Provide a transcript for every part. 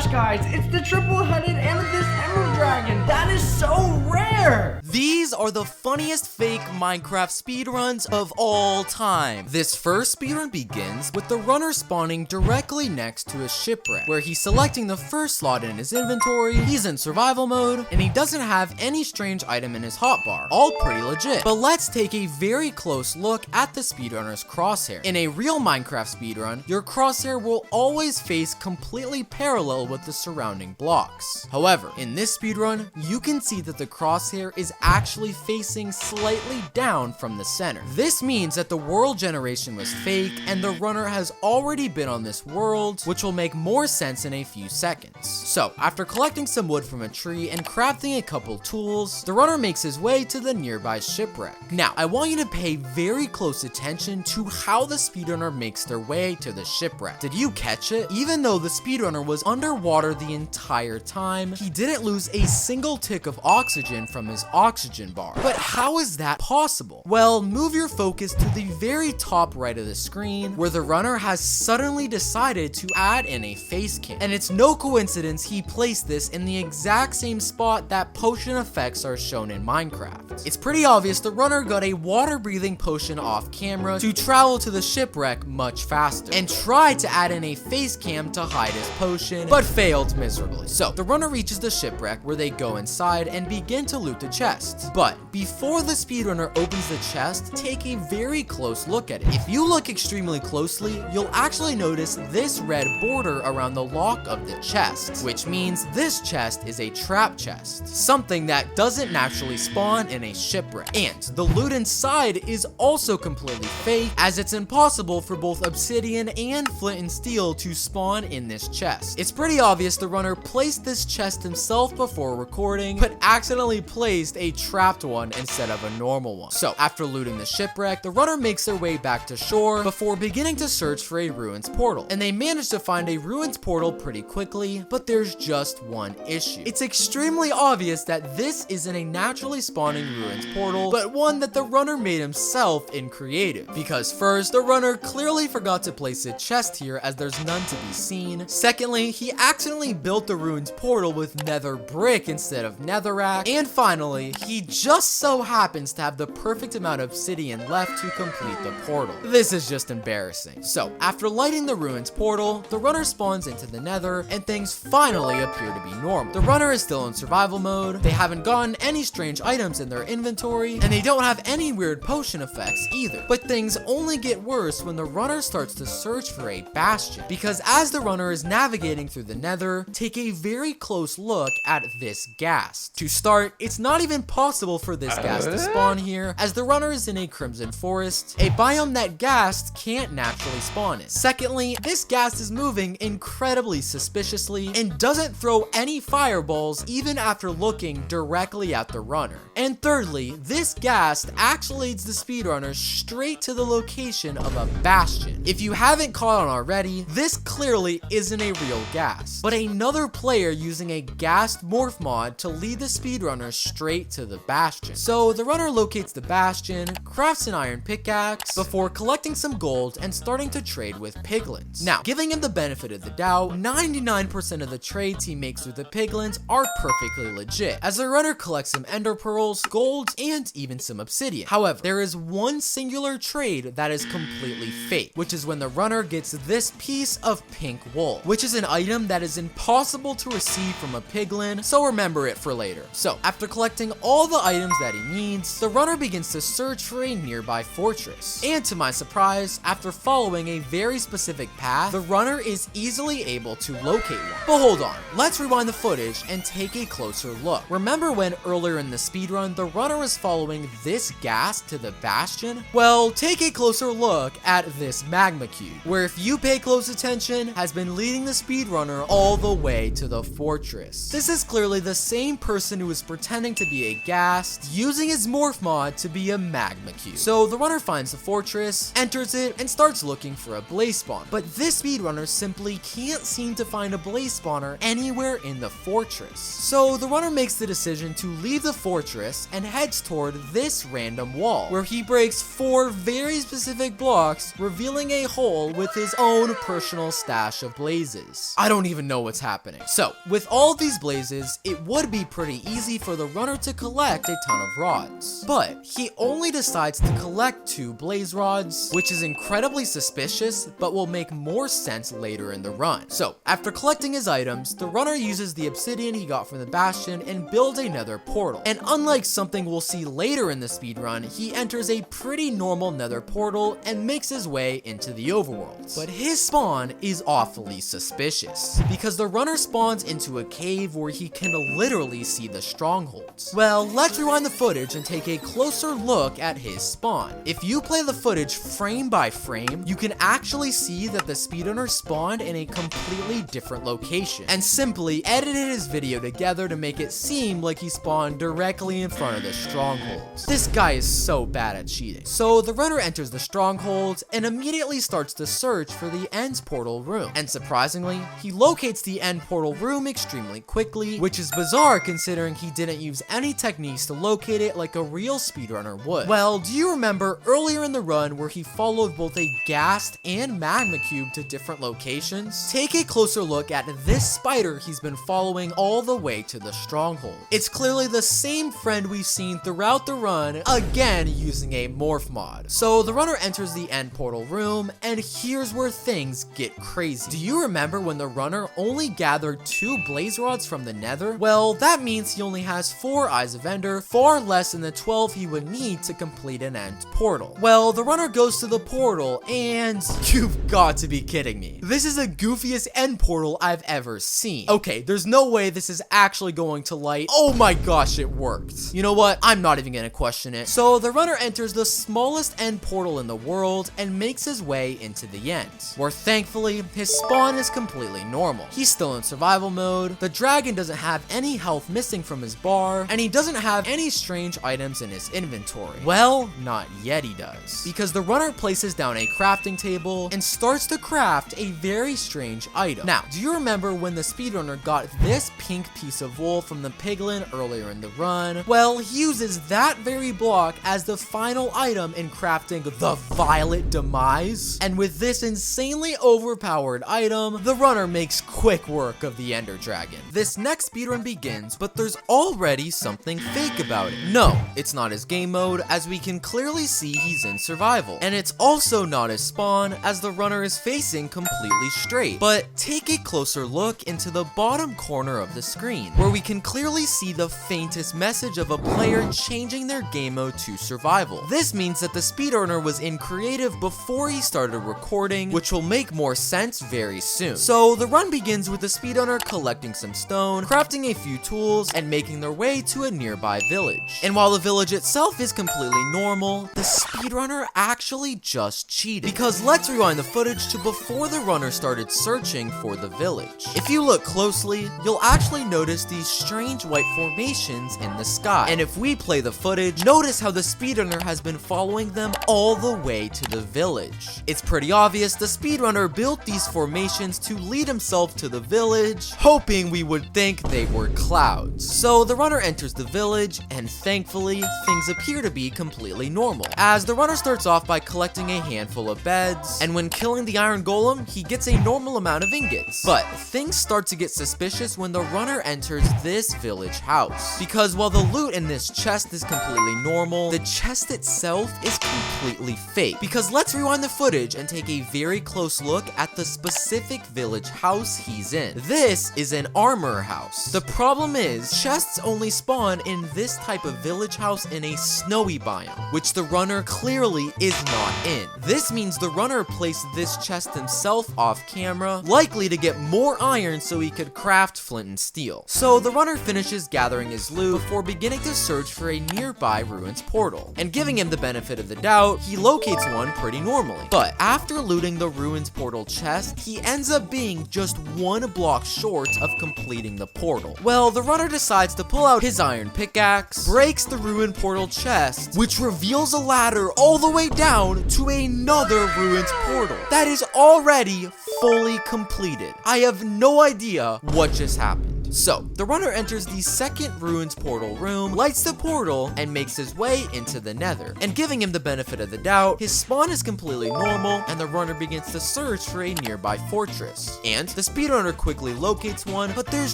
gosh, guys, it's the triple-headed amethyst emerald dragon. That is so rare. These are the funniest fake Minecraft speedruns of all time. This first speedrun begins with the runner spawning directly next to a shipwreck, where he's selecting the first slot in his inventory, he's in survival mode, and he doesn't have any strange item in his hotbar. All pretty legit. But let's take a very close look at the speedrunner's crosshair. In a real Minecraft speedrun, your crosshair will always face completely parallel with the surrounding blocks. However, in this speedrun, you can see that the crosshair is actually facing slightly down from the center. This means that the world generation was fake and the runner has already been on this world, which will make more sense in a few seconds. So, after collecting some wood from a tree and crafting a couple tools, the runner makes his way to the nearby shipwreck. Now, I want you to pay very close attention to how the speedrunner makes their way to the shipwreck. Did you catch it? Even though the speedrunner was underwater the entire time, he didn't lose a single tick of oxygen from his oxygen bar. But how is that possible? Well, move your focus to the very top right of the screen, where the runner has suddenly decided to add in a face cam. And it's no coincidence he placed this in the exact same spot that potion effects are shown in Minecraft. It's pretty obvious the runner got a water-breathing potion off camera to travel to the shipwreck much faster, and tried to add in a face cam to hide his potion, but failed miserably. So, the runner reaches the shipwreck, where they go inside and begin to loot the chests. But before the speedrunner opens the chest, take a very close look at it. If you look extremely closely, you'll actually notice this red border around the lock of the chest, which means this chest is a trap chest, something that doesn't naturally spawn in a shipwreck. And the loot inside is also completely fake, as it's impossible for both obsidian and flint and steel to spawn in this chest. It's pretty obvious the runner placed this chest himself before recording, but accidentally placed a trapped one instead of a normal one. So, after looting the shipwreck, the runner makes their way back to shore before beginning to search for a ruins portal. And they manage to find a ruins portal pretty quickly, but there's just one issue. It's extremely obvious that this isn't a naturally spawning ruins portal, but one that the runner made himself in creative. Because first, the runner clearly forgot to place a chest here, as there's none to be seen. Secondly, he accidentally built the ruins portal with nether brick instead of netherrack. And finally, he just so happens to have the perfect amount of obsidian left to complete the portal. This is just embarrassing. So, after lighting the ruins portal, the runner spawns into the nether, and things finally appear to be normal. The runner is still in survival mode, they haven't gotten any strange items in their inventory, and they don't have any weird potion effects either. But things only get worse when the runner starts to search for a bastion, because as the runner is navigating through the nether, take a very close look at this ghast. To start, it's not even possible for this ghast to spawn here, as the runner is in a crimson forest, a biome that ghast can't naturally spawn in. Secondly, this ghast is moving incredibly suspiciously and doesn't throw any fireballs even after looking directly at the runner. And thirdly, this ghast actually leads the speedrunner straight to the location of a bastion. If you haven't caught on already, this clearly isn't a real ghast, but another player using a ghast morph mod to lead the speedrunner straight to the bastion. So the runner locates the bastion, crafts an iron pickaxe, before collecting some gold and starting to trade with piglins. Now, giving him the benefit of the doubt, 99% of the trades he makes with the piglins are perfectly legit, as the runner collects some ender pearls, gold, and even some obsidian. However, there is one singular trade that is completely fake, which is when the runner gets this piece of pink wool, which is an item that is impossible to receive from a piglin, so remember it for later. So, after collecting all the items that he needs, the runner begins to search for a nearby fortress. And to my surprise, after following a very specific path, the runner is easily able to locate one. But hold on, let's rewind the footage and take a closer look. Remember when earlier in the speedrun, the runner was following this ghast to the bastion? Well, take a closer look at this magma cube, where if you pay close attention, has been leading the speedrunner all the way to the fortress. This is clearly the same person who is pretending to be a ghast, using his morph mod to be a magma cube. So the runner finds the fortress, enters it, and starts looking for a blaze spawn. But this speedrunner simply can't seem to find a blaze spawner anywhere in the fortress. So the runner makes the decision to leave the fortress and heads toward this random wall, where he breaks 4 very specific blocks, revealing a hole with his own personal stash of blazes. I don't even know what's happening. So, with all these blazes, it would be pretty easy for the runner to collect a ton of rods. But he only decides to collect 2 blaze rods, which is incredibly suspicious, but will make more sense later in the run. So, after collecting his items, the runner uses the obsidian he got from the bastion and builds a nether portal. And unlike something we'll see later in the speedrun, he enters a pretty normal nether portal and makes his way into the overworld. But his spawn is awfully suspicious, because the runner spawns into a cave where he can literally see the strongholds. Well, let's rewind the footage and take a closer look at his spawn. If you play the footage frame by frame, you can actually see that the speedrunner spawned in a completely different location, and simply edited his video together to make it seem like he spawned directly in front of the strongholds. This guy is so bad at cheating. So the runner enters the strongholds and immediately starts to search for the end portal room. And surprisingly, he locates the end portal room extremely quickly, which is bizarre considering he didn't use any techniques to locate it like a real speedrunner would. Well, do you remember earlier in the run where he followed both a ghast and magma cube to different locations? Take a closer look at this spider he's been following all the way to the stronghold. It's clearly the same friend we've seen throughout the run, again using a morph mod. So the runner enters the end portal room, and here's where things get crazy. Do you remember when the runner only gathered 2 blaze rods from the nether? Well, that means he only has 4 eyes of ender, far less than the 12 he would need to complete an end portal. Well, the runner goes to the portal, and you've got to be kidding me. This is the goofiest end portal I've ever seen. Okay, there's no way this is actually going to light. Oh my gosh, it worked. You know what? I'm not even gonna question it. So the runner enters the smallest end portal in the world and makes his way into the end, where thankfully his spawn is completely normal. He's still in survival mode, the dragon doesn't have any health missing from his bar, and he doesn't have any strange items in his inventory. Well, not yet he does, because the runner places down a crafting table and starts to craft a very strange item. Now, do you remember when the speedrunner got this pink piece of wool from the piglin earlier in the run? Well, he uses that very block as the final item in crafting the violet demise, and with this insanely overpowered item, the runner makes quick work of the ender dragon. This next speedrun begins, but there's already something fake about it. No, it's not his game mode, as we can clearly see he's in survival, and it's also not his spawn, as the runner is facing completely straight. But take a closer look into the bottom corner of the screen, where we can clearly see the faintest message of a player changing their game mode to survival. This means that the speedrunner was in creative before he started recording, which will make more sense very soon. So the run begins with the speedrunner collecting some stone, crafting a few tools, and making their way to a nearby village. And while the village itself is completely normal, the speedrunner actually just cheated. Because let's rewind the footage to before the runner started searching for the village. If you look closely, you'll actually notice these strange white formations in the sky. And if we play the footage, notice how the speedrunner has been following them all the way to the village. It's pretty obvious the speedrunner built these formations to lead himself to the village, hoping we would think they were clouds. So the runner enters the village, and thankfully, things appear to be completely normal, as the runner starts off by collecting a handful of beds, and when killing the iron golem, he gets a normal amount of ingots. But things start to get suspicious when the runner enters this village house, because while the loot in this chest is completely normal, the chest itself is completely fake. Because let's rewind the footage and take a very close look at the specific village house he's in. This is an armor house. The problem is, chests only spawn in this type of village house in a snowy biome, which the runner clearly is not in. This means the runner placed this chest himself off camera, likely to get more iron so he could craft flint and steel. So the runner finishes gathering his loot before beginning to search for a nearby ruins portal, and giving him the benefit of the doubt, he locates one pretty normally. But after looting the ruins portal chest, he ends up being just 1 block short of completing the portal. Well, the runner decides to pull out his iron pickaxe, breaks the ruin portal chest, which reveals a ladder all the way down to another ruins portal that is already fully completed. I have no idea what just happened. So, the runner enters the second ruins portal room, lights the portal, and makes his way into the nether. And giving him the benefit of the doubt, his spawn is completely normal, and the runner begins to search for a nearby fortress. And the speedrunner quickly locates one, but there's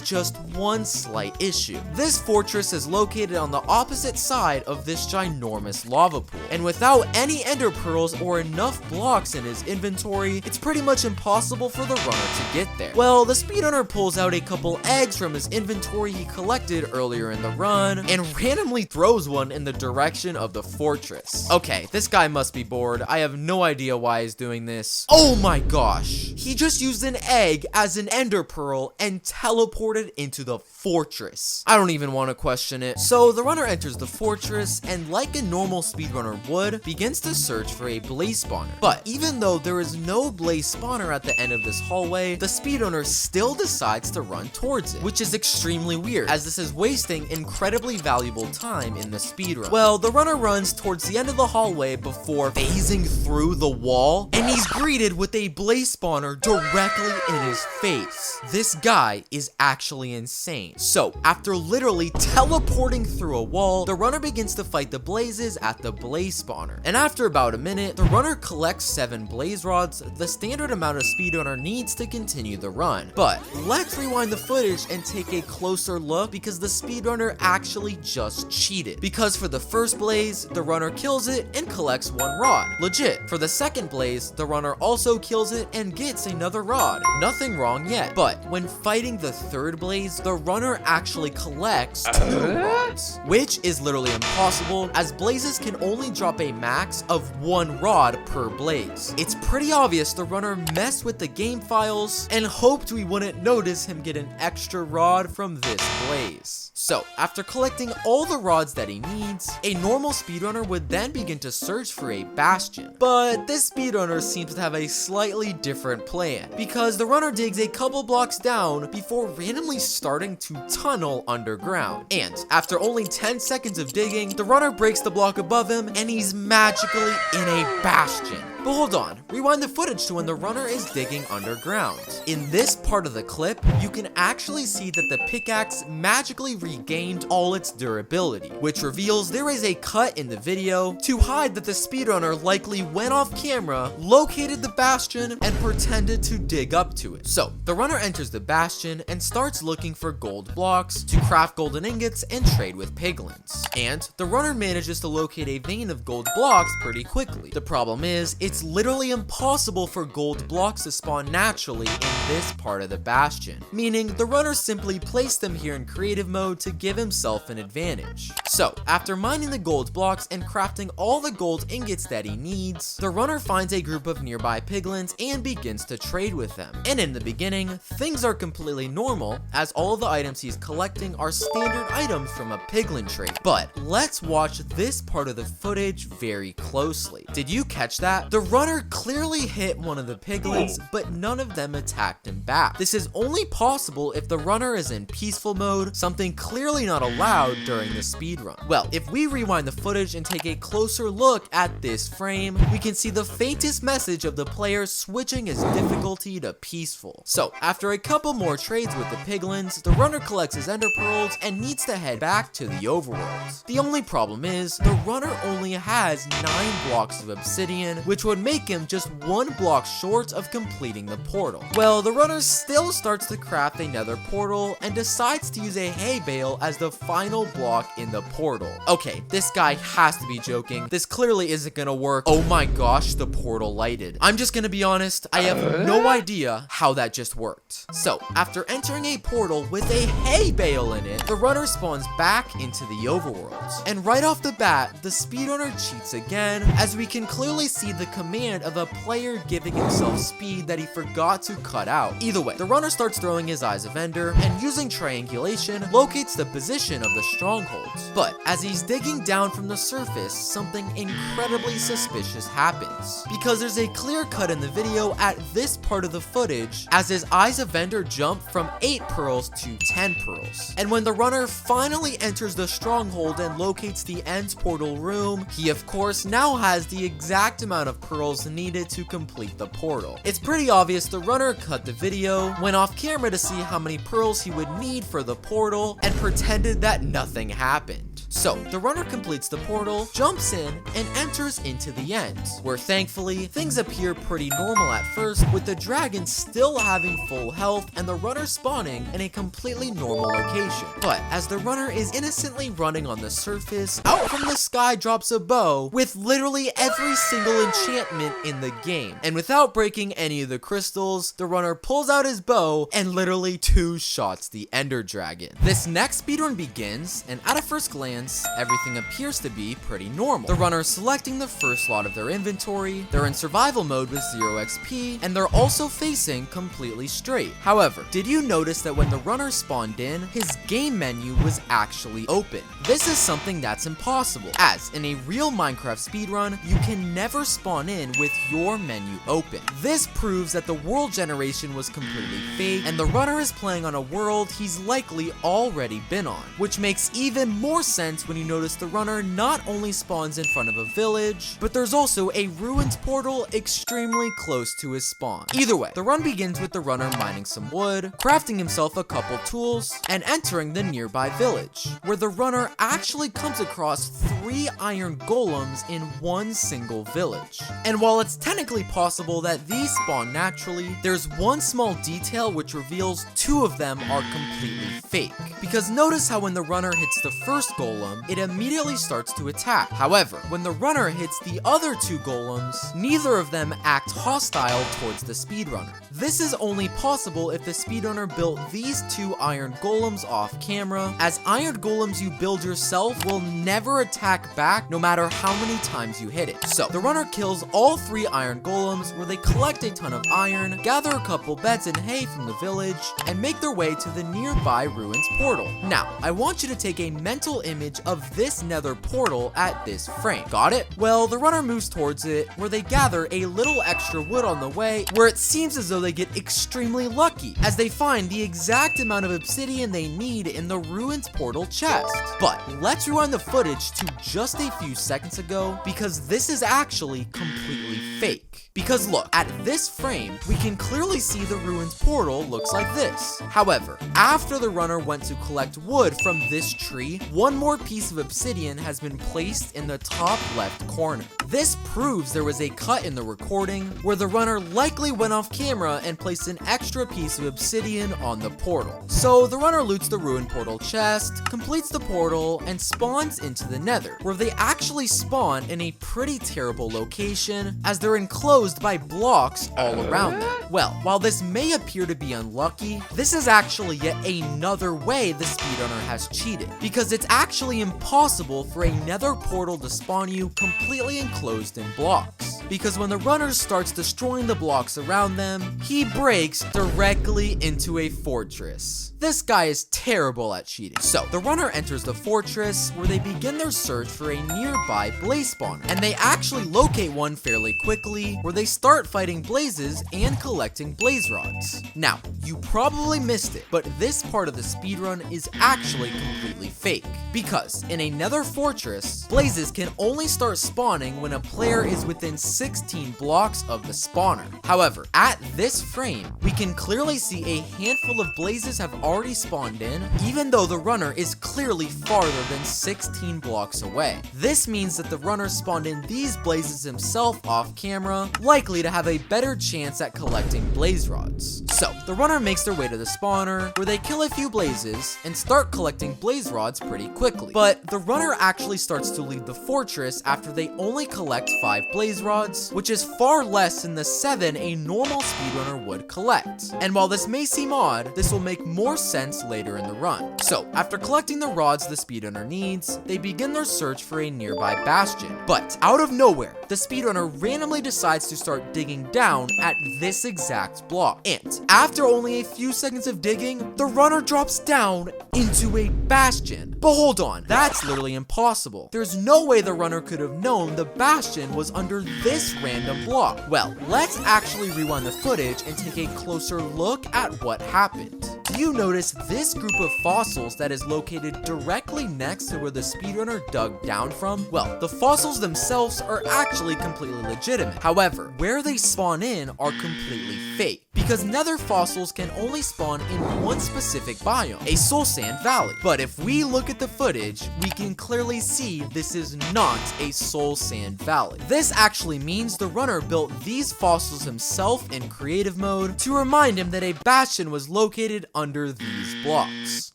just one slight issue. This fortress is located on the opposite side of this ginormous lava pool, and without any ender pearls or enough blocks in his inventory, it's pretty much impossible for the runner to get there. Well, the speedrunner pulls out a couple eggs from his inventory he collected earlier in the run, and randomly throws one in the direction of the fortress. Okay, this guy must be bored. I have no idea why he's doing this. Oh my gosh, he just used an egg as an ender pearl and teleported into the fortress. I don't even want to question it. So the runner enters the fortress and, like a normal speedrunner would, begins to search for a blaze spawner. But even though there is no blaze spawner at the end of this hallway, the speedrunner still decides to run towards it, which is extremely weird, as this is wasting incredibly valuable time in the speedrun. Well, the runner runs towards the end of the hallway before phasing through the wall, and he's greeted with a blaze spawner directly in his face. This guy is actually insane. So, after literally teleporting through a wall, the runner begins to fight the blazes at the blaze spawner. And after about a minute, the runner collects 7 blaze rods, the standard amount a speedrunner needs to continue the run. But let's rewind the footage and take a closer look, because the speedrunner actually just cheated. Because for the first blaze, the runner kills it and collects 1 rod. Legit. For the second blaze, the runner also kills it and gets another rod. Nothing wrong yet. But when fighting the third blaze, the runner actually collects 2 rods, which is literally impossible, as blazes can only drop a max of 1 rod per blaze. It's pretty obvious the runner messed with the game files and hoped we wouldn't notice him get an extra rod from this blaze. So, after collecting all the rods that he needs, a normal speedrunner would then begin to search for a bastion. But this speedrunner seems to have a slightly different plan, because the runner digs a couple blocks down before randomly starting to tunnel underground. And after only 10 seconds of digging, the runner breaks the block above him and he's magically in a bastion. But hold on, rewind the footage to when the runner is digging underground. In this part of the clip, you can actually see that the pickaxe magically regained all its durability, which reveals there is a cut in the video to hide that the speedrunner likely went off camera, located the bastion, and pretended to dig up to it. So, the runner enters the bastion and starts looking for gold blocks to craft golden ingots and trade with piglins. And the runner manages to locate a vein of gold blocks pretty quickly. The problem is, it's literally impossible for gold blocks to spawn naturally in this part of the bastion, meaning the runner simply placed them here in creative mode to give himself an advantage. So, after mining the gold blocks and crafting all the gold ingots that he needs, the runner finds a group of nearby piglins and begins to trade with them. And in the beginning, things are completely normal, as all of the items he's collecting are standard items from a piglin trade. But let's watch this part of the footage very closely. Did you catch that? The runner clearly hit one of the piglins, but none of them attacked him back. This is only possible if the runner is in peaceful mode, something clearly not allowed during the speedrun. Well, if we rewind the footage and take a closer look at this frame, we can see the faintest message of the player switching his difficulty to peaceful. So, after a couple more trades with the piglins, the runner collects his ender pearls and needs to head back to the overworld. The only problem is, the runner only has 9 blocks of obsidian, which would make him just 1 block short of completing the portal. Well, the runner still starts to craft a nether portal and decides to use a hay bale as the final block in the portal. Okay, this guy has to be joking. This clearly isn't gonna work. Oh my gosh, the portal lighted. I'm just gonna be honest, I have no idea how that just worked. So, after entering a portal with a hay bale in it, the runner spawns back into the overworld. And right off the bat, the speedrunner cheats again, as we can clearly see the command of a player giving himself speed that he forgot to cut out. Either way, the runner starts throwing his eyes of ender and using triangulation locates the position of the strongholds. But as he's digging down from the surface, something incredibly suspicious happens, because there's a clear cut in the video at this part of the footage as his eyes of ender jump from 8 pearls to 10 pearls. And when the runner finally enters the stronghold and locates the end portal room, he of course now has the exact amount of pearls needed to complete the portal. It's pretty obvious the runner cut the video, went off camera to see how many pearls he would need for the portal, and pretended that nothing happened. So, the runner completes the portal, jumps in, and enters into the end, where thankfully, things appear pretty normal at first, with the dragon still having full health and the runner spawning in a completely normal location. But, as the runner is innocently running on the surface, out from the sky drops a bow with literally every single enchantment in the game. And without breaking any of the crystals, the runner pulls out his bow and literally two-shots the ender dragon. This next speedrun begins, and at a first glance, everything appears to be pretty normal. The runner is selecting the first slot of their inventory, they're in survival mode with 0 XP, and they're also facing completely straight. However, did you notice that when the runner spawned in, his game menu was actually open? This is something that's impossible, as in a real Minecraft speedrun, you can never spawn in with your menu open. This proves that the world generation was completely fake, and the runner is playing on a world he's likely already been on, which makes even more sense when you notice the runner not only spawns in front of a village, but there's also a ruined portal extremely close to his spawn. Either way, the run begins with the runner mining some wood, crafting himself a couple tools, and entering the nearby village, where the runner actually comes across 3 iron golems in one single village. And while it's technically possible that these spawn naturally, there's one small detail which reveals 2 of them are completely fake. Because notice how when the runner hits the first golem, it immediately starts to attack. However, when the runner hits the other 2 golems, neither of them act hostile towards the speedrunner. This is only possible if the speedrunner built these 2 iron golems off camera, as iron golems you build yourself will never attack back no matter how many times you hit it. So, the runner kills all 3 iron golems, where they collect a ton of iron, gather a couple beds and hay from the village, and make their way to the nearby ruins portal. Now, I want you to take a mental image of this nether portal at this frame. Got it? Well, the runner moves towards it, where they gather a little extra wood on the way, where it seems as though they get extremely lucky, as they find the exact amount of obsidian they need in the ruins portal chest. But let's rewind the footage to just a few seconds ago, because this is actually completely fake. Because look, at this frame, we can clearly see the ruins portal looks like this. However, after the runner went to collect wood from this tree, one more piece of obsidian has been placed in the top left corner. This proves there was a cut in the recording where the runner likely went off camera and placed an extra piece of obsidian on the portal. So the runner loots the ruined portal chest, completes the portal, and spawns into the nether, where they actually spawn in a pretty terrible location, as they're enclosed by blocks all around them. Well, while this may appear to be unlucky, this is actually yet another way the speedrunner has cheated, because it's actually impossible for a nether portal to spawn you completely enclosed in blocks. Because when the runner starts destroying the blocks around them, he breaks directly into a fortress. This guy is terrible at cheating. So, the runner enters the fortress, where they begin their search for a nearby blaze spawner, and they actually locate one fairly quickly, where they start fighting blazes and collecting blaze rods. Now, you probably missed it, but this part of the speedrun is actually completely fake. Because, in a nether fortress, blazes can only start spawning when a player is within 16 blocks of the spawner. However, at this frame, we can clearly see a handful of blazes have already spawned in, even though the runner is clearly farther than 16 blocks away. This means that the runner spawned in these blazes himself off camera, likely to have a better chance at collecting blaze rods. So, the runner makes their way to the spawner, where they kill a few blazes and start collecting blaze rods pretty quickly. But the runner actually starts to leave the fortress after they only collect 5 blaze rods, which is far less than the 7 a normal speedrunner would collect. And while this may seem odd, this will make more sense later in the run. So, after collecting the rods the speedrunner needs, they begin their search for a nearby bastion. But, out of nowhere, the speedrunner randomly decides to start digging down at this exact block. And, after only a few seconds of digging, the runner drops down into a bastion. But hold on, that's literally impossible. There's no way the runner could have known the bastion was under this random block. Well, let's actually rewind the footage and take a closer look at what happened. you notice this group of fossils that is located directly next to where the speedrunner dug down from? Well, the fossils themselves are actually completely legitimate. However, where they spawn in are completely fake, because nether fossils can only spawn in one specific biome, a soul sand valley. But if we look at the footage, we can clearly see this is not a soul sand valley. This actually means the runner built these fossils himself in creative mode to remind him that a bastion was located under these blocks.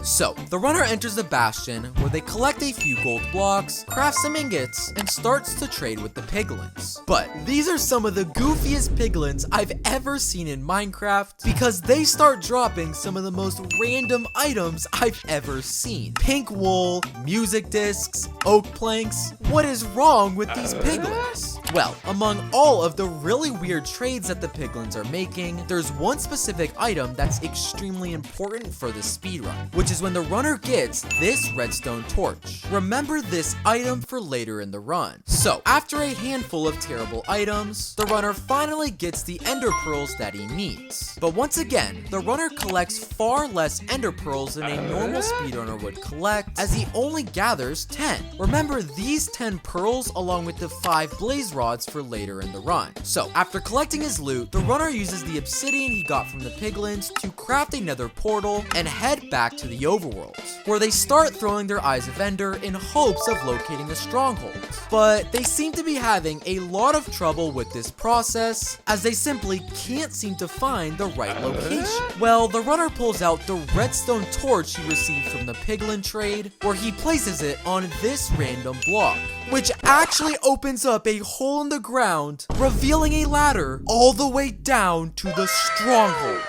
So, the runner enters the bastion where they collect a few gold blocks, craft some ingots, and starts to trade with the piglins. But these are some of the goofiest piglins I've ever seen in Minecraft, because they start dropping some of the most random items I've ever seen. Pink wool, music discs, oak planks. What is wrong with these piglins? Well, among all of the really weird trades that the piglins are making, there's one specific item that's extremely important for the speedrun, which is when the runner gets this redstone torch. Remember this item for later in the run. So, after a handful of terrible items, the runner finally gets the ender pearls that he needs. But once again, the runner collects far less ender pearls than a normal speedrunner would collect, as he only gathers 10. Remember these 10 pearls along with the 5 blaze rods for later in the run. So, after collecting his loot, the runner uses the obsidian he got from the piglins to craft a nether portal and head back to the overworld, where they start throwing their eyes of ender in hopes of locating a stronghold. But they seem to be having a lot of trouble with this process, as they simply can't seem to find the right location. Well, the runner pulls out the redstone torch he received from the piglin trade, where he places it on this random block, which actually opens up a hole in the ground, revealing a ladder all the way down to the stronghold.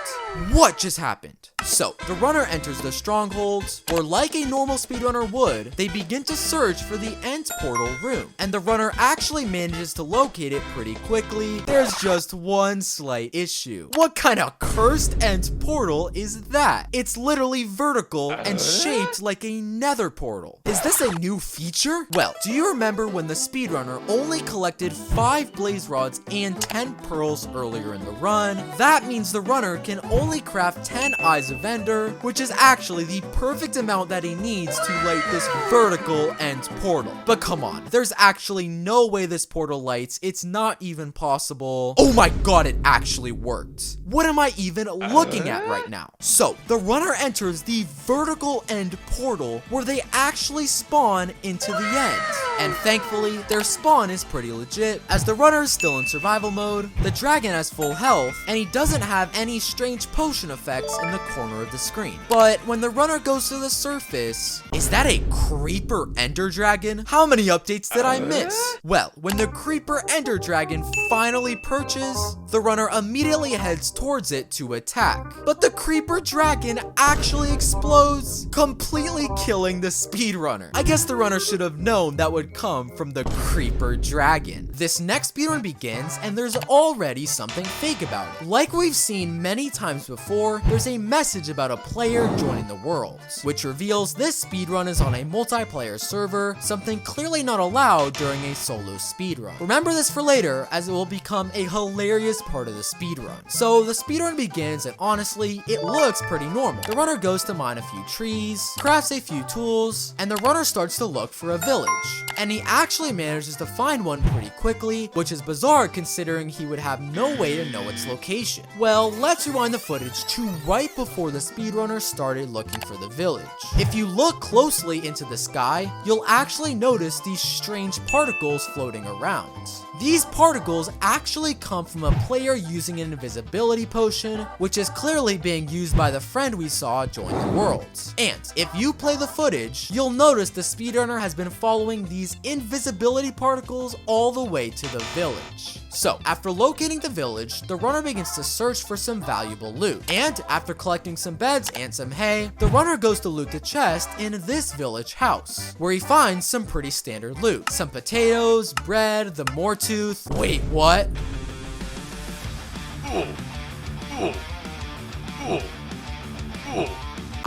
What just happened? So, the runner enters the stronghold, where like a normal speedrunner would, they begin to search for the end portal room, and the runner actually manages to locate it pretty quickly. There's just one slight issue. What kind of cursed end portal is that? It's literally vertical and shaped like a nether portal. Is this a new feature? Well, do you remember when the speedrunner only collected 5 blaze rods and 10 pearls earlier in the run? That means the runner can only craft 10 eyes of ender, which is actually the perfect amount that he needs to light this vertical end portal. But come on, there's actually no way this portal lights. It's not even possible. Oh my god, it actually worked. What am I even looking at right now? So, the runner enters the vertical end portal where they actually spawn into the end. And thankfully, their spawn is pretty legit, as the runner is still in survival mode, the dragon has full health, and he doesn't have any strange potion effects in the corner of the screen. But when the runner goes to the surface, is that a creeper ender dragon? How many updates did I miss? Well, when the creeper ender dragon finally perches, the runner immediately heads towards it to attack. But the creeper dragon actually explodes, completely killing the speedrunner. I guess the runner should have known that would come from the creeper dragon. This next speedrun begins, and there's already something fake about it. Like we've seen many times before, there's a message about a player joining the world, which reveals this speedrun is on a multiplayer server, something clearly not allowed during a solo speedrun. Remember this for later, as it will become a hilarious part of the speedrun. So the speedrun begins, and honestly, it looks pretty normal. The runner goes to mine a few trees, crafts a few tools, and the runner starts to look for a village. And he actually manages to find one pretty quickly, which is bizarre considering he would have no way to know its location. Well, let's rewind the footage to right before the speedrunner started looking for the village. If you look closely into the sky, you'll actually notice these strange particles floating around. These particles actually come from a player using an invisibility potion, which is clearly being used by the friend we saw join the world. And if you play the footage, you'll notice the speedrunner has been following these invisibility particles all the way to the village. So, after locating the village, the runner begins to search for some valuable loot. And after collecting some beds and some hay, the runner goes to loot the chest in this village house, where he finds some pretty standard loot. Some potatoes, bread, the more tooth. Wait, what?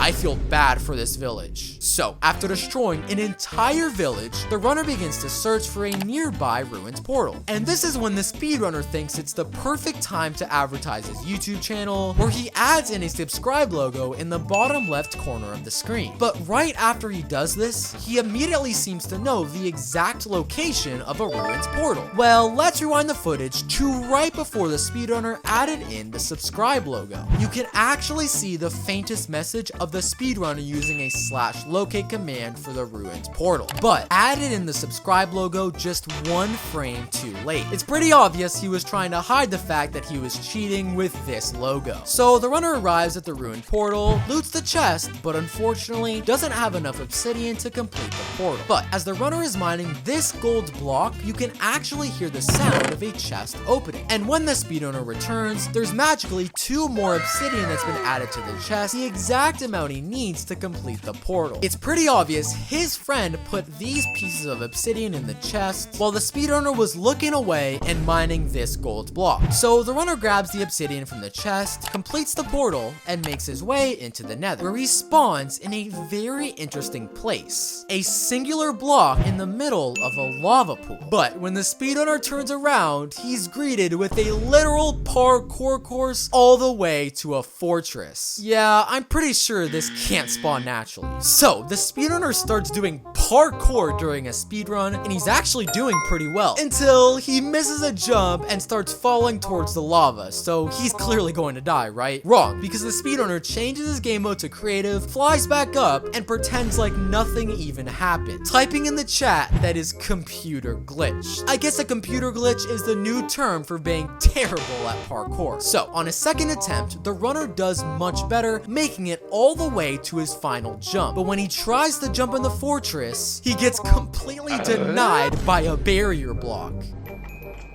I feel bad for this village. So, after destroying an entire village, the runner begins to search for a nearby ruins portal. And this is when the speedrunner thinks it's the perfect time to advertise his YouTube channel, where he adds in a subscribe logo in the bottom left corner of the screen. But right after he does this, he immediately seems to know the exact location of a ruins portal. Well, let's rewind the footage to right before the speedrunner added in the subscribe logo. You can actually see the faintest message of the speedrunner using a /locate command for the ruins portal, but added in the subscribe logo just one frame too late. It's pretty obvious he was trying to hide the fact that he was cheating with this logo. So the runner arrives at the ruined portal, loots the chest, but unfortunately doesn't have enough obsidian to complete the portal. But as the runner is mining this gold block, you can actually hear the sound of a chest opening. And when the speedrunner returns, there's magically 2 more obsidian that's been added to the chest, the exact amount he needs to complete the portal. It's pretty obvious his friend put these pieces of obsidian in the chest while the speedrunner was looking away and mining this gold block. So the runner grabs the obsidian from the chest, completes the portal, and makes his way into the nether, where he spawns in a very interesting place. A singular block in the middle of a lava pool. But when the speedrunner turns around, he's greeted with a literal parkour course all the way to a fortress. Yeah, I'm pretty sure this can't spawn naturally. So the speedrunner starts doing parkour during a speedrun, and he's actually doing pretty well until he misses a jump and starts falling towards the lava. So he's clearly going to die, right? Wrong, because the speedrunner changes his game mode to creative, flies back up, and pretends like nothing even happened, typing in the chat that is computer glitch. I guess a computer glitch is the new term for being terrible at parkour. So on his second attempt, the runner does much better, making it all the way to his final jump. But when he tries to jump in the fortress, he gets completely denied by a barrier block.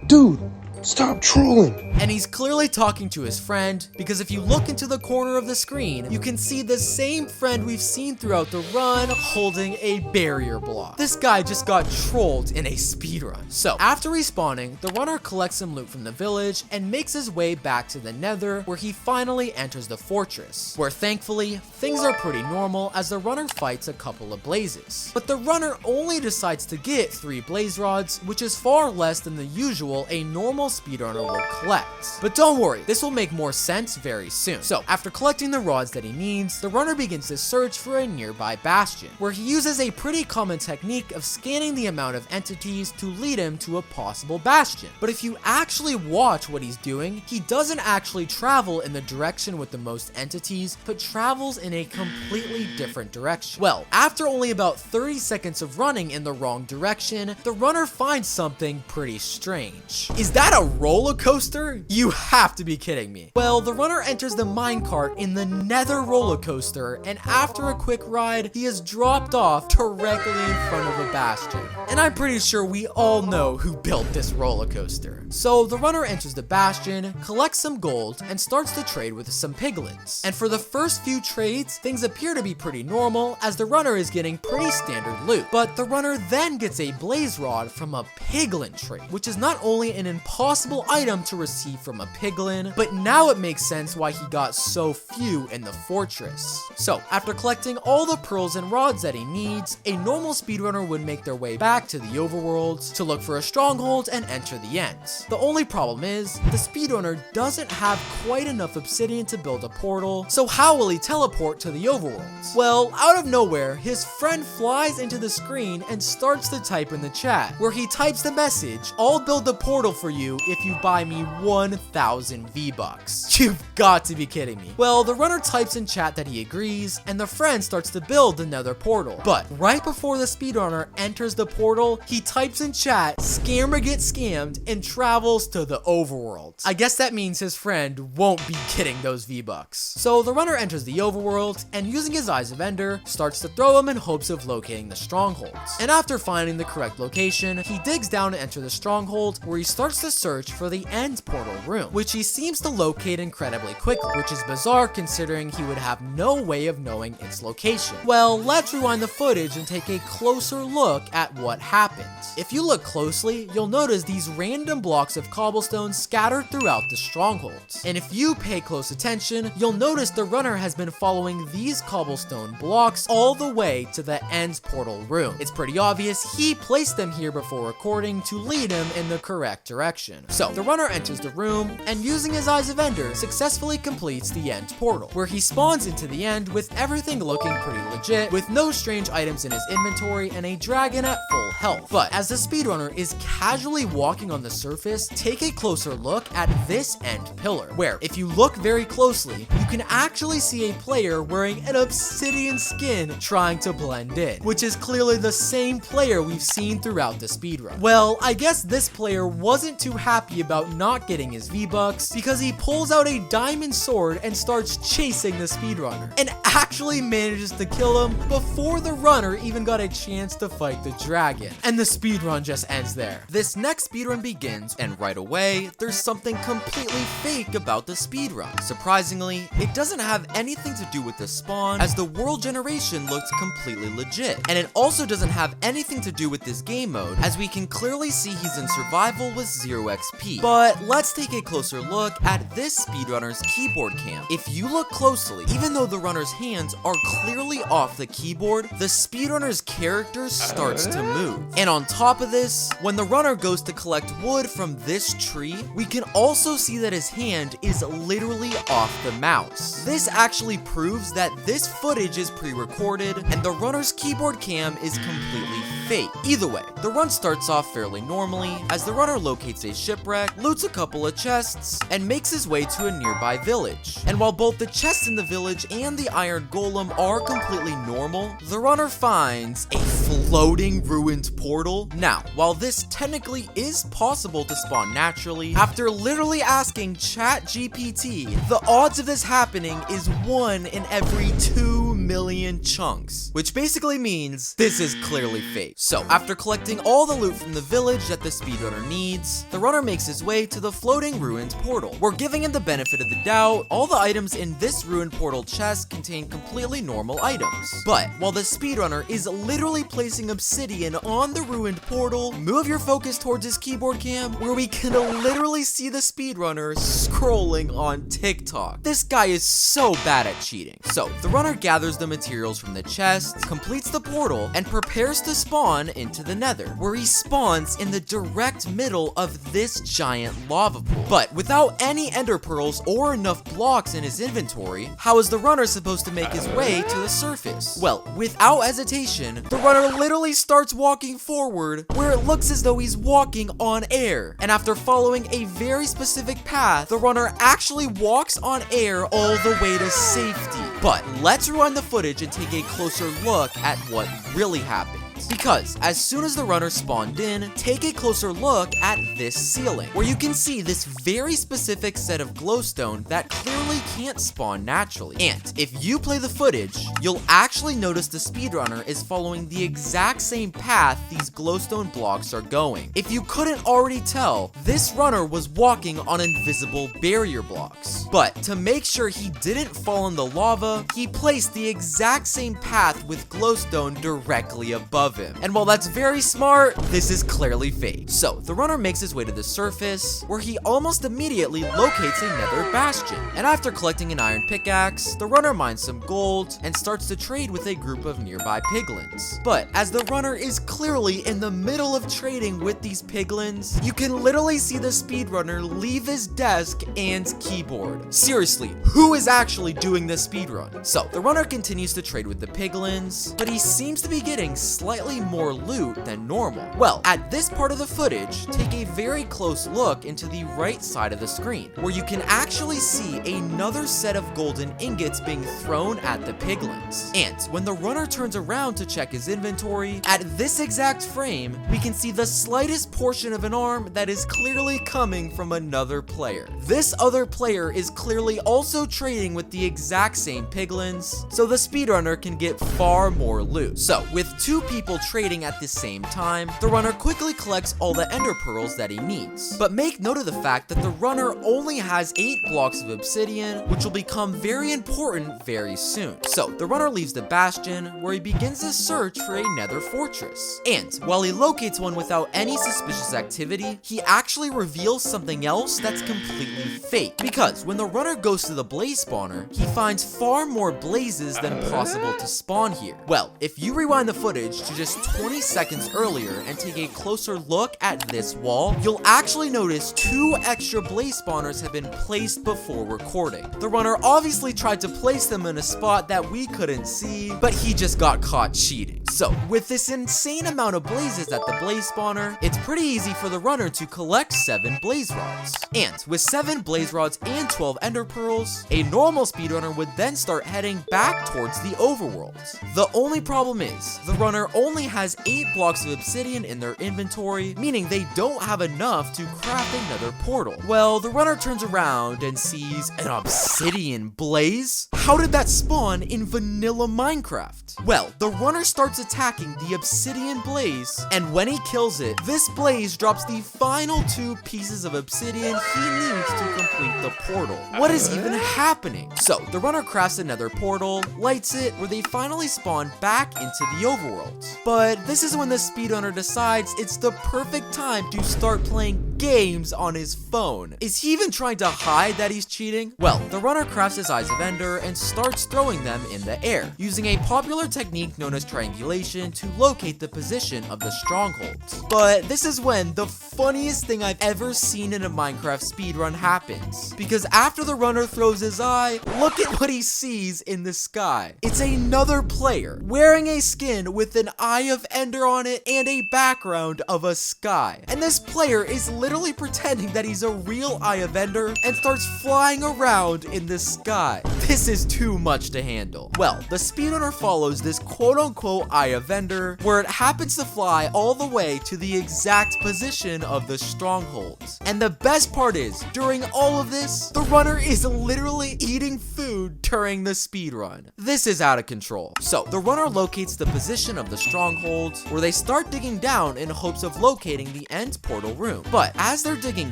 Dude, stop trolling. And he's clearly talking to his friend, because if you look into the corner of the screen, you can see the same friend we've seen throughout the run holding a barrier block. This guy just got trolled in a speedrun. So after respawning, the runner collects some loot from the village and makes his way back to the nether, where he finally enters the fortress, where thankfully things are pretty normal as the runner fights a couple of blazes. But the runner only decides to get 3 blaze rods, which is far less than the usual a normal speedrunner would collect. But don't worry, this will make more sense very soon. So after collecting the rods that he needs, the runner begins to search for a nearby bastion, where he uses a pretty common technique of scanning the amount of entities to lead him to a possible bastion. But if you actually watch what he's doing, he doesn't actually travel in the direction with the most entities, but travels in a completely different direction. Well, after only about 30 seconds of running in the wrong direction, the runner finds something pretty strange. Is that a roller coaster? You have to be kidding me. Well, the runner enters the minecart in the nether roller coaster, and after a quick ride, he is dropped off directly in front of a bastion. And I'm pretty sure we all know who built this roller coaster. So the runner enters the bastion, collects some gold, and starts to trade with some piglins. And for the first few trades, things appear to be pretty normal as the runner is getting pretty standard loot. But the runner then gets a blaze rod from a piglin trade, which is not only an impossible item to receive from a piglin, but now it makes sense why he got so few in the fortress. So after collecting all the pearls and rods that he needs, a normal speedrunner would make their way back to the overworld to look for a stronghold and enter the end. The only problem is, the speedrunner doesn't have quite enough obsidian to build a portal, so how will he teleport to the overworld? Well, out of nowhere, his friend flies into the screen and starts to type in the chat, where he types the message, "I'll build the portal for you if you buy me 1,000 V-Bucks. You've got to be kidding me. Well, the runner types in chat that he agrees, and the friend starts to build the nether portal. But right before the speedrunner enters the portal, he types in chat, "Scammer get scammed," and travels to the overworld. I guess that means his friend won't be getting those V-Bucks. So the runner enters the overworld, and using his Eyes of Ender, starts to throw them in hopes of locating the strongholds. And after finding the correct location, he digs down to enter the stronghold, where he starts to search search for the end portal room, which he seems to locate incredibly quickly, which is bizarre considering he would have no way of knowing its location. Well, let's rewind the footage and take a closer look at what happened. If you look closely, you'll notice these random blocks of cobblestone scattered throughout the strongholds. And if you pay close attention, you'll notice the runner has been following these cobblestone blocks all the way to the end portal room. It's pretty obvious he placed them here before recording to lead him in the correct direction. So the runner enters the room and, using his Eyes of Ender, successfully completes the end portal, where he spawns into the end with everything looking pretty legit, with no strange items in his inventory and a dragon at full health. But as the speedrunner is casually walking on the surface, take a closer look at this end pillar, where if you look very closely, you can actually see a player wearing an obsidian skin trying to blend in, which is clearly the same player we've seen throughout the speedrun. Well, I guess this player wasn't too happy about not getting his V-Bucks because he pulls out a diamond sword and starts chasing the speedrunner, and actually manages to kill him before the runner even got a chance to fight the dragon. And the speedrun just ends there. This next speedrun begins, and right away, there's something completely fake about the speedrun. Surprisingly, it doesn't have anything to do with the spawn, as the world generation looks completely legit. And it also doesn't have anything to do with this game mode, as we can clearly see he's in survival with 0 XP. But let's take a closer look at this speedrunner's keyboard cam. If you look closely, even though the runner's hands are clearly off the keyboard, the speedrunner's character starts to move. And on top of this, when the runner goes to collect wood from this tree, we can also see that his hand is literally off the mouse. This actually proves that this footage is pre-recorded and the runner's keyboard cam is completely fake. Either way, the run starts off fairly normally as the runner locates a shipwreck, loots a couple of chests, and makes his way to a nearby village. And while both the chests in the village and the iron golem are completely normal, the runner finds a floating ruined portal. Now, while this technically is possible to spawn naturally, after literally asking ChatGPT, the odds of this happening is 1 in every 2 million chunks, which basically means this is clearly fake. So, after collecting all the loot from the village that the speedrunner needs, the runner makes his way to the floating ruined portal. We're giving him the benefit of the doubt. All the items in this ruined portal chest contain completely normal items. But while the speedrunner is literally placing obsidian on the ruined portal, move your focus towards his keyboard cam, where we can literally see the speedrunner scrolling on TikTok. This guy is so bad at cheating. So, the runner gathers the materials from the chest, completes the portal, and prepares to spawn into the nether, where he spawns in the direct middle of this giant lava pool. But without any ender pearls or enough blocks in his inventory, how is the runner supposed to make his way to the surface? Well, without hesitation, the runner literally starts walking forward, where it looks as though he's walking on air. And after following a very specific path, the runner actually walks on air all the way to safety. But let's rewind the footage and take a closer look at what really happened. Because as soon as the runner spawned in, take a closer look at this ceiling, where you can see this very specific set of glowstone that clearly can't spawn naturally. And if you play the footage, you'll actually notice the speedrunner is following the exact same path these glowstone blocks are going. If you couldn't already tell, this runner was walking on invisible barrier blocks. But to make sure he didn't fall in the lava, he placed the exact same path with glowstone directly above him. And while that's very smart, this is clearly fake. So the runner makes his way to the surface, where he almost immediately locates a nether bastion. And after collecting an iron pickaxe, the runner mines some gold and starts to trade with a group of nearby piglins. But as the runner is clearly in the middle of trading with these piglins, you can literally see the speedrunner leave his desk and keyboard. Seriously, who is actually doing this speedrun? So the runner continues to trade with the piglins, but he seems to be getting slightly more loot than normal. Well, at this part of the footage, take a very close look into the right side of the screen, where you can actually see another set of golden ingots being thrown at the piglins. And when the runner turns around to check his inventory, at this exact frame, we can see the slightest portion of an arm that is clearly coming from another player. This other player is clearly also trading with the exact same piglins, so the speedrunner can get far more loot. So, with 2 people people trading at the same time, the runner quickly collects all the ender pearls that he needs. But make note of the fact that the runner only has 8 blocks of obsidian, which will become very important very soon. So the runner leaves the bastion, where he begins his search for a nether fortress. And while he locates one without any suspicious activity, he actually reveals something else that's completely fake. Because when the runner goes to the blaze spawner, he finds far more blazes than possible to spawn here. Well, if you rewind the footage to just 20 seconds earlier and take a closer look at this wall, you'll actually notice 2 extra blaze spawners have been placed before recording. The runner obviously tried to place them in a spot that we couldn't see, but he just got caught cheating. So, with this insane amount of blazes at the blaze spawner, it's pretty easy for the runner to collect 7 blaze rods. And with 7 blaze rods and 12 ender pearls, a normal speedrunner would then start heading back towards the overworld. The only problem is, the runner only has 8 blocks of obsidian in their inventory, meaning they don't have enough to craft another portal. Well, the runner turns around and sees an obsidian blaze? How did that spawn in vanilla Minecraft? Well, the runner starts attacking the obsidian blaze, and when he kills it, this blaze drops the final 2 pieces of obsidian he needs to complete the portal. What is even happening? So, the runner crafts another portal, lights it, where they finally spawn back into the overworld. But this is when the speedrunner decides it's the perfect time to start playing games on his phone. Is he even trying to hide that he's cheating? Well, the runner crafts his eyes of ender and starts throwing them in the air, using a popular technique known as triangulation to locate the position of the strongholds. But this is when the funniest thing I've ever seen in a Minecraft speedrun happens. Because after the runner throws his eye, look at what he sees in the sky. It's another player wearing a skin with an eye of ender on it and a background of a sky. And this player is literally pretending that he's a real eye of ender and starts flying around in the sky. This is too much to handle. Well, the speedrunner follows this quote-unquote eye of ender, where it happens to fly all the way to the exact position of the strongholds. And the best part is, during all of this, the runner is literally eating food during the speedrun. This is out of control. So, the runner locates the position of the strongholds, where they start digging down in hopes of locating the end portal room. But as they're digging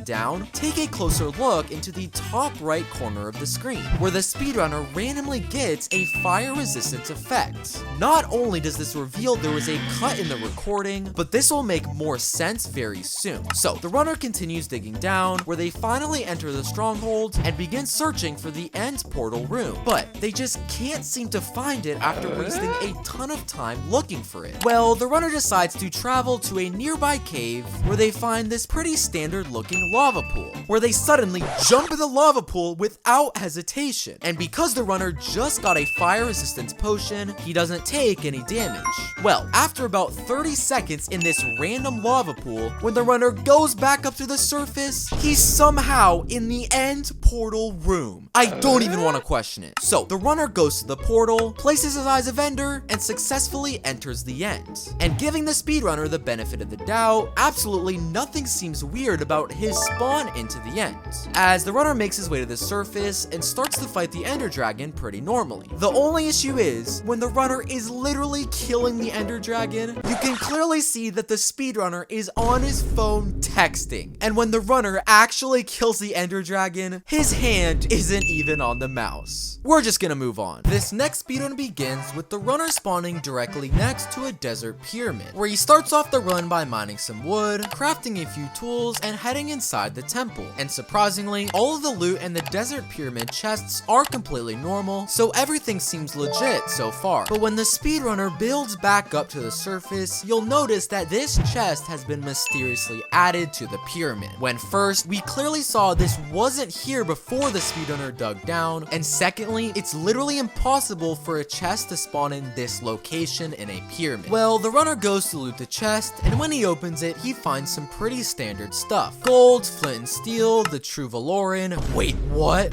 down, take a closer look into the top right corner of the screen, where the speedrunner randomly gets a fire resistance effect. Not only does this reveal there was a cut in the recording, but this will make more sense very soon. So, the runner continues digging down, where they finally enter the stronghold and begin searching for the end portal room. But they just can't seem to find it after wasting a ton of time looking for it. Well, the runner decides to travel to a nearby cave, where they find this pretty standard looking lava pool, where they suddenly jump in the lava pool without hesitation. And because the runner just got a fire resistance potion, he doesn't take any damage. Well, after about 30 seconds in this random lava pool, when the runner goes back up to the surface, he's somehow in the end portal room. I don't even want to question it. So, the runner goes to the portal, places his eyes of ender, and successfully enters the end. And giving the speedrunner the benefit of the doubt, absolutely nothing seems weird about his spawn into the end, as the runner makes his way to the surface and starts to fight the ender dragon pretty normally. The only issue is, when the runner is literally killing the ender dragon, you can clearly see that the speedrunner is on his phone texting. And when the runner actually kills the ender dragon, his hand isn't even on the mouse. We're just gonna move on. This next speedrun begins with the runner spawning directly next to a desert pyramid, where he starts off the run by mining some wood, crafting a few tools, and heading inside the temple. And surprisingly, all of the loot and the desert pyramid chests are completely normal, so everything seems legit so far. But when the speedrunner builds back up to the surface, you'll notice that this chest has been mysteriously added to the pyramid. When first, we clearly saw this wasn't here before the speedrunner dug down, and secondly, it's literally impossible for a chest to spawn in this location in a pyramid. Well, the runner goes to loot the chest, and when he opens it, he finds some pretty standard stuff. Gold, flint and steel, the true Valoran. Wait, what?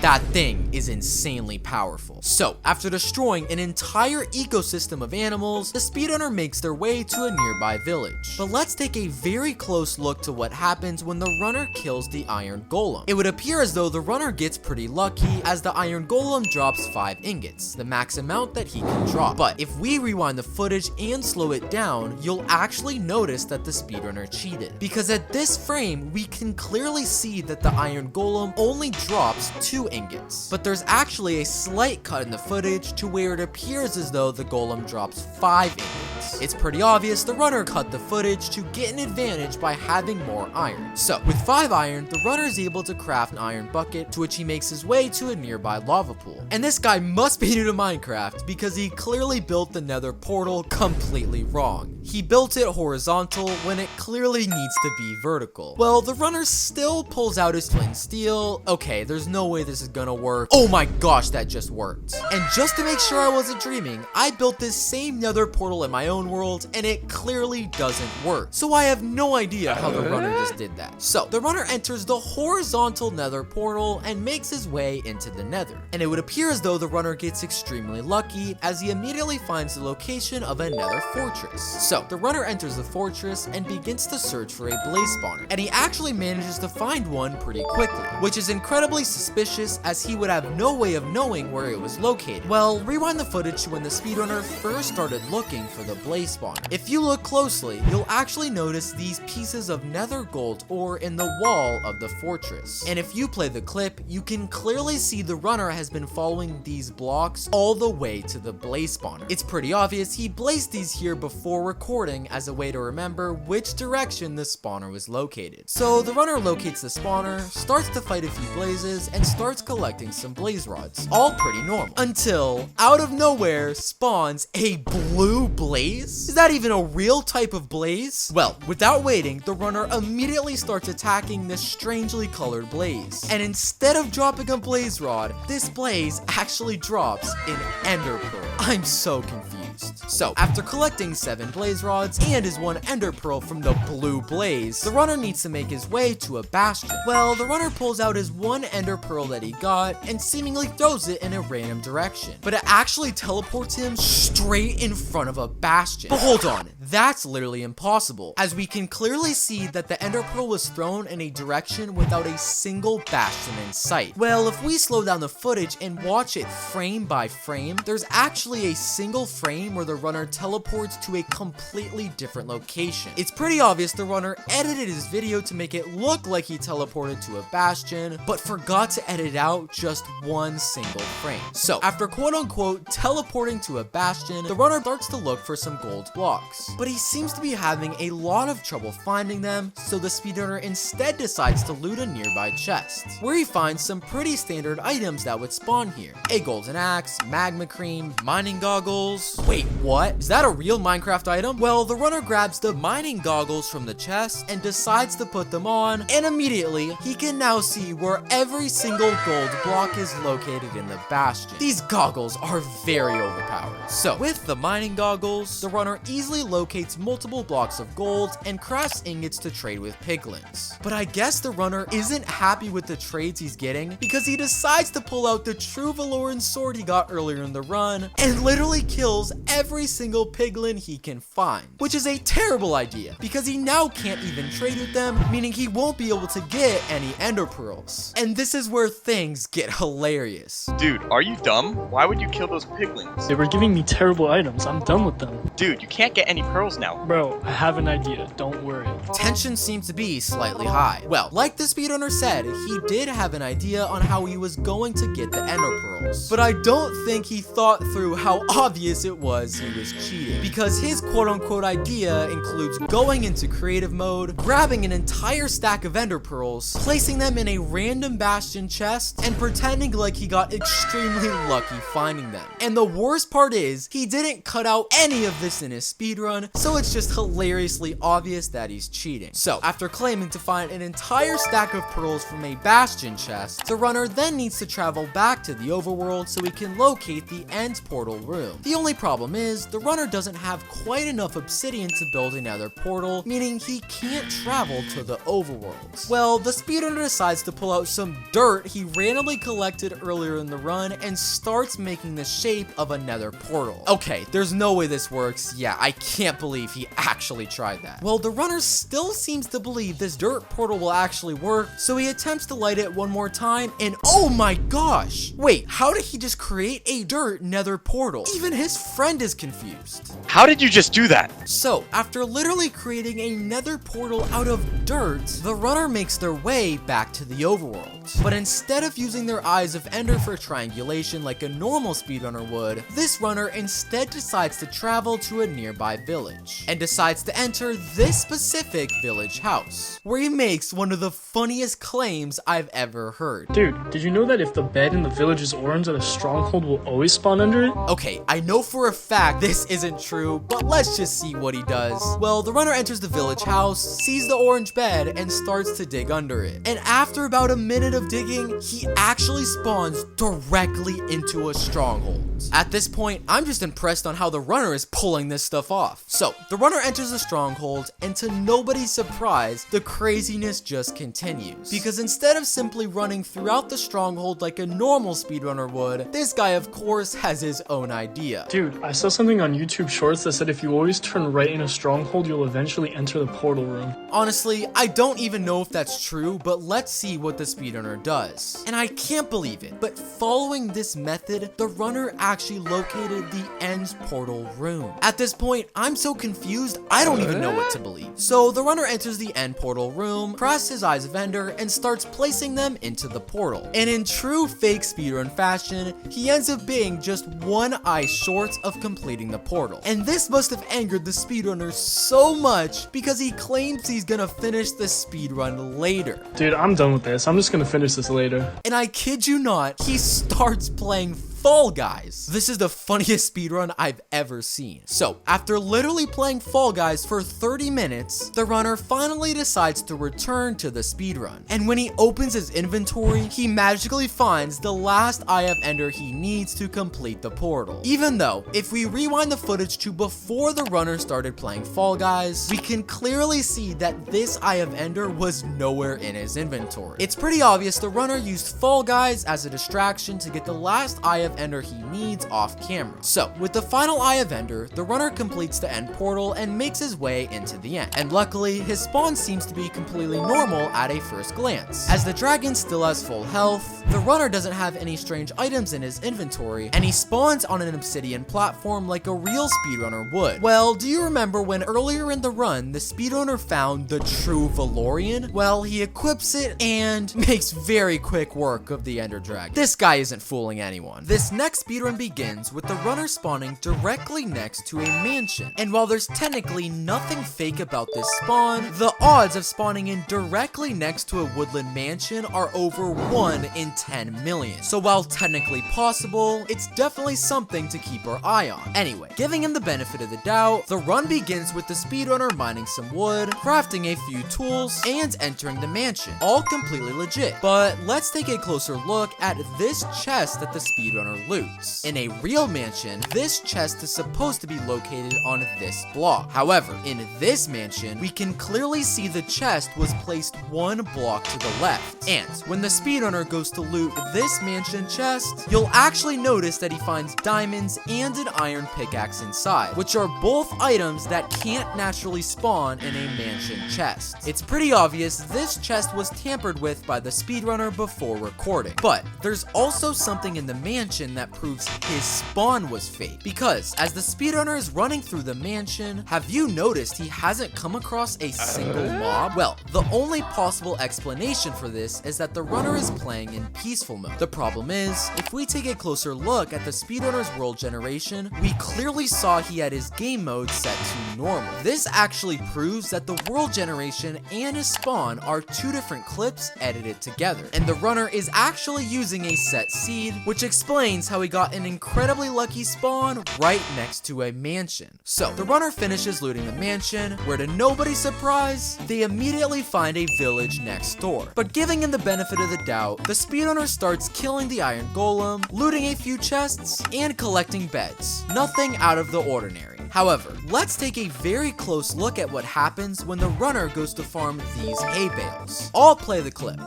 that thing is insanely powerful. So, after destroying an entire ecosystem of animals, the speedrunner makes their way to a nearby village. But let's take a very close look to what happens when the runner kills the iron golem. It would appear as though the runner gets pretty lucky, as the iron golem drops 5 ingots, the max amount that he can drop. But if we rewind the footage and slow it down, you'll actually notice that the speedrunner cheated. Because at this frame, we can clearly see that the iron golem only drops 2 ingots. But there's actually a slight cut in the footage to where it appears as though the golem drops 5 ingots. It's pretty obvious the runner cut the footage to get an advantage by having more iron. So, with 5 iron, the runner is able to craft an iron bucket, to which he makes his way to a nearby lava pool. And this guy must be new to Minecraft, because he clearly built the nether portal completely wrong. He built it horizontal when it clearly needs to be vertical. Well, the runner still pulls out his flint steel. Okay, there's no way this is gonna work. Oh my gosh, that just worked. And just to make sure I wasn't dreaming, I built this same nether portal in my own world, and it clearly doesn't work. So I have no idea how the runner just did that. So, the runner enters the horizontal nether portal and makes his way into the nether. And it would appear as though the runner gets extremely lucky, as he immediately finds the location of a nether fortress. So, the runner enters the fortress and begins to search for a blaze spawner. And he actually manages to find one pretty quickly, which is incredibly suspicious, as he would have no way of knowing where it was located. Well, rewind the footage to when the speedrunner first started looking for the blaze spawner. If you look closely, you'll actually notice these pieces of nether gold ore in the wall of the fortress. And if you play the clip, you can clearly see the runner has been following these blocks all the way to the blaze spawner. It's pretty obvious he placed these here before recording as a way to remember which direction the spawner was located. So the runner locates the spawner, starts to fight a few blazes, and starts collecting some blaze rods. All pretty normal. Until, out of nowhere, spawns a blue blaze? Is that even a real type of blaze? Well, without waiting, the runner immediately starts attacking this strangely colored blaze. And instead of dropping a blaze rod, this blaze actually drops an ender pearl. I'm so confused. So, after collecting 7 blaze rods and his 1 ender pearl from the blue blaze, the runner needs to make his way to a bastion. Well, the runner pulls out his 1 ender pearl that he got and seemingly throws it in a random direction. But it actually teleports him straight in front of a bastion. But hold on, that's literally impossible, as we can clearly see that the ender pearl was thrown in a direction without a single bastion in sight. Well, if we slow down the footage and watch it frame by frame, there's actually a single frame where the runner teleports to a completely different location. It's pretty obvious the runner edited his video to make it look like he teleported to a bastion, but forgot to edit out just 1 single frame. So, after quote-unquote teleporting to a bastion, the runner starts to look for some gold blocks. But he seems to be having a lot of trouble finding them, so the speedrunner instead decides to loot a nearby chest, where he finds some pretty standard items that would spawn here. A golden axe, magma cream, mining goggles. Wait, what? Is that a real Minecraft item? Well, the runner grabs the mining goggles from the chest and decides to put them on, and immediately, he can now see where every single gold block is located in the bastion. These goggles are very overpowered. So, with the mining goggles, the runner easily locates multiple blocks of gold and crafts ingots to trade with piglins. But I guess the runner isn't happy with the trades he's getting, because he decides to pull out the true Valoran sword he got earlier in the run and literally kills every single piglin he can find, which is a terrible idea because he now can't even trade with them, meaning he won't be able to get any ender pearls. And this is where things get hilarious. Dude, are you dumb? Why would you kill those piglins? They were giving me terrible items. I'm done with them. Dude, you can't get any pearls now. Bro, I have an idea. Don't worry. Tension seems to be slightly high. Well, like the speedrunner said, he did have an idea on how he was going to get the ender pearls, but I don't think he thought through how obvious it was he was cheating, because his quote-unquote idea includes going into creative mode, grabbing an entire stack of ender pearls, placing them in a random bastion chest, and pretending like he got extremely lucky finding them. And the worst part is, he didn't cut out any of this in his speedrun, so it's just hilariously obvious that he's cheating. So, after claiming to find an entire stack of pearls from a bastion chest, the runner then needs to travel back to the overworld so he can locate the end portal room. The only problem is, is, the runner doesn't have quite enough obsidian to build a nether portal, meaning he can't travel to the overworld. Well, the speedrunner decides to pull out some dirt he randomly collected earlier in the run and starts making the shape of a nether portal. Okay, there's no way this works. Yeah, I can't believe he actually tried that. Well, the runner still seems to believe this dirt portal will actually work, so he attempts to light it one more time, and oh my gosh! Wait, how did he just create a dirt nether portal? Even his friend is confused. How did you just do that? So, after literally creating a nether portal out of dirt, the runner makes their way back to the overworld. But instead of using their eyes of ender for triangulation like a normal speedrunner would, this runner instead decides to travel to a nearby village, and decides to enter this specific village house, where he makes one of the funniest claims I've ever heard. Dude, did you know that if the bed in the village is orange, that a stronghold will always spawn under it? Okay, I know for a fact this isn't true, but let's just see what he does. Well, the runner enters the village house, sees the orange bed, and starts to dig under it. And after about a minute of digging, he actually spawns directly into a stronghold. At this point, I'm just impressed on how the runner is pulling this stuff off. So, the runner enters the stronghold, and to nobody's surprise, the craziness just continues. Because instead of simply running throughout the stronghold like a normal speedrunner would, this guy of course has his own idea. Dude, I saw something on YouTube Shorts that said if you always turn right in a stronghold, you'll eventually enter the portal room. Honestly, I don't even know if that's true, but let's see what the speedrunner does. And I can't believe it, but following this method, the runner actually located the end portal room. At this point, I'm so confused, I don't even know what to believe. So the runner enters the end portal room, crosses his eyes of ender, and starts placing them into the portal. And in true fake speedrun fashion, he ends up being just one eye short of completing the portal. And this must have angered the speedrunner so much because he claims he's gonna finish the speedrun later. Dude, I'm done with this. I'm just gonna finish this later. And I kid you not, he starts playing Fall Guys. This is the funniest speedrun I've ever seen. So, after literally playing Fall Guys for 30 minutes, the runner finally decides to return to the speedrun. And when he opens his inventory, he magically finds the last Eye of Ender he needs to complete the portal. Even though, if we rewind the footage to before the runner started playing Fall Guys, we can clearly see that this Eye of Ender was nowhere in his inventory. It's pretty obvious the runner used Fall Guys as a distraction to get the last Eye of Ender he needs off camera. So, with the final Eye of Ender, the runner completes the end portal and makes his way into the end. And luckily, his spawn seems to be completely normal at a first glance. As the dragon still has full health, the runner doesn't have any strange items in his inventory, and he spawns on an obsidian platform like a real speedrunner would. Well, do you remember when earlier in the run, the speedrunner found the true Valorian? Well, he equips it and makes very quick work of the Ender Dragon. This guy isn't fooling anyone. This next speedrun begins with the runner spawning directly next to a mansion. And while there's technically nothing fake about this spawn, the odds of spawning in directly next to a woodland mansion are over 1 in 10 million. So while technically possible, it's definitely something to keep our eye on. Anyway, giving him the benefit of the doubt, the run begins with the speedrunner mining some wood, crafting a few tools, and entering the mansion. All completely legit. But let's take a closer look at this chest that the speedrunner loots. In a real mansion, this chest is supposed to be located on this block. However, in this mansion, we can clearly see the chest was placed one block to the left. And when the speedrunner goes to loot this mansion chest, you'll actually notice that he finds diamonds and an iron pickaxe inside, which are both items that can't naturally spawn in a mansion chest. It's pretty obvious this chest was tampered with by the speedrunner before recording. But there's also something in the mansion that proves his spawn was fake. Because as the speedrunner is running through the mansion, have you noticed he hasn't come across a single mob? Well, the only possible explanation for this is that the runner is playing in peaceful mode. The problem is, if we take a closer look at the speedrunner's world generation, we clearly saw he had his game mode set to normal. This actually proves that the world generation and his spawn are two different clips edited together. And the runner is actually using a set seed, which explains explains how he got an incredibly lucky spawn right next to a mansion. So, the runner finishes looting the mansion, where to nobody's surprise, they immediately find a village next door. But giving him the benefit of the doubt, the speedrunner starts killing the iron golem, looting a few chests, and collecting beds. Nothing out of the ordinary. However, let's take a very close look at what happens when the runner goes to farm these hay bales. I'll play the clip.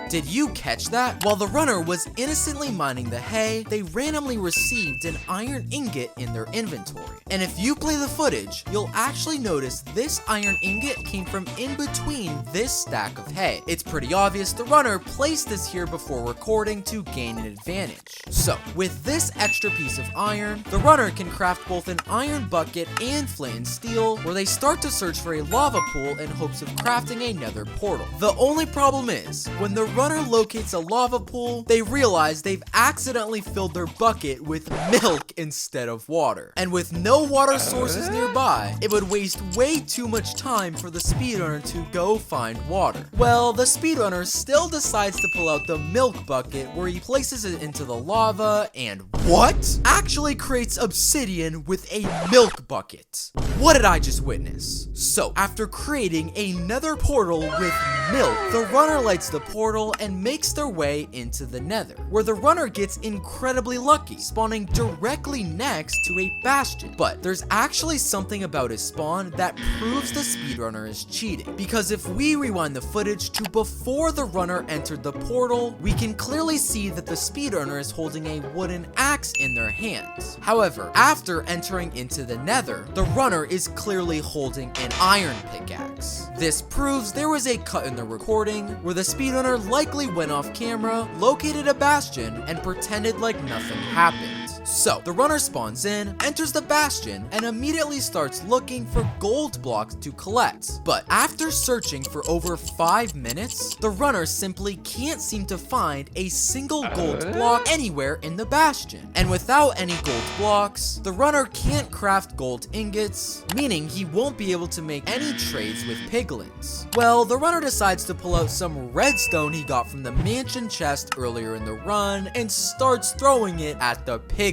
Did you catch that? While the runner was innocently mining the hay, they randomly received an iron ingot in their inventory. And if you play the footage, you'll actually notice this iron ingot came from in between this stack of hay. It's pretty obvious the runner placed this here before recording to gain an advantage. So, with this extra piece of iron, the runner can craft both an iron bucket and flint and steel, where they start to search for a lava pool in hopes of crafting a nether portal. The only problem is, when the runner locates a lava pool, they realize they've accidentally filled their bucket with milk instead of water. And with no water sources nearby, it would waste way too much time for the speedrunner to go find water. Well, the speedrunner still decides to pull out the milk bucket, where he places it into the lava and what? Actually creates obsidian with a milk bucket. What did I just witness? So, after creating a nether portal with milk, the runner lights the portal and makes their way into the nether, where the runner gets incredibly lucky, spawning directly next to a bastion. But there's actually something about his spawn that proves the speedrunner is cheating, because if we rewind the footage to before the runner entered the portal, we can clearly see that the speedrunner is holding a wooden axe in their hands. However, after entering into the nether, the runner is clearly holding an iron pickaxe. This proves there was a cut in the recording where the speedrunner likely went off camera, located a bastion, and pretended like nothing happened. So, the runner spawns in, enters the bastion, and immediately starts looking for gold blocks to collect. But after searching for over 5 minutes, the runner simply can't seem to find a single gold block anywhere in the bastion. And without any gold blocks, the runner can't craft gold ingots, meaning he won't be able to make any trades with piglins. Well, the runner decides to pull out some redstone he got from the mansion chest earlier in the run and starts throwing it at the piglins.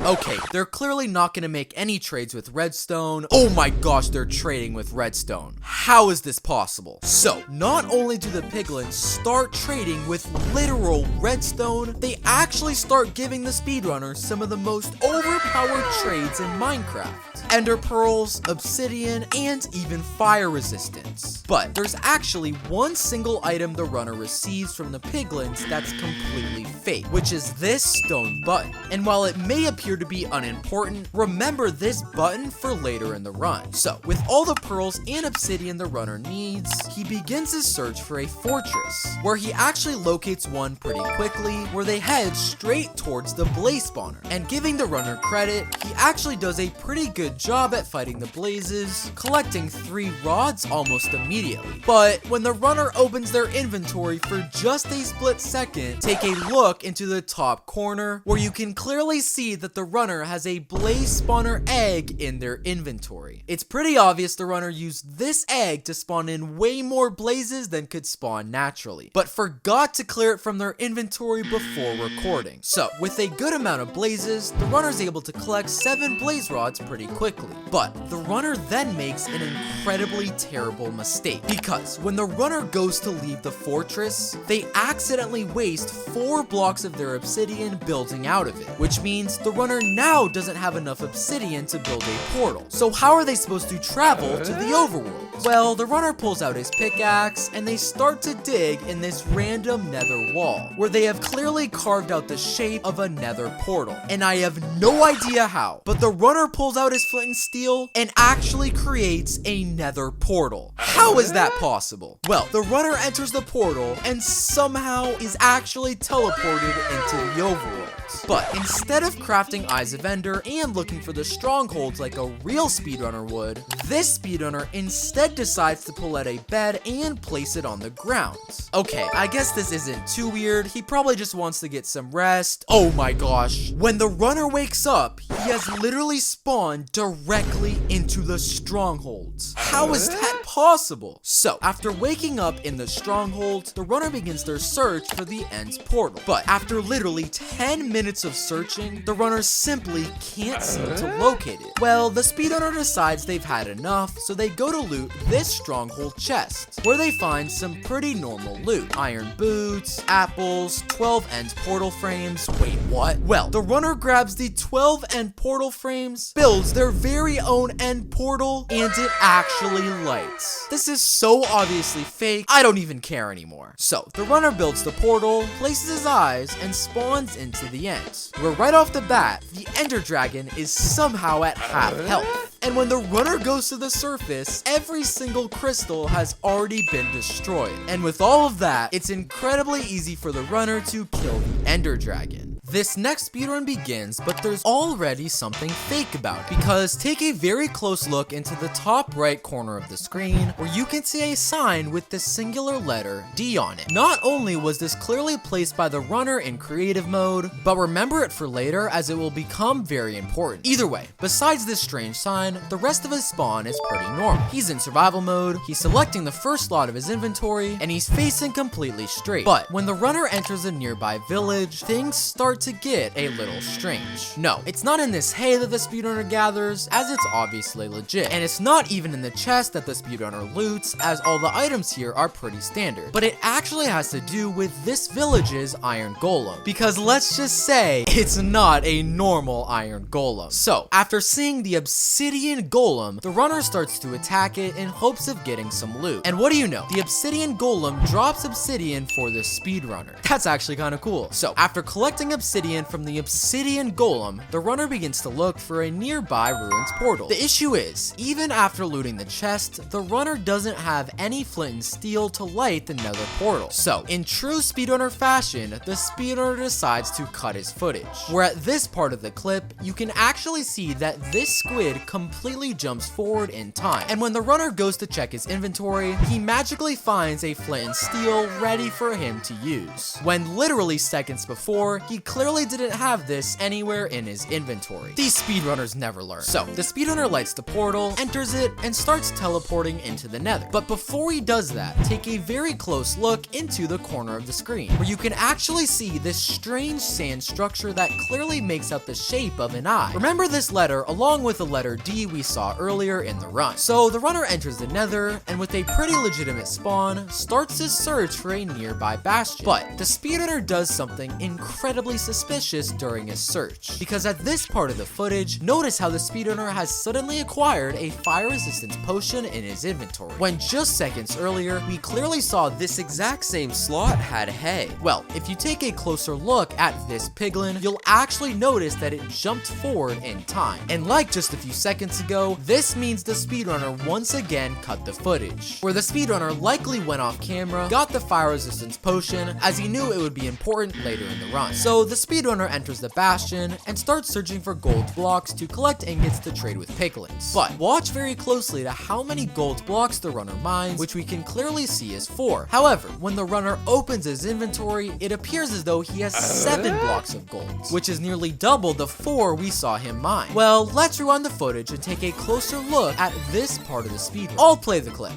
Okay, they're clearly not gonna make any trades with redstone. Oh my gosh, they're trading with redstone. How is this possible? So, not only do the piglins start trading with literal redstone, they actually start giving the speedrunner some of the most overpowered trades in Minecraft. Ender pearls, obsidian, and even fire resistance. But there's actually one single item the runner receives from the piglins that's completely fake, which is this stone button. And while it may appear to be unimportant, remember this button for later in the run. So, with all the pearls and obsidian the runner needs, he begins his search for a fortress, where he actually locates one pretty quickly, where they head straight towards the blaze spawner. And giving the runner credit, he actually does a pretty good job at fighting the blazes, collecting 3 rods almost immediately. But when the runner opens their inventory for just a split second, take a look into the top corner, where you can clearly see that the runner has a blaze spawner egg in their inventory. It's pretty obvious the runner used this egg to spawn in way more blazes than could spawn naturally, but forgot to clear it from their inventory before recording. So, with a good amount of blazes, the runner's able to collect 7 blaze rods pretty quickly. But the runner then makes an incredibly terrible mistake, because when the runner goes to leave the fortress, they accidentally waste 4 blocks of their obsidian building out of it, which means the runner now doesn't have enough obsidian to build a portal. So how are they supposed to travel to the overworld? Well, the runner pulls out his pickaxe and they start to dig in this random nether wall, where they have clearly carved out the shape of a nether portal. And I have no idea how, but the runner pulls out his flint and steel and actually creates a nether portal. How is that possible? Well, the runner enters the portal and somehow is actually teleported into the overworld. But instead of crafting Eyes of Ender and looking for the strongholds like a real speedrunner would, this speedrunner instead decides to pull out a bed and place it on the ground. Okay, I guess this isn't too weird. He probably just wants to get some rest. Oh my gosh. When the runner wakes up, he has literally spawned directly into the strongholds. How is that possible? impossible. So, after waking up in the stronghold, the runner begins their search for the end's portal. But after literally 10 minutes of searching, the runner simply can't seem to locate it. Well, the speedrunner decides they've had enough, so they go to loot this stronghold chest, where they find some pretty normal loot. Iron boots, apples, 12 end portal frames. Wait, what? Well, the runner grabs the 12 end portal frames, builds their very own end portal, and it actually lights. This is so obviously fake, I don't even care anymore. So, the runner builds the portal, places his eyes, and spawns into the end, where right off the bat, the ender dragon is somehow at half health. And when the runner goes to the surface, every single crystal has already been destroyed. And with all of that, it's incredibly easy for the runner to kill the ender dragon. This next speedrun begins, but there's already something fake about it, because take a very close look into the top right corner of the screen, where you can see a sign with the singular letter D on it. Not only was this clearly placed by the runner in creative mode, but remember it for later as it will become very important. Either way, besides this strange sign, the rest of his spawn is pretty normal. He's in survival mode, he's selecting the first slot of his inventory, and he's facing completely straight. But when the runner enters a nearby village, things start to get a little strange. No, it's not in this hay that the speedrunner gathers, as it's obviously legit. And it's not even in the chest that the speedrunner loots, as all the items here are pretty standard. But it actually has to do with this village's iron golem. Because let's just say, it's not a normal iron golem. So, after seeing the obsidian golem, the runner starts to attack it in hopes of getting some loot. And what do you know? The obsidian golem drops obsidian for the speedrunner. That's actually kind of cool. So, after collecting obsidian from the obsidian golem, the runner begins to look for a nearby ruins portal. The issue is, even after looting the chest, the runner doesn't have any flint and steel to light the nether portal. So, in true speedrunner fashion, the speedrunner decides to cut his footage. Where at this part of the clip, you can actually see that this squid completely jumps forward in time. And when the runner goes to check his inventory, he magically finds a flint and steel ready for him to use. When literally seconds before, he clearly didn't have this anywhere in his inventory. These speedrunners never learn. So, the speedrunner lights the portal, enters it, and starts teleporting into the nether. But before he does that, take a very close look into the corner of the screen, where you can actually see this strange sand structure that clearly makes out the shape of an eye. Remember this letter along with the letter D we saw earlier in the run. So, the runner enters the nether, and with a pretty legitimate spawn, starts his search for a nearby bastion. But, the speedrunner does something incredibly suspicious during his search, because at this part of the footage, notice how the speedrunner has suddenly acquired a fire resistance potion in his inventory, when just seconds earlier, we clearly saw this exact same slot had hay. Well, if you take a closer look at this piglin, you'll actually notice that it jumped forward in time. And like just a few seconds ago, this means the speedrunner once again cut the footage, where the speedrunner likely went off camera, got the fire resistance potion, as he knew it would be important later in the run. So the speedrunner enters the bastion and starts searching for gold blocks to collect ingots to trade with piglins. But watch very closely to how many gold blocks the runner mines, which we can clearly see is 4. However, when the runner opens his inventory, it appears as though he has 7 blocks of gold, which is nearly double the 4 we saw him mine. Well, let's rewind the footage and take a closer look at this part of the speedrun. I'll play the clip.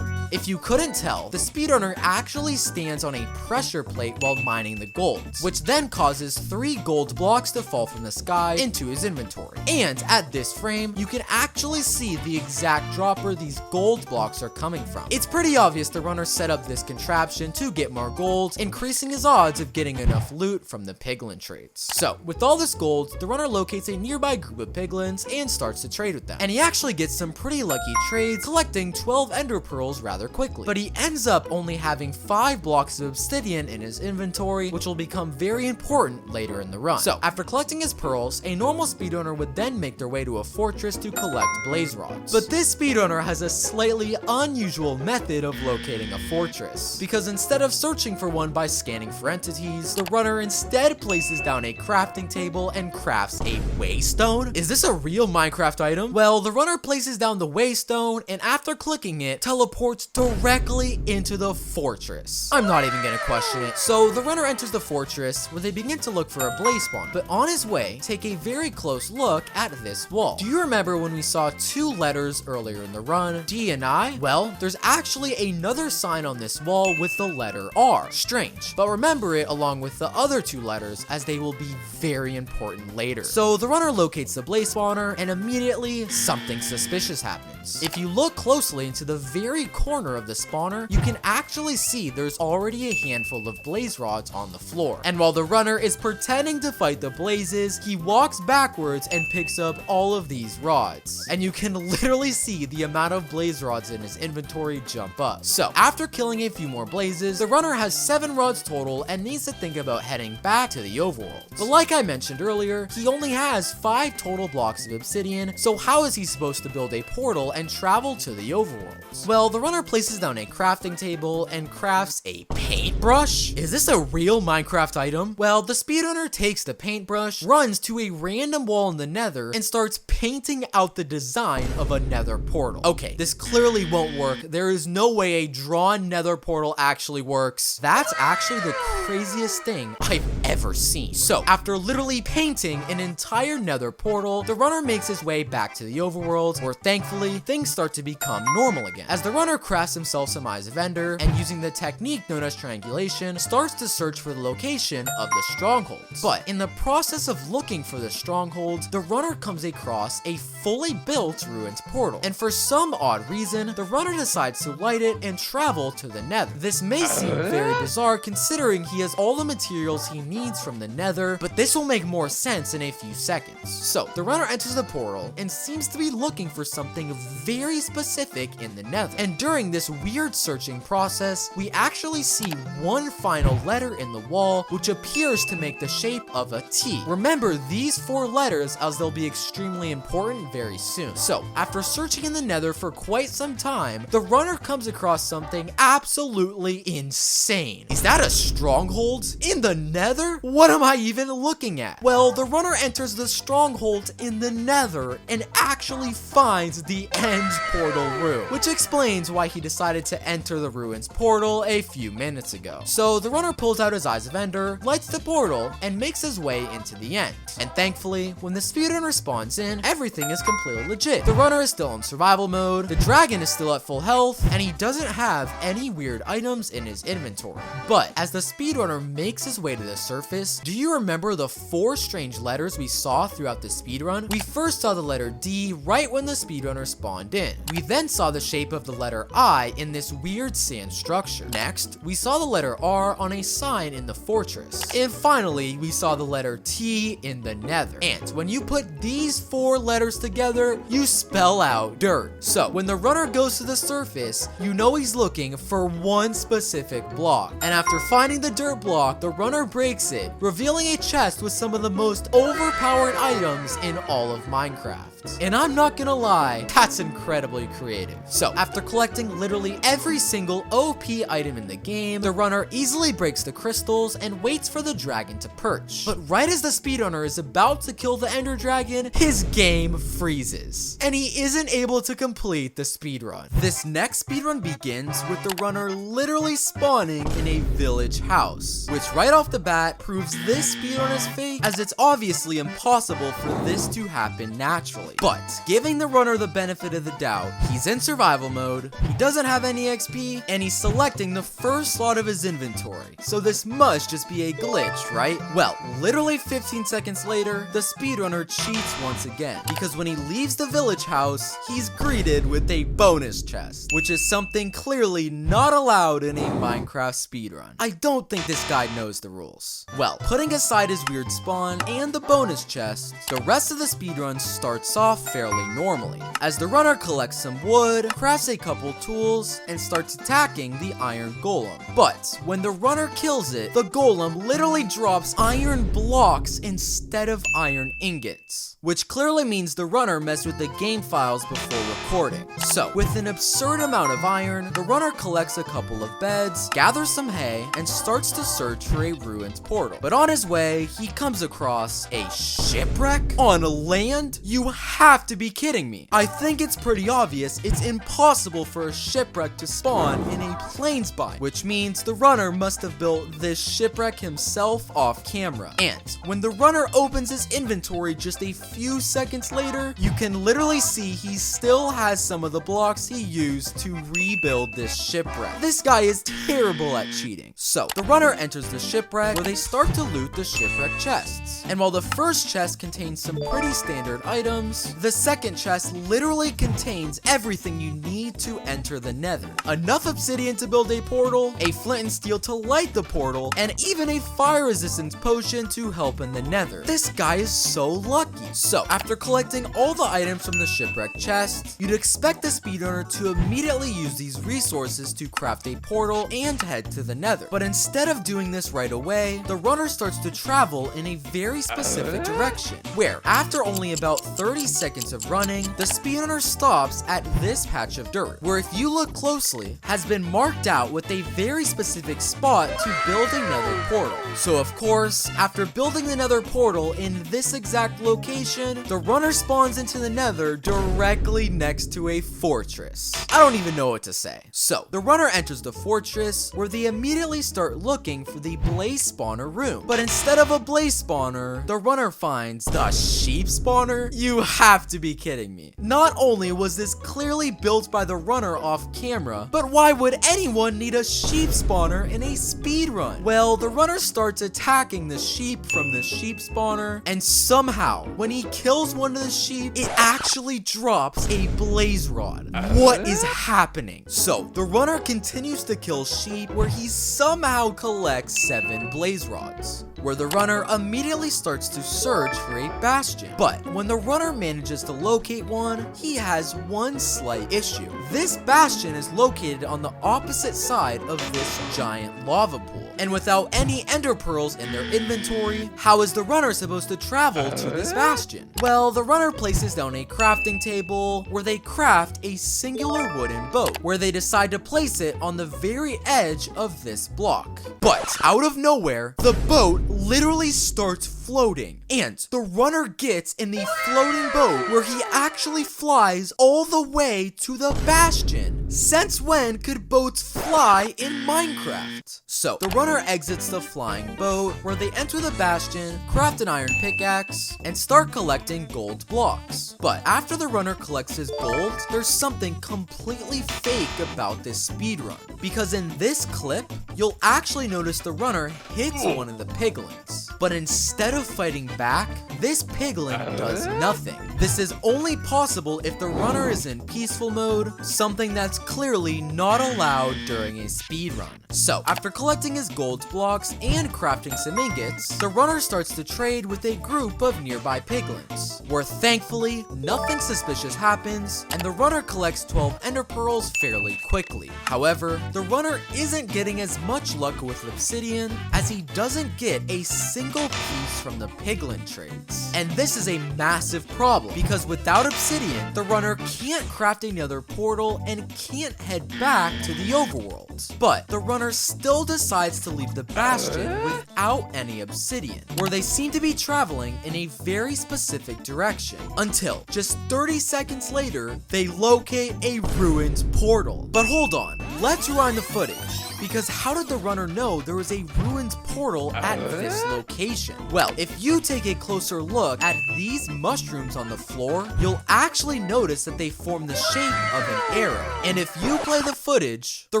If you couldn't tell, the speedrunner actually stands on a pressure plate while mining the golds, which then causes 3 gold blocks to fall from the sky into his inventory. And at this frame, you can actually see the exact drop where these gold blocks are coming from. It's pretty obvious the runner set up this contraption to get more gold, increasing his odds of getting enough loot from the piglin trades. So, with all this gold, the runner locates a nearby group of piglins and starts to trade with them. And he actually gets some pretty lucky trades, collecting 12 ender pearls rather quickly. But he ends up only having 5 blocks of obsidian in his inventory, which will become very important later in the run. So, after collecting his pearls, a normal speedrunner would then make their way to a fortress to collect blaze rods. But this speedrunner has a slightly unusual method of locating a fortress, because instead of searching for one by scanning for entities, the runner instead places down a crafting table and crafts a waystone. Is this a real Minecraft item? Well, the runner places down the waystone, and after clicking it, teleports directly into the fortress. I'm not even gonna question it. So the runner enters the fortress where they begin to look for a blaze spawn, but on his way, take a very close look at this wall. Do you remember when we saw 2 letters earlier in the run, D and I? Well, there's actually another sign on this wall with the letter R. Strange, but remember it along with the other 2 letters as they will be very important later. So the runner locates the blaze spawner and immediately something suspicious happens. If you look closely into the very corner of the spawner, you can actually see there's already a handful of blaze rods on the floor. And while the runner is pretending to fight the blazes, he walks backwards and picks up all of these rods. And you can literally see the amount of blaze rods in his inventory jump up. So after killing a few more blazes, the runner has 7 rods total and needs to think about heading back to the overworld. But like I mentioned earlier, he only has 5 total blocks of obsidian, so how is he supposed to build a portal and travel to the overworld? Well, the runner places down a crafting table and crafts a paintbrush? Is this a real Minecraft item? Well, the speedrunner takes the paintbrush, runs to a random wall in the nether, and starts painting out the design of a nether portal. Okay, this clearly won't work. There is no way a drawn nether portal actually works. That's actually the craziest thing I've ever seen. So, after literally painting an entire nether portal, the runner makes his way back to the overworld, where thankfully, things start to become normal again. As the runner crafts himself some eyes of ender, and using the technique known as triangulation, starts to search for the location of the stronghold. But in the process of looking for the stronghold, the runner comes across a fully built ruins portal. And for some odd reason, the runner decides to light it and travel to the nether. This may seem very bizarre considering he has all the materials he needs from the nether, but this will make more sense in a few seconds. So, the runner enters the portal and seems to be looking for something very specific in the nether. And during this weird searching process, we actually see one final letter in the wall, which appears to make the shape of a T. Remember these 4 letters as they'll be extremely important very soon. So, after searching in the nether for quite some time, the runner comes across something absolutely insane. Is that a stronghold? In the nether? What am I even looking at? Well, the runner enters the stronghold in the nether and actually finds the end portal room, which explains why he decided to enter the ruins portal a few minutes ago. So the runner pulls out his eyes of ender, lights the portal, and makes his way into the end. And thankfully, when the speedrunner spawns in, everything is completely legit. The runner is still in survival mode, the dragon is still at full health, and he doesn't have any weird items in his inventory. But as the speedrunner makes his way to the surface, do you remember the 4 strange letters we saw throughout the speedrun? We first saw the letter D right when the speedrunner spawned in. We then saw the shape of the letter I in this weird sand structure. Next, we saw the letter R on a sign in the fortress. And finally, we saw the letter T in the nether. And when you put these 4 letters together, you spell out dirt. So when the runner goes to the surface, you know he's looking for one specific block. And after finding the dirt block, the runner breaks it, revealing a chest with some of the most overpowered items in all of Minecraft. And I'm not gonna lie, that's incredibly creative. So, after collecting literally every single OP item in the game, the runner easily breaks the crystals and waits for the dragon to perch. But right as the speedrunner is about to kill the ender dragon, his game freezes, and he isn't able to complete the speedrun. This next speedrun begins with the runner literally spawning in a village house, which right off the bat proves this speedrun is fake, as it's obviously impossible for this to happen naturally. But, giving the runner the benefit of the doubt, he's in survival mode, he doesn't have any XP, and he's selecting the first slot of his inventory. So this must just be a glitch, right? Well, literally 15 seconds later, the speedrunner cheats once again, because when he leaves the village house, he's greeted with a bonus chest, which is something clearly not allowed in a Minecraft speedrun. I don't think this guy knows the rules. Well, putting aside his weird spawn and the bonus chest, the rest of the speedrun starts off fairly normally, as the runner collects some wood, crafts a couple tools, and starts attacking the iron golem. But when the runner kills it, the golem literally drops iron blocks instead of iron ingots, which clearly means the runner messed with the game files before recording. So, with an absurd amount of iron, the runner collects a couple of beds, gathers some hay, and starts to search for a ruined portal. But on his way, he comes across a shipwreck on land. You have to be kidding me. I think it's pretty obvious it's impossible for a shipwreck to spawn in a plain spot, which means the runner must have built this shipwreck himself off camera. And when the runner opens his inventory just a few seconds later, you can literally see he still has some of the blocks he used to rebuild this shipwreck. This guy is terrible at cheating. So the runner enters the shipwreck where they start to loot the shipwreck chests. And while the first chest contains some pretty standard items, the second chest literally contains everything you need to enter the nether. Enough obsidian to build a portal, a flint and steel to light the portal, and even a fire resistance potion to help in the nether. This guy is so lucky. So after collecting all the items from the shipwreck chest, you'd expect the speedrunner to immediately use these resources to craft a portal and head to the nether. But instead of doing this right away, the runner starts to travel in a very specific direction, where after only about 30 seconds of running, the speedrunner stops at this patch of dirt, where if you look closely, has been marked out with a very specific spot to build a nether portal. So of course, after building the nether portal in this exact location, the runner spawns into the nether directly next to a fortress. I don't even know what to say. So the runner enters the fortress, where they immediately start looking for the blaze spawner room. But instead of a blaze spawner, the runner finds the sheep spawner? You have to be kidding me. Not only was this clearly built by the runner off camera, but why would anyone need a sheep spawner in a speedrun? Well, the runner starts attacking the sheep from the sheep spawner, and somehow, when he kills one of the sheep, it actually drops a blaze rod. What is happening? So, the runner continues to kill sheep, where he somehow collects 7 blaze rods, where the runner immediately starts to search for a bastion. But when the runner manages to locate one, he has one slight issue. This bastion is located on the opposite side of this giant lava pool. And without any ender pearls in their inventory, how is the runner supposed to travel to this bastion? Well, the runner places down a crafting table where they craft a singular wooden boat, where they decide to place it on the very edge of this block. But out of nowhere, the boat literally starts floating, and the runner gets in the floating boat, where he actually flies all the way to the bastion. Since when could boats fly in Minecraft? So the runner exits the flying boat, where they enter the bastion, craft an iron pickaxe, and start collecting gold blocks. But after the runner collects his gold, there's something completely fake about this speedrun, because in this clip, you'll actually notice the runner hits one of the piglins. But instead of fighting back, this piglin does nothing. This is only possible if the runner is in peaceful mode, something that's clearly not allowed during a speedrun. So, after collecting his gold blocks and crafting some ingots, the runner starts to trade with a group of nearby piglins, where thankfully, nothing suspicious happens, and the runner collects 12 ender pearls fairly quickly. However, the runner isn't getting as much luck with obsidian, as he doesn't get a single piece from the piglin trades. And this is a massive problem, because without obsidian, the runner can't craft another portal and can't head back to the overworld. But the runner still decides to leave the bastion without any obsidian, where they seem to be traveling in a very specific direction, until just 30 seconds later, they locate a ruined portal. But hold on, let's rewind the footage, because how did the runner know there was a ruined portal at this location? Well, if you take a closer look at these mushrooms on the floor, you'll actually notice that they form the shape of an arrow. And if you play the footage, the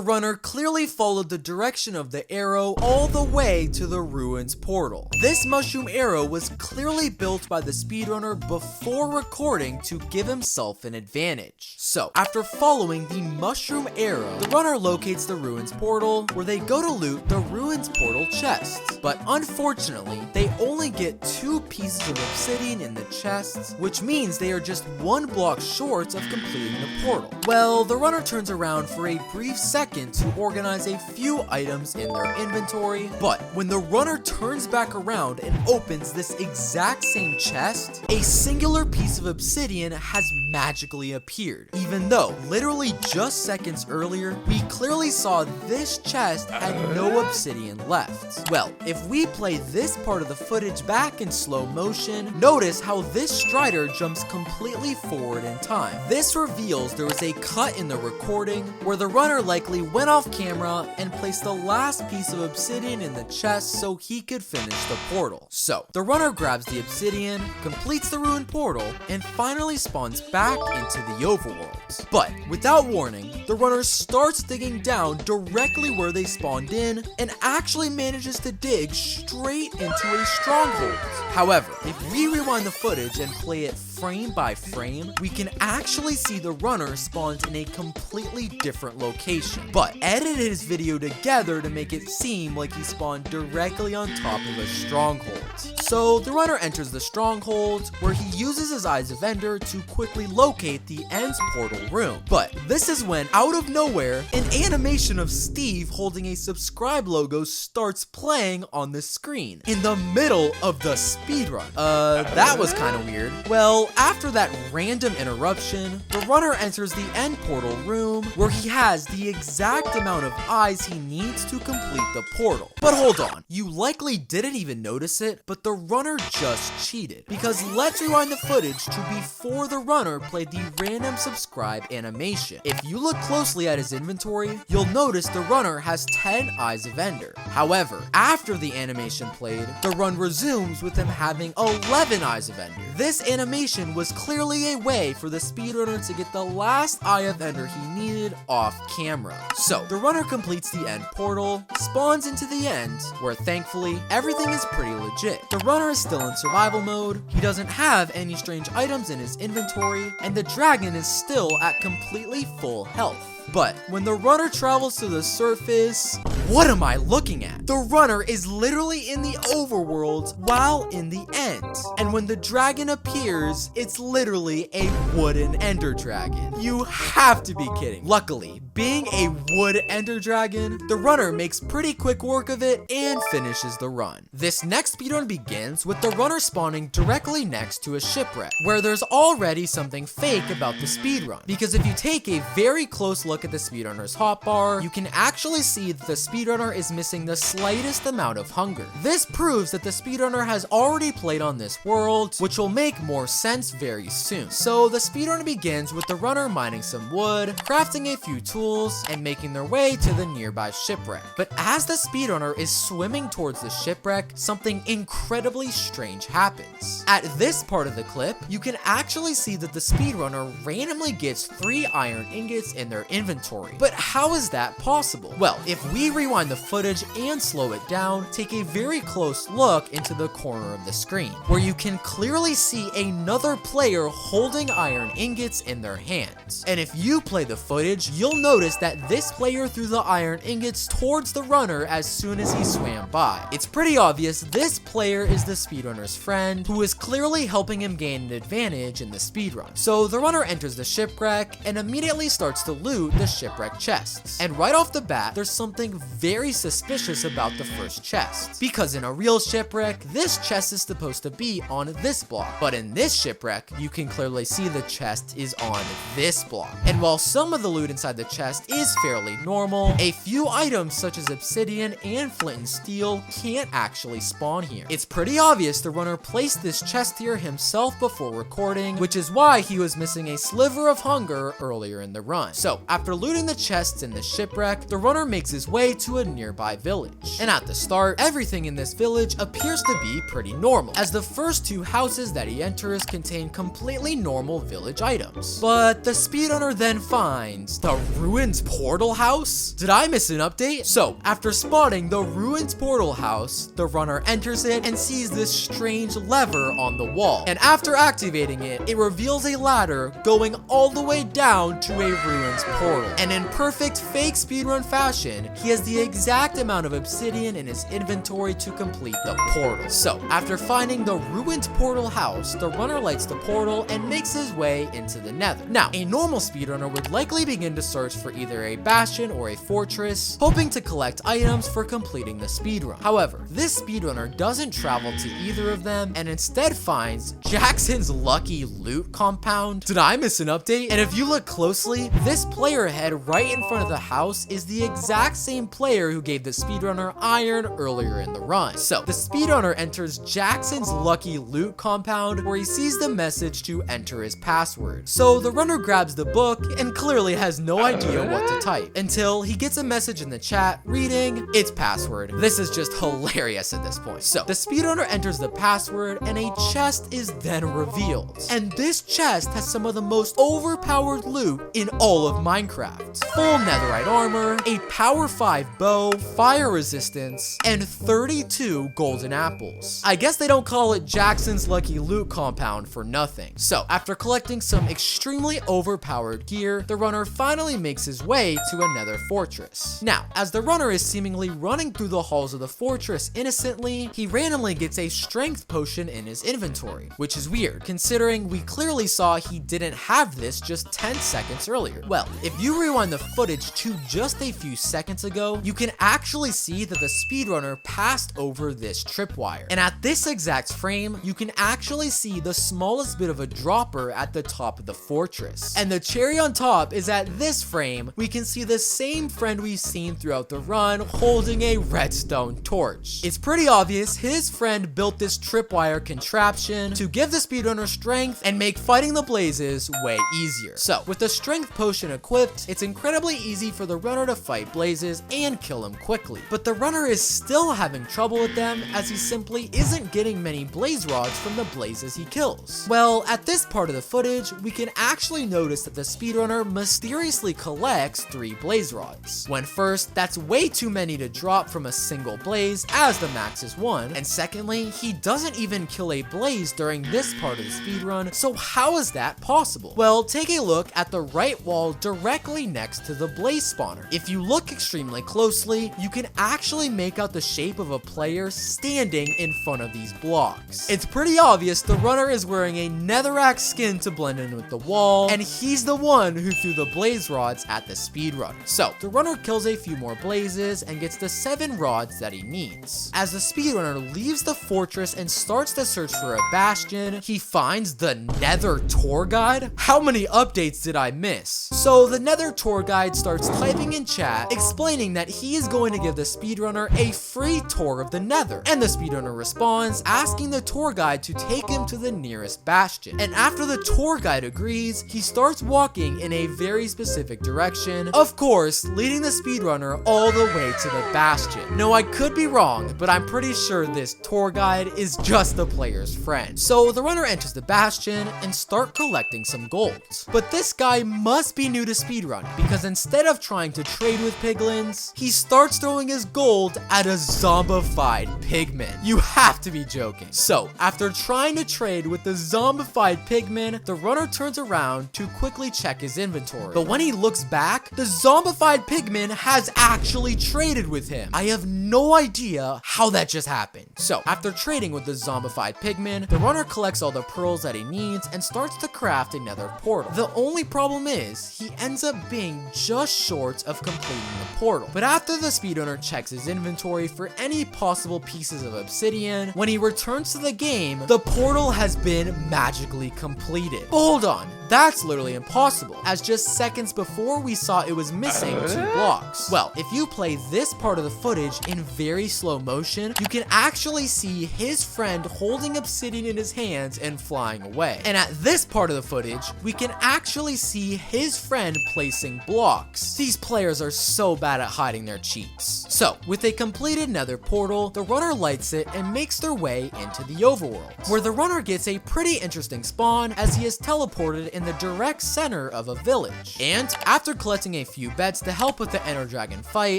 runner clearly followed the direction of the arrow all the way to the ruins portal. This mushroom arrow was clearly built by the speedrunner before recording to give himself an advantage. So, after following the mushroom arrow, the runner locates the ruins portal, where they go to loot the ruins portal chests. But unfortunately, they only get 2 pieces of obsidian in the chests, which means they are just 1 block short of completing the portal. Well, the runner turns around for a brief second to organize a few items in their inventory, but when the runner turns back around and opens this exact same chest, a singular piece of obsidian has magically appeared, even though literally just seconds earlier, we clearly saw this chest had no obsidian left. Well, if we play this part of the footage back in slow motion, notice how this strider jumps completely forward in time. This reveals there was a cut in the recording where the runner likely went off camera and placed the last piece of obsidian in the chest so he could finish the portal. So, the runner grabs the obsidian, completes the ruined portal, and finally spawns back into the overworld. But, without warning, the runner starts digging down directly where they spawned in and actually manages to dig straight into a stronghold. However, if we rewind the footage and play it frame by frame, we can actually see the runner spawns in a completely different location, but edited his video together to make it seem like he spawned directly on top of a stronghold. So the runner enters the stronghold, where he uses his Eyes of Ender to quickly locate the end's portal room. But this is when, out of nowhere, an animation of Steve holding a subscribe logo starts playing on the screen, in the middle of the speedrun. That was kind of weird. Well, after that random interruption, the runner enters the end portal room, where he has the exact amount of eyes he needs to complete the portal. But hold on, you likely didn't even notice it, but the runner just cheated. Because let's rewind the footage to before the runner played the random subscribe animation. If you look closely at his inventory, you'll notice the runner has 10 Eyes of Ender. However, after the animation played, the run resumes with him having 11 Eyes of Ender. This animation was clearly a way for the speedrunner to get the last Eye of Ender he needed off camera. So, the runner completes the end portal, spawns into the end, where thankfully, everything is pretty legit. The runner is still in survival mode, he doesn't have any strange items in his inventory, and the dragon is still at completely full health. But when the runner travels to the surface, what am I looking at? The runner is literally in the overworld while in the end. And when the dragon appears, it's literally a wooden ender dragon. You have to be kidding. Luckily, being a wood ender dragon, the runner makes pretty quick work of it and finishes the run. This next speedrun begins with the runner spawning directly next to a shipwreck, where there's already something fake about the speedrun. Because if you take a very close look at the speedrunner's hotbar, you can actually see that the speedrunner is missing the slightest amount of hunger. This proves that the speedrunner has already played on this world, which will make more sense very soon. So the speedrun begins with the runner mining some wood, crafting a few tools, and making their way to the nearby shipwreck. But as the speedrunner is swimming towards the shipwreck, something incredibly strange happens. At this part of the clip, you can actually see that the speedrunner randomly gets 3 iron ingots in their inventory. But how is that possible? Well, if we rewind the footage and slow it down, take a very close look into the corner of the screen, where you can clearly see another player holding iron ingots in their hands. And if you play the footage, you'll notice that this player threw the iron ingots towards the runner as soon as he swam by. It's pretty obvious this player is the speedrunner's friend, who is clearly helping him gain an advantage in the speedrun. So the runner enters the shipwreck and immediately starts to loot the shipwreck chests. And right off the bat, there's something very suspicious about the first chest. Because in a real shipwreck, this chest is supposed to be on this block. But in this shipwreck, you can clearly see the chest is on this block. And while some of the loot inside the chest is fairly normal, a few items such as obsidian and flint and steel can't actually spawn here. It's pretty obvious the runner placed this chest here himself before recording, which is why he was missing a sliver of hunger earlier in the run. So after looting the chests in the shipwreck, the runner makes his way to a nearby village. And at the start, everything in this village appears to be pretty normal, as the first 2 houses that he enters contain completely normal village items. But the speedrunner then finds the ruined portal house? Did I miss an update? So after spotting the ruined portal house, the runner enters it and sees this strange lever on the wall. And after activating it, it reveals a ladder going all the way down to a ruined portal. And in perfect fake speedrun fashion, he has the exact amount of obsidian in his inventory to complete the portal. So after finding the ruined portal house, the runner lights the portal and makes his way into the nether. Now, a normal speedrunner would likely begin to search for either a bastion or a fortress, hoping to collect items for completing the speedrun. However, this speedrunner doesn't travel to either of them and instead finds Jackson's lucky loot compound. Did I miss an update? And if you look closely, this player head right in front of the house is the exact same player who gave the speedrunner iron earlier in the run. So the speedrunner enters Jackson's lucky loot compound where he sees the message to enter his password. So the runner grabs the book and clearly has no idea what to type until he gets a message in the chat reading its password. This is just hilarious at this point. So the speedrunner enters the password and a chest is then revealed. And this chest has some of the most overpowered loot in all of Minecraft. Full netherite armor, a power 5 bow, fire resistance, and 32 golden apples. I guess they don't call it Jackson's lucky loot compound for nothing. So after collecting some extremely overpowered gear, the runner finally makes his way to a nether fortress. Now, as the runner is seemingly running through the halls of the fortress innocently, he randomly gets a strength potion in his inventory, which is weird considering we clearly saw he didn't have this just 10 seconds earlier. Well, if you rewind the footage to just a few seconds ago, you can actually see that the speedrunner passed over this tripwire. And at this exact frame, you can actually see the smallest bit of a dropper at the top of the fortress. And the cherry on top is at this frame, we can see the same friend we've seen throughout the run holding a redstone torch. It's pretty obvious his friend built this tripwire contraption to give the speedrunner strength and make fighting the blazes way easier. So with the strength potion equipped, it's incredibly easy for the runner to fight blazes and kill him quickly. But the runner is still having trouble with them as he simply isn't getting many blaze rods from the blazes he kills. Well, at this part of the footage, we can actually notice that the speedrunner mysteriously collects 3 blaze rods. When first, that's way too many to drop from a single blaze as the max is 1, and secondly, he doesn't even kill a blaze during this part of the speedrun, so how is that possible? Well, take a look at the right wall directly next to the blaze spawner. If you look extremely closely, you can actually make out the shape of a player standing in front of these blocks. It's pretty obvious the runner is wearing a netherrack skin to blend in with the wall, and he's the one who threw the blaze rods at the speedrunner. So the runner kills a few more blazes and gets the 7 rods that he needs. As the speedrunner leaves the fortress and starts to search for a bastion, he finds the nether tour guide. How many updates did I miss? So the nether tour guide starts typing in chat explaining that he is going to give the speedrunner a free tour of the nether, and the speedrunner responds asking the tour guide to take him to the nearest bastion. And after the tour guide agrees, he starts walking in a very specific direction, of course leading the speedrunner all the way to the bastion. No, I could be wrong, but I'm pretty sure this tour guide is just the player's friend. So the runner enters the bastion and start collecting some gold. But this guy must be new to speedrunning, because instead of trying to trade with piglins, he starts throwing his gold at a zombified pigman. You have to be joking. So after trying to trade with the zombified pigman, the runner turns around to quickly check his inventory. But when he looks back, the zombified pigman has actually traded with him. I have no idea how that just happened. So after trading with the zombified pigman, the runner collects all the pearls that he needs and starts to craft another portal. The only problem is he ends up being just short of completing the portal. But after the speedrunner checks his inventory for any possible pieces of obsidian, when he returns to the game, the portal has been magically completed. But hold on, that's literally impossible, as just seconds before we saw it was missing 2 blocks. Well, if you play this part of the footage in very slow motion, you can actually see his friend holding obsidian in his hands and flying away. And at this part of the footage, we can actually see his friend placing blocks. These players are so bad at hiding their cheats. So, with a completed nether portal, the runner lights it and makes their way into the overworld, where the runner gets a pretty interesting spawn as he is teleported in the direct center of a village. And after collecting a few beds to help with the Ender Dragon fight,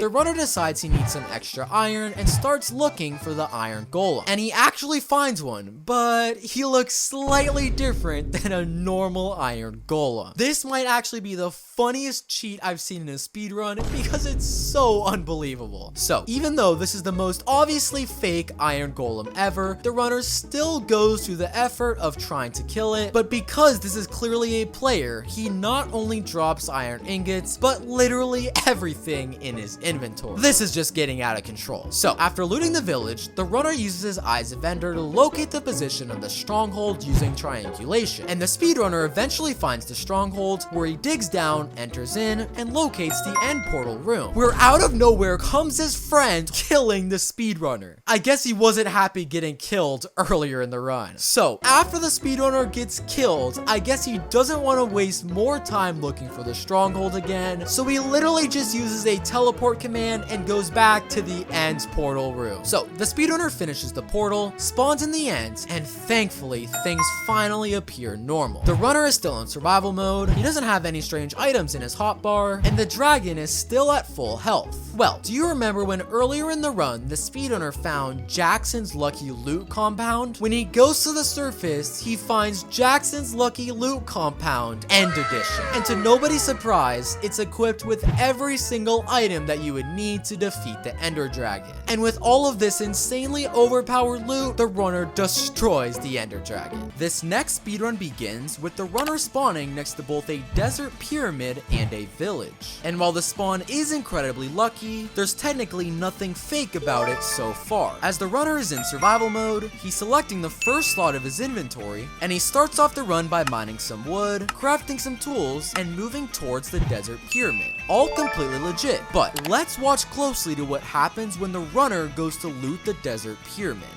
the runner decides he needs some extra iron and starts looking for the iron golem. And he actually finds one, but he looks slightly different than a normal iron golem. This might actually be the funniest cheat I've seen in a speedrun because it's so unbelievable. So even though this is the most obviously fake iron golem ever, the runner still goes through the effort of trying to kill it, but because this is clearly a player, he not only drops iron ingots, but literally everything in his inventory. This is just getting out of control. So after looting the village, the runner uses his eyes of Ender to locate the position of the stronghold using triangulation, and the speedrunner eventually finds the stronghold, where he digs down, enters in, and locates the end portal room, where out of nowhere comes his friend, killing the speedrunner. I guess he wasn't happy getting killed earlier in the run. So after the speedrunner gets killed, I guess he doesn't want to waste more time looking for the stronghold again, so he literally just uses a teleport command and goes back to the end portal room. So the speedrunner finishes the portal, spawns in the end, and thankfully things finally appear normal. The runner is still in survival mode, he doesn't have any strange items in his hotbar, and the dragon is still at full health. Well, do you remember when earlier in the run the speedrunner found Jackson's lucky loot compound? When he goes to the surface, he finds Jackson's lucky loot compound End Edition, and to nobody's surprise, it's equipped with every single item that you would need to defeat the Ender Dragon. And with all of this insanely overpowered loot, the runner destroys the Ender Dragon. This next speedrun begins with the runner spawning next to both a desert pyramid and a village. And while the spawn is incredibly lucky, there's technically nothing fake about it so far. As the runner is in survival mode, he's selecting the first slot of his inventory, and he starts off the run by mining some wood, crafting some tools, and moving towards the desert pyramid. All completely legit, but let's watch closely to what happens when the runner goes to loot the desert pyramid.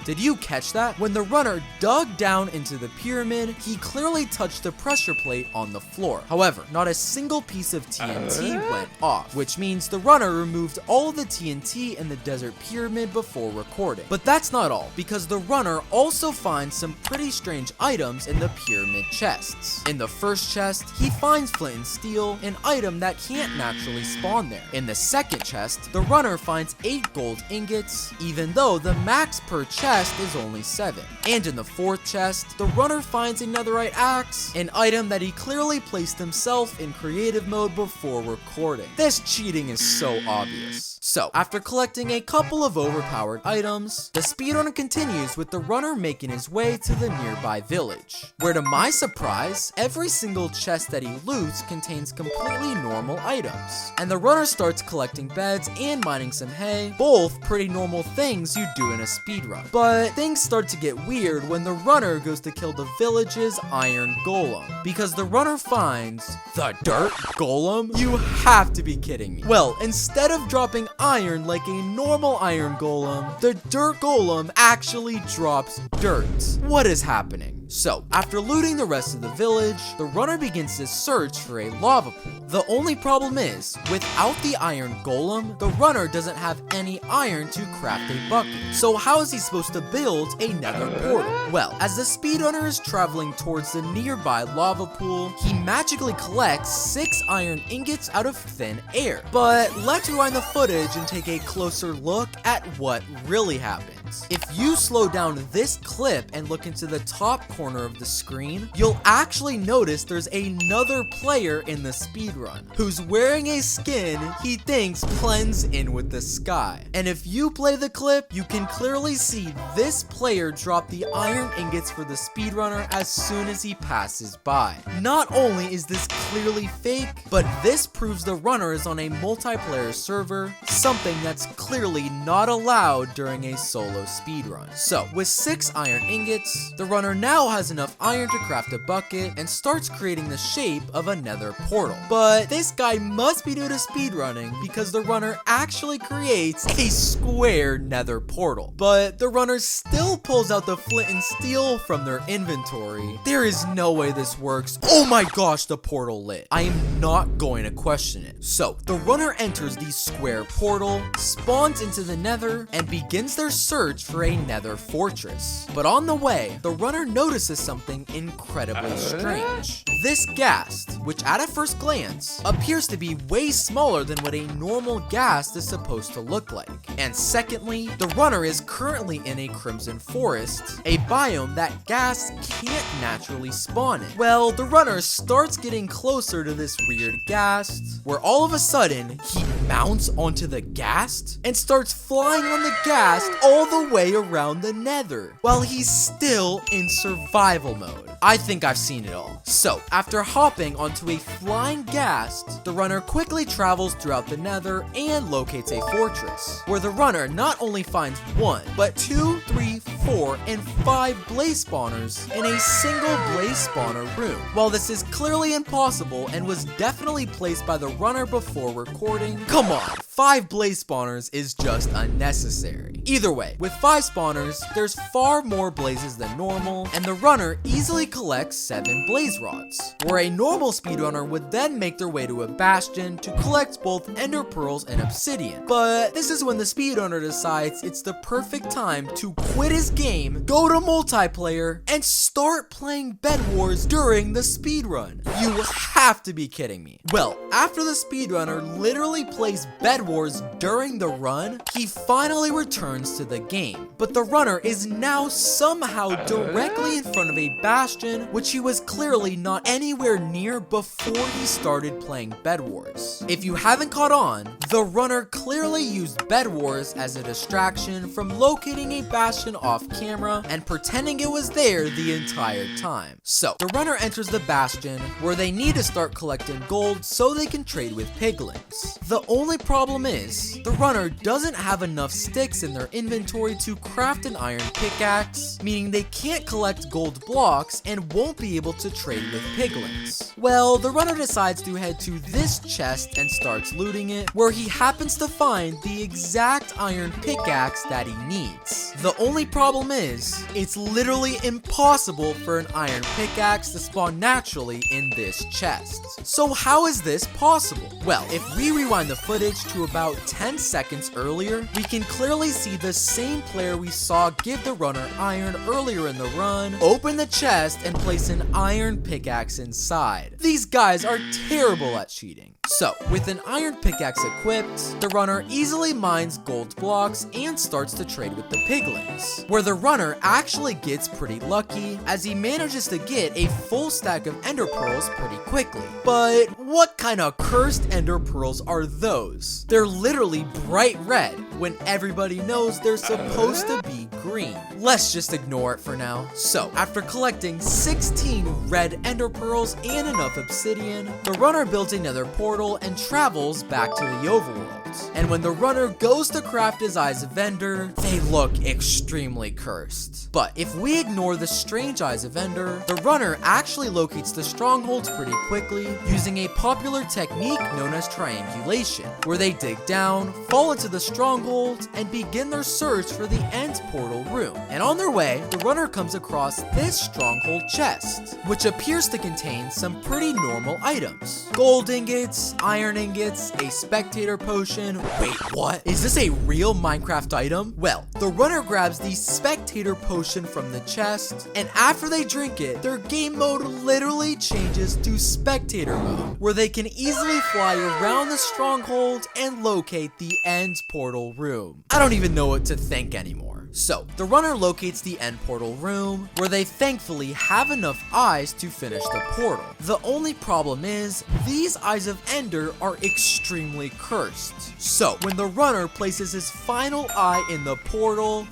Did you catch that? When the runner dug down into the pyramid, he clearly touched the pressure plate on the floor. However, not a single piece of TNT went off, which means the runner removed all of the TNT in the desert pyramid before recording. But that's not all, because the runner also finds some pretty strange items in the pyramid chests. In the first chest, he finds flint and steel, an item that can't naturally spawn there. In the second chest, the runner finds 8 gold ingots, even though the max per chest is only 7. And in the fourth chest, the runner finds a netherite axe, an item that he clearly placed himself in creative mode before recording. This cheating is so obvious. So, after collecting a couple of overpowered items, the speedrun continues with the runner making his way to the nearby village, where to my surprise, every single chest that he loots contains completely normal items. And the runner starts collecting beds and mining some hay, both pretty normal things you do in a speedrun. But things start to get weird when the runner goes to kill the village's iron golem, because the runner finds the dirt golem? You have to be kidding me. Well, instead of dropping iron like a normal iron golem, the dirt golem actually drops dirt. What is happening? So, after looting the rest of the village, the runner begins to search for a lava pool. The only problem is, without the iron golem, the runner doesn't have any iron to craft a bucket. So how is he supposed to build a nether portal? Well, as the speedrunner is traveling towards the nearby lava pool, he magically collects 6 iron ingots out of thin air. But let's rewind the footage and take a closer look at what really happened. If you slow down this clip and look into the top corner of the screen, you'll actually notice there's another player in the speedrun who's wearing a skin he thinks blends in with the sky. And if you play the clip, you can clearly see this player drop the iron ingots for the speedrunner as soon as he passes by. Not only is this clearly fake, but this proves the runner is on a multiplayer server, something that's clearly not allowed during a solo speedrun. So, with 6 iron ingots, the runner now has enough iron to craft a bucket and starts creating the shape of a nether portal. But this guy must be new to speedrunning because the runner actually creates a square nether portal. But the runner still pulls out the flint and steel from their inventory. There is no way this works. Oh my gosh, the portal lit. I am not going to question it. So, the runner enters the square portal, spawns into the nether, and begins their search for a nether fortress. But on the way, the runner notices something incredibly strange. This ghast, which at a first glance appears to be way smaller than what a normal ghast is supposed to look like. And secondly, the runner is currently in a crimson forest, a biome that ghasts can't naturally spawn in. Well, the runner starts getting closer to this weird ghast, where all of a sudden, he mounts onto the ghast and starts flying on the ghast all the way around the nether, while he's still in survival mode. I think I've seen it all. So, After hopping onto a flying ghast, the runner quickly travels throughout the nether and locates a fortress, where the runner not only finds 1, but 2, 3, 4, and 5 blaze spawners in a single blaze spawner room. While this is clearly impossible and was definitely placed by the runner before recording, come on, 5 blaze spawners is just unnecessary. Either way, with 5 spawners, there's far more blazes than normal, and the runner easily collects 7 blaze rods, where a normal speedrunner would then make their way to a bastion to collect both ender pearls and obsidian. But this is when the speedrunner decides it's the perfect time to quit his game, go to multiplayer, and start playing Bed Wars during the speedrun. You have to be kidding me. Well, after the speedrunner literally plays Bed Wars during the run, he finally returns to the game. But the runner is now somehow directly in front of a bastion, which he was clearly not anywhere near before he started playing Bed Wars. If you haven't caught on, the runner clearly used Bed Wars as a distraction from locating a bastion off camera and pretending it was there the entire time. So, the runner enters the bastion, where they need to start collecting gold so they can trade with piglins. The only problem is, the runner doesn't have enough sticks in their inventory to craft an iron pickaxe, meaning they can't collect gold blocks and won't be able to trade with piglins. Well, the runner decides to head to this chest and starts looting it, where he happens to find the exact iron pickaxe that he needs. The only problem is, it's literally impossible for an iron pickaxe to spawn naturally in this chest. So how is this possible? Well, if we rewind the footage to about 10 seconds earlier, we can clearly see the same player we saw give the runner iron earlier in the run, open the chest, and place an iron pickaxe inside. These guys are terrible at cheating. So, with an iron pickaxe equipped, the runner easily mines gold blocks and starts to trade with the piglins, where the runner actually gets pretty lucky as he manages to get a full stack of ender pearls pretty quickly. But what kind of cursed ender pearls are those? They're literally bright red when everybody knows they're supposed to be green. Let's just ignore it for now. So, after collecting 16 red ender pearls and enough obsidian, the runner builds another portal and travels back to the overworld. And when the runner goes to craft his eyes of ender, they look extremely cursed. But if we ignore the strange eyes of ender, the runner actually locates the strongholds pretty quickly using a popular technique known as triangulation, where they dig down, fall into the stronghold, and begin their search for the end portal room. And on their way, the runner comes across this stronghold chest, which appears to contain some pretty normal items. Gold ingots, iron ingots, a spectator potion. Wait, what? Is this a real Minecraft item? Well, the runner grabs the spectator potion from the chest, and after they drink it, their game mode literally changes to spectator mode, where they can easily fly around the stronghold and locate the end portal room. I don't even know what to think anymore. So, the runner locates the end portal room, where they thankfully have enough eyes to finish the portal. The only problem is, these eyes of ender are extremely cursed. So, when the runner places his final eye in the portal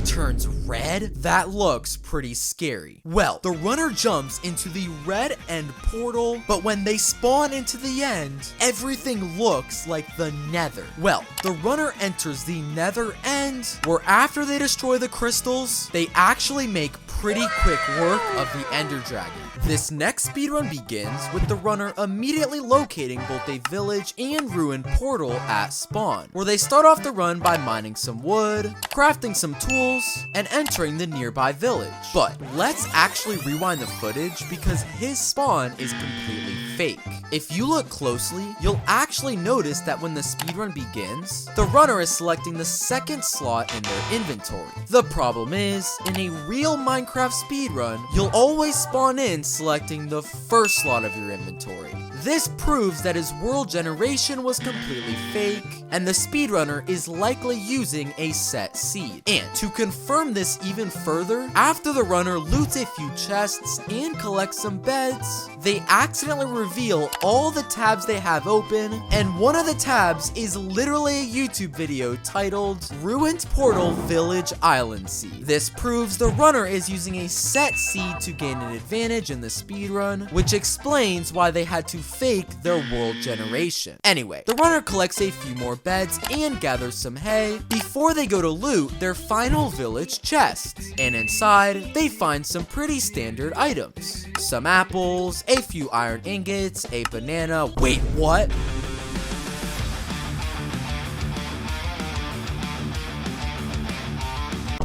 turns red? That looks pretty scary. Well, the runner jumps into the red end portal, but when they spawn into the end, everything looks like the nether. Well, the runner enters the nether end, where after they destroy the crystals, they actually make pretty quick work of the ender dragon. This next speedrun begins with the runner immediately locating both a village and ruined portal at spawn, where they start off the run by mining some wood, crafting some tools, and entering the nearby village. But let's actually rewind the footage because his spawn is completely fake. If you look closely, you'll actually notice that when the speedrun begins, the runner is selecting the second slot in their inventory. The problem is, in a real Minecraft speedrun, you'll always spawn in selecting the first slot of your inventory. This proves that his world generation was completely fake, and the speedrunner is likely using a set seed. And to confirm this even further, after the runner loots a few chests and collects some beds, they accidentally reveal all the tabs they have open, and one of the tabs is literally a YouTube video titled Ruined Portal Village Island Seed. This proves the runner is using a set seed to gain an advantage in the speedrun, which explains why they had to fake their world generation. Anyway, the runner collects a few more beds and gathers some hay before they go to loot their final village chest. And inside, they find some pretty standard items. Some apples, a few iron ingots, a banana. Wait, what?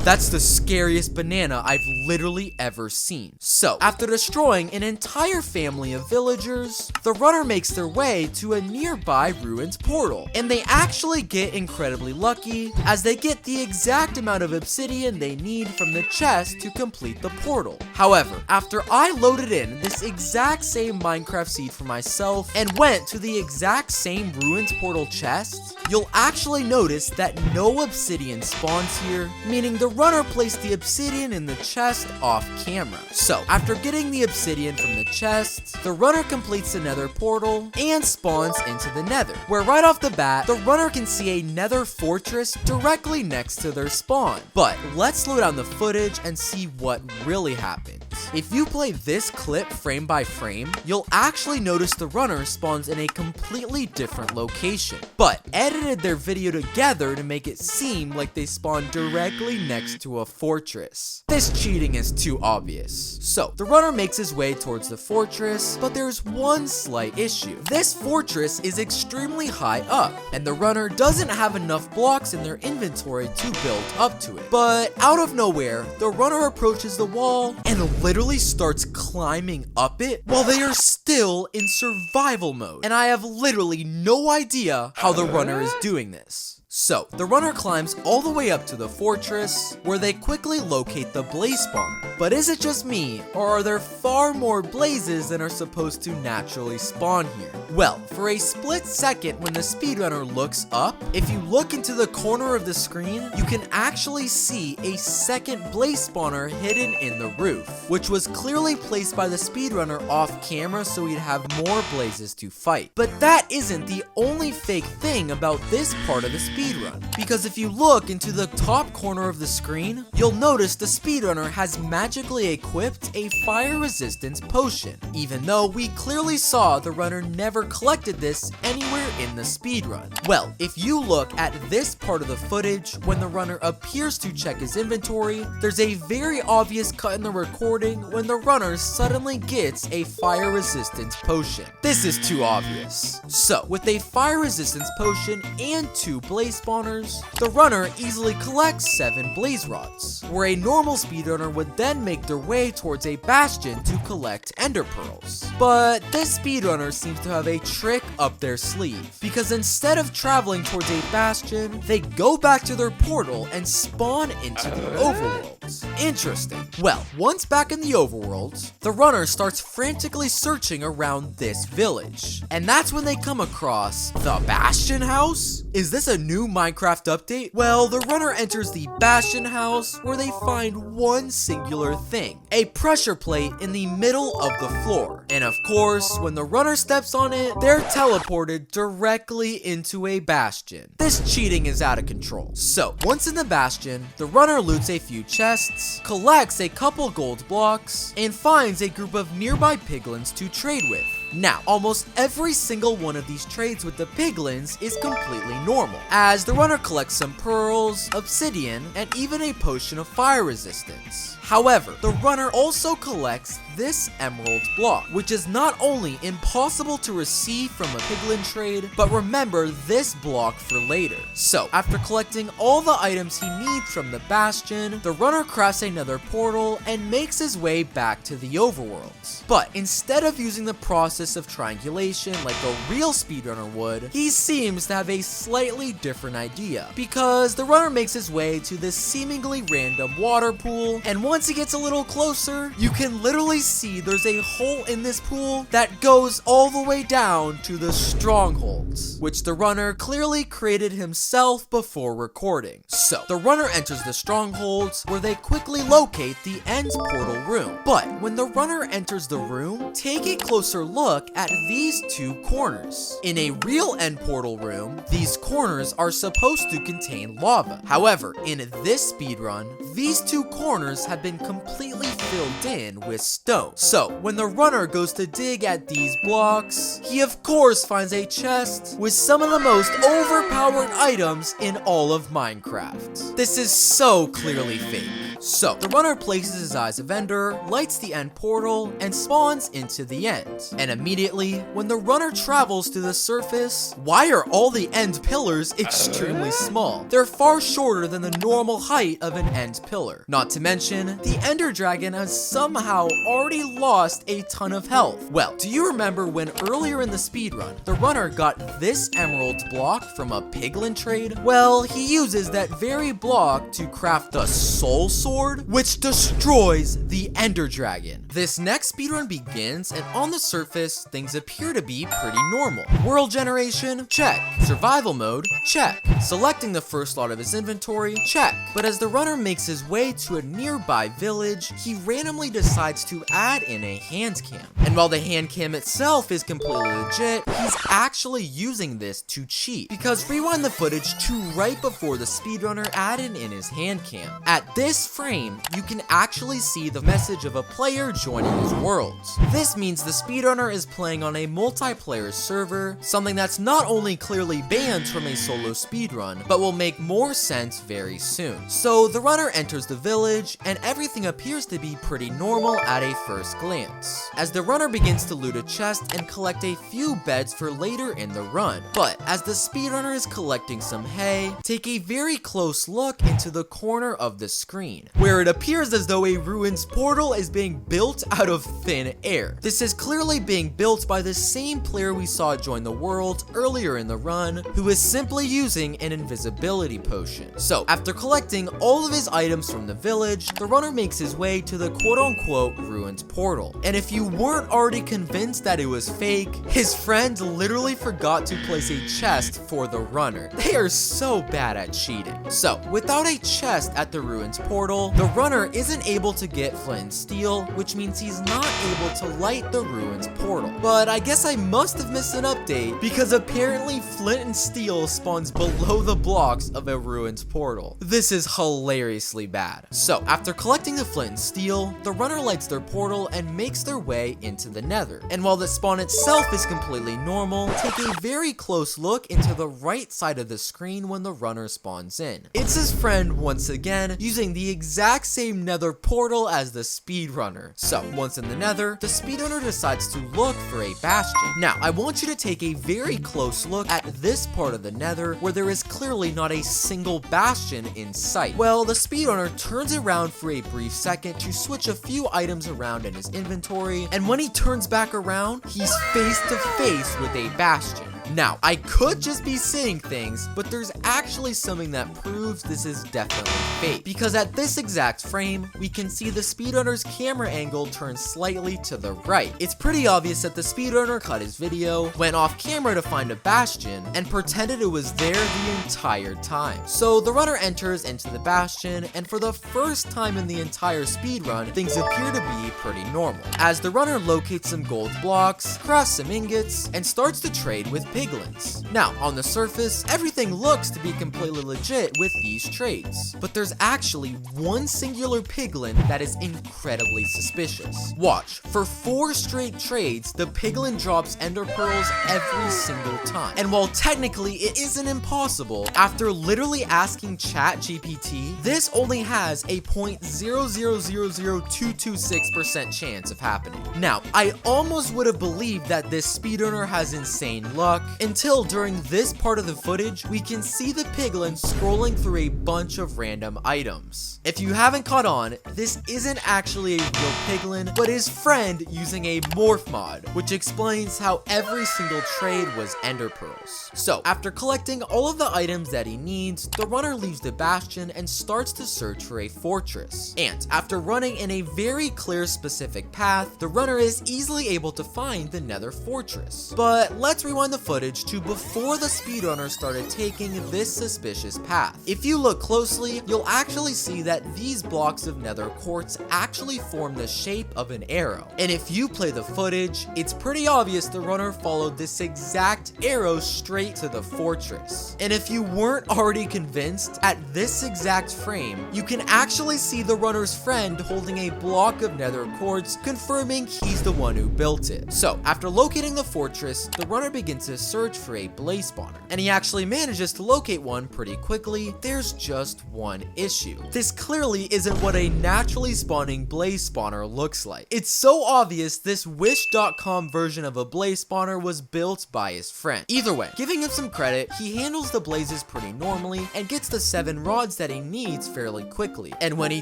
That's the scariest banana I've literally ever seen. So, after destroying an entire family of villagers, the runner makes their way to a nearby ruined portal. And they actually get incredibly lucky, as they get the exact amount of obsidian they need from the chest to complete the portal. However, after I loaded in this exact same Minecraft seed for myself and went to the exact same ruined portal chest, you'll actually notice that no obsidian spawns here, meaning the runner placed the obsidian in the chest off camera. So, after getting the obsidian from the chest, the runner completes the nether portal and spawns into the nether, where right off the bat, the runner can see a nether fortress directly next to their spawn. But let's slow down the footage and see what really happened. If you play this clip frame by frame, you'll actually notice the runner spawns in a completely different location, but edited their video together to make it seem like they spawned directly next to a fortress. This cheating is too obvious. So, the runner makes his way towards the fortress, but there's one slight issue. This fortress is extremely high up, and the runner doesn't have enough blocks in their inventory to build up to it. But out of nowhere, the runner approaches the wall and literally starts climbing up it while they are still in survival mode. And I have literally no idea how the runner is doing this. So, the runner climbs all the way up to the fortress, where they quickly locate the blaze spawner. But is it just me, or are there far more blazes than are supposed to naturally spawn here? Well, for a split second when the speedrunner looks up, if you look into the corner of the screen, you can actually see a second blaze spawner hidden in the roof, which was clearly placed by the speedrunner off camera so he'd have more blazes to fight. But that isn't the only fake thing about this part of the speedrun, because if you look into the top corner of the screen, you'll notice the speedrunner has magically equipped a fire resistance potion, even though we clearly saw the runner never collected this anywhere in the speedrun. Well, if you look at this part of the footage, when the runner appears to check his inventory, there's a very obvious cut in the recording when the runner suddenly gets a fire resistance potion. This is too obvious. So, with a fire resistance potion and 2 blaze spawners, the runner easily collects 7 blaze rods, where a normal speedrunner would then make their way towards a bastion to collect ender pearls. But this speedrunner seems to have a trick up their sleeve, because instead of traveling towards a bastion, they go back to their portal and spawn into the overworld. Interesting. Well, once back in the overworld, the runner starts frantically searching around this village, and that's when they come across the Bastion House? Is this a new Minecraft update? Well, the runner enters the Bastion House, where they find one singular thing: a pressure plate in the middle of the floor. And of course, when the runner steps on it, they're teleported directly into a bastion. This cheating is out of control. So, once in the bastion, the runner loots a few chests, collects a couple gold blocks, and finds a group of nearby piglins to trade with. Now, almost every single one of these trades with the piglins is completely normal, as the runner collects some pearls, obsidian, and even a potion of fire resistance. However, the runner also collects this emerald block, which is not only impossible to receive from a piglin trade, but remember this block for later. So, after collecting all the items he needs from the bastion, the runner crafts another portal and makes his way back to the overworld. But instead of using the process process of triangulation like a real speedrunner would, he seems to have a slightly different idea, because the runner makes his way to this seemingly random water pool, and once he gets a little closer, you can literally see there's a hole in this pool that goes all the way down to the strongholds, which the runner clearly created himself before recording. So, the runner enters the strongholds, where they quickly locate the end portal room. But when the runner enters the room, take a closer look at these two corners. In a real end portal room, these corners are supposed to contain lava. However, in this speedrun, these two corners have been completely filled in with stone. So, when the runner goes to dig at these blocks, he of course finds a chest with some of the most overpowered items in all of Minecraft. This is so clearly fake. So, the runner places his eyes of Ender, lights the end portal, and spawns into the end. And immediately, when the runner travels to the surface, why are all the end pillars extremely small? They're far shorter than the normal height of an end pillar. Not to mention, the Ender Dragon has somehow already lost a ton of health. Well, do you remember when earlier in the speedrun, the runner got this emerald block from a piglin trade? Well, he uses that very block to craft the soul sword, which destroys the Ender Dragon. This next speedrun begins, and on the surface, things appear to be pretty normal. World generation? Check. Survival mode? Check. Selecting the first slot of his inventory? Check. But as the runner makes his way to a nearby village, he randomly decides to add in a hand cam. And while the hand cam itself is completely legit, he's actually using this to cheat. Because rewind the footage to right before the speedrunner added in his hand cam. At this frame, you can actually see the message of a player joining his worlds. This means the speedrunner is playing on a multiplayer server, something that's not only clearly banned from a solo speedrun, but will make more sense very soon. So the runner enters the village, and everything appears to be pretty normal at a first glance, as the runner begins to loot a chest and collect a few beds for later in the run. But as the speedrunner is collecting some hay, take a very close look into the corner of the screen, where it appears as though a ruins portal is being built out of thin air. This is clearly being built by the same player we saw join the world earlier in the run, who is simply using an invisibility potion. So, after collecting all of his items from the village, the runner makes his way to the quote-unquote ruins portal. And if you weren't already convinced that it was fake, his friend literally forgot to place a chest for the runner. They are so bad at cheating. So, without a chest at the ruins portal, the runner isn't able to get flint and steel, which means he's not able to light the ruins portal. But I guess I must have missed an update, because apparently flint and steel spawns below the blocks of a ruins portal. This is hilariously bad. So, after collecting the flint and steel, the runner lights their portal and makes their way into the nether. And while the spawn itself is completely normal, take a very close look into the right side of the screen when the runner spawns in. It's his friend once again, using the exact same nether portal as the speedrunner. So, once in the nether, the speedrunner decides to look for a bastion. Now, I want you to take a very close look at this part of the nether, where there is clearly not a single bastion in sight. Well, the speedrunner turns around for a brief second to switch a few items around in his inventory, and when he turns back around, he's face to face with a bastion. Now, I could just be saying things, but there's actually something that proves this is definitely fake. Because at this exact frame, we can see the speedrunner's camera angle turn slightly to the right. It's pretty obvious that the speedrunner cut his video, went off camera to find a bastion, and pretended it was there the entire time. So the runner enters into the bastion, and for the first time in the entire speedrun, things appear to be pretty normal. As the runner locates some gold blocks, crafts some ingots, and starts to trade with piglins. Now, on the surface, everything looks to be completely legit with these trades, but there's actually one singular piglin that is incredibly suspicious. Watch, for 4 straight trades, the piglin drops ender pearls every single time. And while technically it isn't impossible, after literally asking ChatGPT, this only has a 0.0000226% chance of happening. Now, I almost would have believed that this speedrunner has insane luck, Until during this part of the footage, we can see the piglin scrolling through a bunch of random items. If you haven't caught on, this isn't actually a real piglin, but his friend using a morph mod, which explains how every single trade was ender pearls. So, after collecting all of the items that he needs, the runner leaves the bastion and starts to search for a fortress. And after running in a very clear specific path, the runner is easily able to find the nether fortress. But let's rewind the footage to before the speedrunner started taking this suspicious path. If you look closely, you'll actually see that these blocks of nether quartz actually form the shape of an arrow. And if you play the footage, it's pretty obvious the runner followed this exact arrow straight to the fortress. And if you weren't already convinced, at this exact frame, you can actually see the runner's friend holding a block of nether quartz, confirming he's the one who built it. So, after locating the fortress, the runner begins to search for a blaze spawner, and he actually manages to locate one pretty quickly. There's just one issue. This clearly isn't what a naturally spawning blaze spawner looks like. It's so obvious this wish.com version of a blaze spawner was built by his friend. Either way, giving him some credit, he handles the blazes pretty normally and gets the 7 rods that he needs fairly quickly. And when he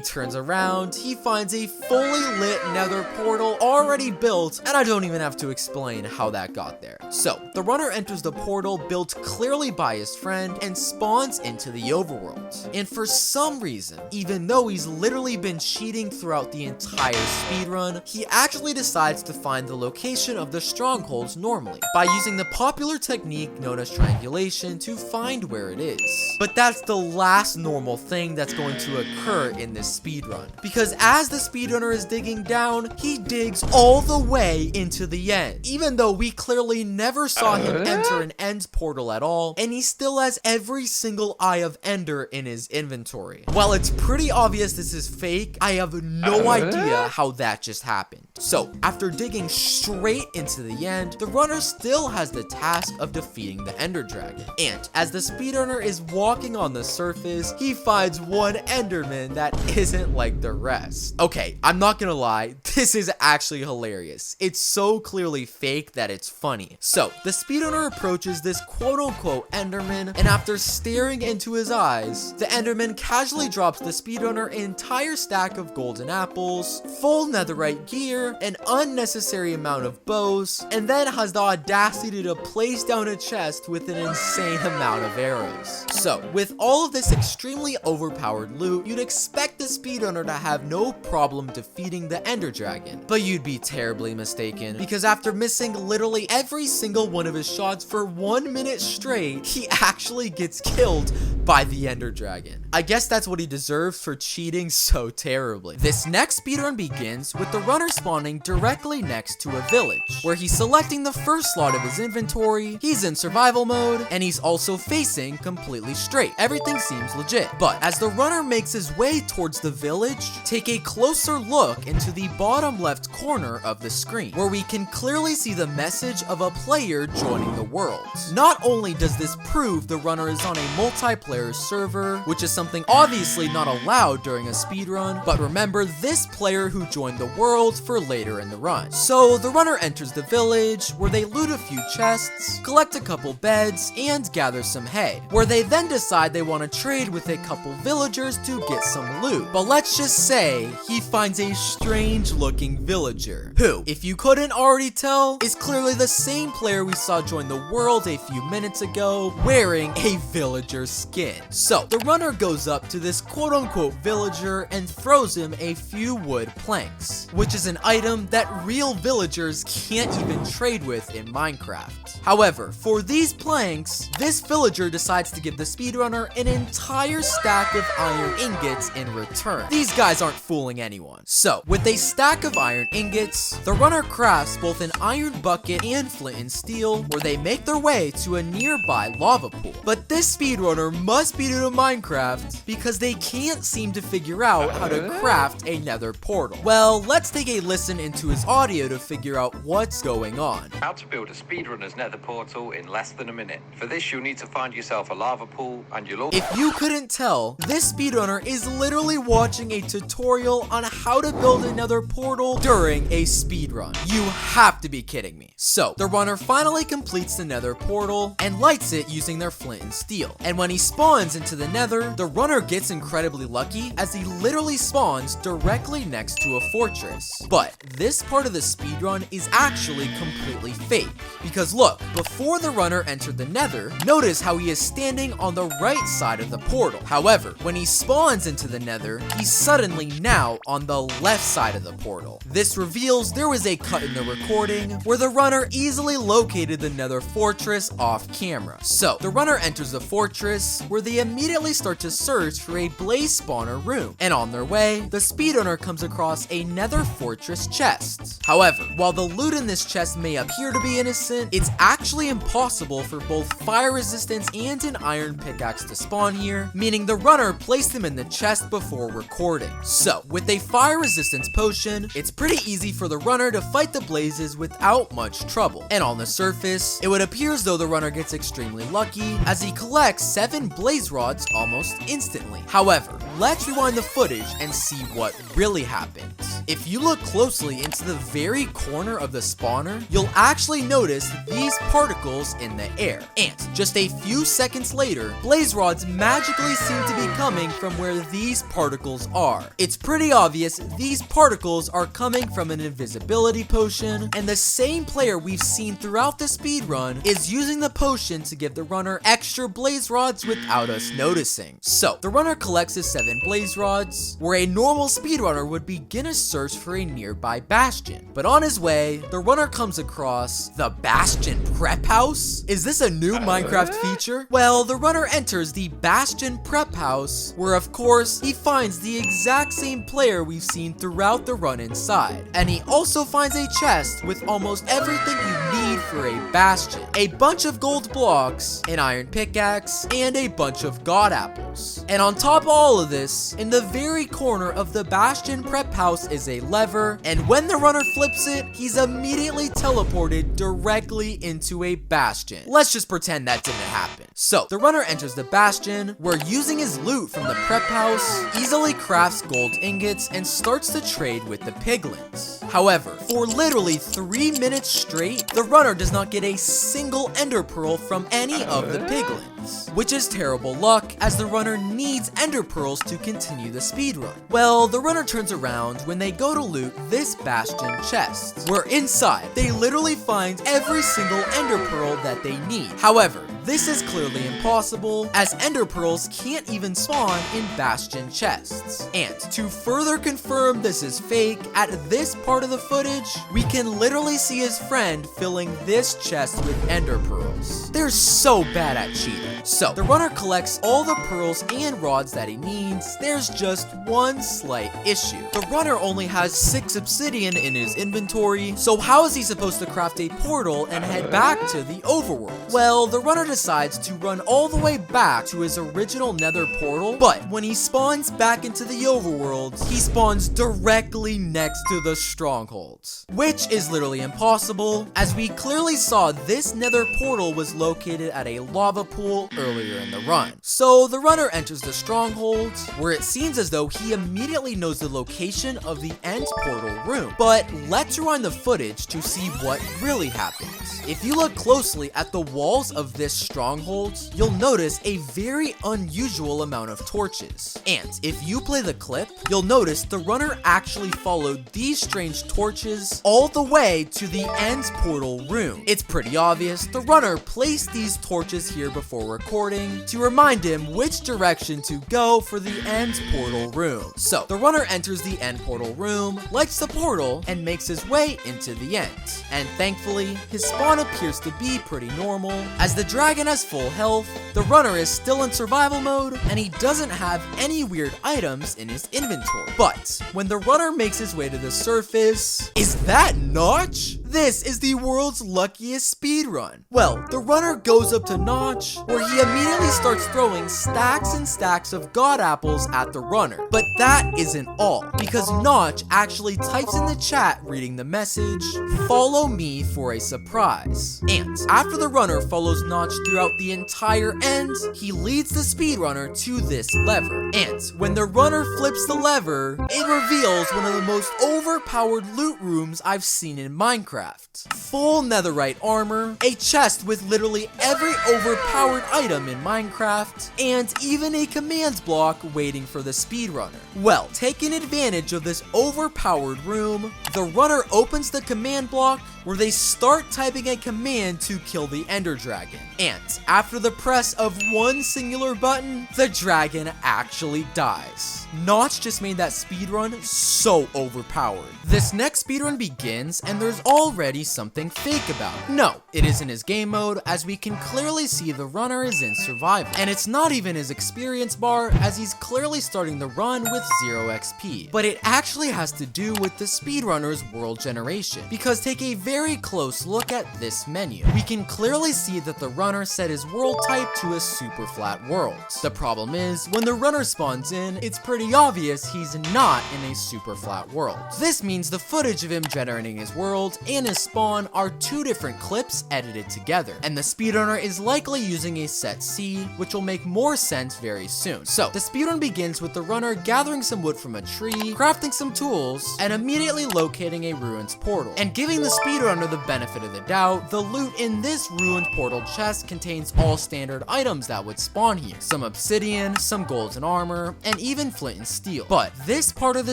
turns around, he finds a fully lit nether portal already built, and I don't even have to explain how that got there. So, the runner enters the portal built clearly by his friend and spawns into the overworld. And for some reason, even though he's literally been cheating throughout the entire speedrun, he actually decides to find the location of the strongholds normally, by using the popular technique known as triangulation to find where it is. But that's the last normal thing that's going to occur in this speedrun, because as the speedrunner is digging down, he digs all the way into the end, even though we clearly never saw him enter an end portal at all, and he still has every single eye of ender in his inventory. While it's pretty obvious this is fake, I have no idea how that just happened. So, after digging straight into the end, the runner still has the task of defeating the ender dragon. And as the speedrunner is walking on the surface, he finds one enderman that isn't like the rest. Okay, I'm not gonna lie, this is actually hilarious. It's so clearly fake that it's funny. So, the speedrunner approaches this quote-unquote enderman, and after staring into his eyes, the enderman casually drops the speedrunner an entire stack of golden apples, full netherite gear, an unnecessary amount of bows, and then has the audacity to place down a chest with an insane amount of arrows. So, with all of this extremely overpowered loot, you'd expect the speedrunner to have no problem defeating the ender dragon. But you'd be terribly mistaken, because after missing literally every single one of his shots for 1 minute straight, he actually gets killed by the ender dragon. I guess that's what he deserves for cheating so terribly. This next speedrun begins with the runner spawning directly next to a village, where he's selecting the first slot of his inventory, he's in survival mode, and he's also facing completely straight. Everything seems legit. But as the runner makes his way towards the village, take a closer look into the bottom left corner of the screen, where we can clearly see the message of a player joining the world. Not only does this prove the runner is on a multiplayer server, which is something obviously not allowed during a speedrun, but remember this player who joined the world for later in the run. So the runner enters the village, where they loot a few chests, collect a couple beds, and gather some hay, where they then decide they want to trade with a couple villagers to get some loot. But let's just say he finds a strange looking villager, who, if you couldn't already tell, is clearly the same player we saw join the world a few minutes ago, wearing a villager skin. So the runner goes up to this quote-unquote villager and throws him a few wood planks, which is an item that real villagers can't even trade with in Minecraft. However, for these planks, this villager decides to give the speedrunner an entire stack of iron ingots in return. These guys aren't fooling anyone. So, with a stack of iron ingots, the runner crafts both an iron bucket and flint and steel, where they make their way to a nearby lava pool. But this speedrunner must be new to Minecraft, because they can't seem to figure out how to craft a nether portal. Well, let's take a listen into his audio to figure out what's going on. How to build a speedrunner's nether portal in less than a minute. For this, you'll need to find yourself a lava pool, and you'll also... If you couldn't tell, this speedrunner is literally watching a tutorial on how to build a nether portal during a speedrun. You have to be kidding me. So, the runner finally completes completes the nether portal and lights it using their flint and steel. And when he spawns into the nether, the runner gets incredibly lucky as he literally spawns directly next to a fortress. But this part of the speedrun is actually completely fake. Because look, before the runner entered the nether, notice how he is standing on the right side of the portal. However, when he spawns into the nether, he's suddenly now on the left side of the portal. This reveals there was a cut in the recording where the runner easily located the nether fortress off camera. So, the runner enters the fortress where they immediately start to search for a blaze spawner room. And on their way, the speedrunner comes across a nether fortress chest. However, while the loot in this chest may appear to be innocent, it's actually impossible for both fire resistance and an iron pickaxe to spawn here, meaning the runner placed them in the chest before recording. So, with a fire resistance potion, it's pretty easy for the runner to fight the blazes without much trouble. And on the surface, it would appear as though the runner gets extremely lucky as he collects 7 blaze rods almost instantly. However, let's rewind the footage and see what really happened. If you look closely into the very corner of the spawner, you'll actually notice these particles in the air. And just a few seconds later, blaze rods magically seem to be coming from where these particles are. It's pretty obvious these particles are coming from an invisibility potion, and the same player we've seen throughout the speedrun is using the potion to give the runner extra blaze rods without us noticing. So, the runner collects his 7 blaze rods, where a normal speedrunner would begin a search for a nearby bastion. But on his way, the runner comes across the Bastion Prep House? Is this a new Minecraft feature? Well, the runner enters the Bastion Prep House, where of course, he finds the exact same player we've seen throughout the run inside. And he also finds a chest with almost everything you need for a bastion. A bunch of gold blocks, an iron pickaxe, and a bunch of god apples. And on top of all of this, in the very corner of the Bastion Prep House is a lever, and when the runner flips it, he's immediately teleported directly into a bastion. Let's just pretend that didn't happen. So, the runner enters the bastion, where using his loot from the prep house, easily crafts gold ingots and starts to trade with the piglins. However, for literally 3 minutes straight, the runner does not get a single ender pearl from any of the piglins, which is terrible luck as the runner needs ender pearls to continue the speedrun. Well, the runner turns around when they go to loot this bastion chest, where inside they literally find every single ender pearl that they need. However, this is clearly impossible, as ender pearls can't even spawn in bastion chests. And to further confirm this is fake, at this part of the footage, we can literally see his friend filling this chest with ender pearls. They're so bad at cheating. So, the runner collects all the pearls and rods that he needs. There's just one slight issue. The runner only has 6 obsidian in his inventory, so how is he supposed to craft a portal and head back to the overworld? Well, the runner decides to run all the way back to his original nether portal, but when he spawns back into the overworld, he spawns directly next to the stronghold, which is literally impossible, as we clearly saw this nether portal was located at a lava pool earlier in the run. So the runner enters the stronghold, where it seems as though he immediately knows the location of the end portal room. But let's rewind the footage to see what really happened. If you look closely at the walls of this stronghold, you'll notice a very unusual amount of torches. And if you play the clip, you'll notice the runner actually followed these strange torches all the way to the end portal room. It's pretty obvious the runner placed these torches here before recording to remind him which direction to go for the end portal room. So the runner enters the end portal room, lights the portal, and makes his way into the end. And thankfully, his spawn appears to be pretty normal, as the dragon has full health, the runner is still in survival mode, and he doesn't have any weird items in his inventory. But when the runner makes his way to the surface, is that Notch? This is the world's luckiest speedrun. Well, the runner goes up to Notch, where he immediately starts throwing stacks and stacks of god apples at the runner. But that isn't all, because Notch actually types in the chat reading the message, "Follow me for a surprise." And after the runner follows Notch throughout the entire end, he leads the speedrunner to this lever. And when the runner flips the lever, it reveals one of the most overpowered loot rooms I've seen in Minecraft. Minecraft. Full netherite armor, a chest with literally every overpowered item in Minecraft, and even a commands block waiting for the speedrunner. Well, taking advantage of this overpowered room, the runner opens the command block where they start typing a command to kill the ender dragon. And after the press of one singular button, the dragon actually dies. Notch just made that speedrun so overpowered. This next speedrun begins and there's already something fake about it. No, it isn't his game mode, as we can clearly see the runner is in survival. And it's not even his experience bar, as he's clearly starting the run with 0 XP. But it actually has to do with the speedrunner's world generation, because take a very close look at this menu. We can clearly see that the runner set his world type to a super flat world. The problem is, when the runner spawns in, it's pretty obvious he's not in a super flat world. This means the footage of him generating his world and his spawn are two different clips edited together, and the speedrunner is likely using a set seed, which will make more sense very soon. So, the speedrun begins with the runner gathering some wood from a tree, crafting some tools, and immediately locating a ruins portal. And giving the speedrunner the benefit of the doubt, the loot in this ruined portal chest contains all standard items that would spawn here. Some obsidian, some golden armor, and even flint and steel. But this part of the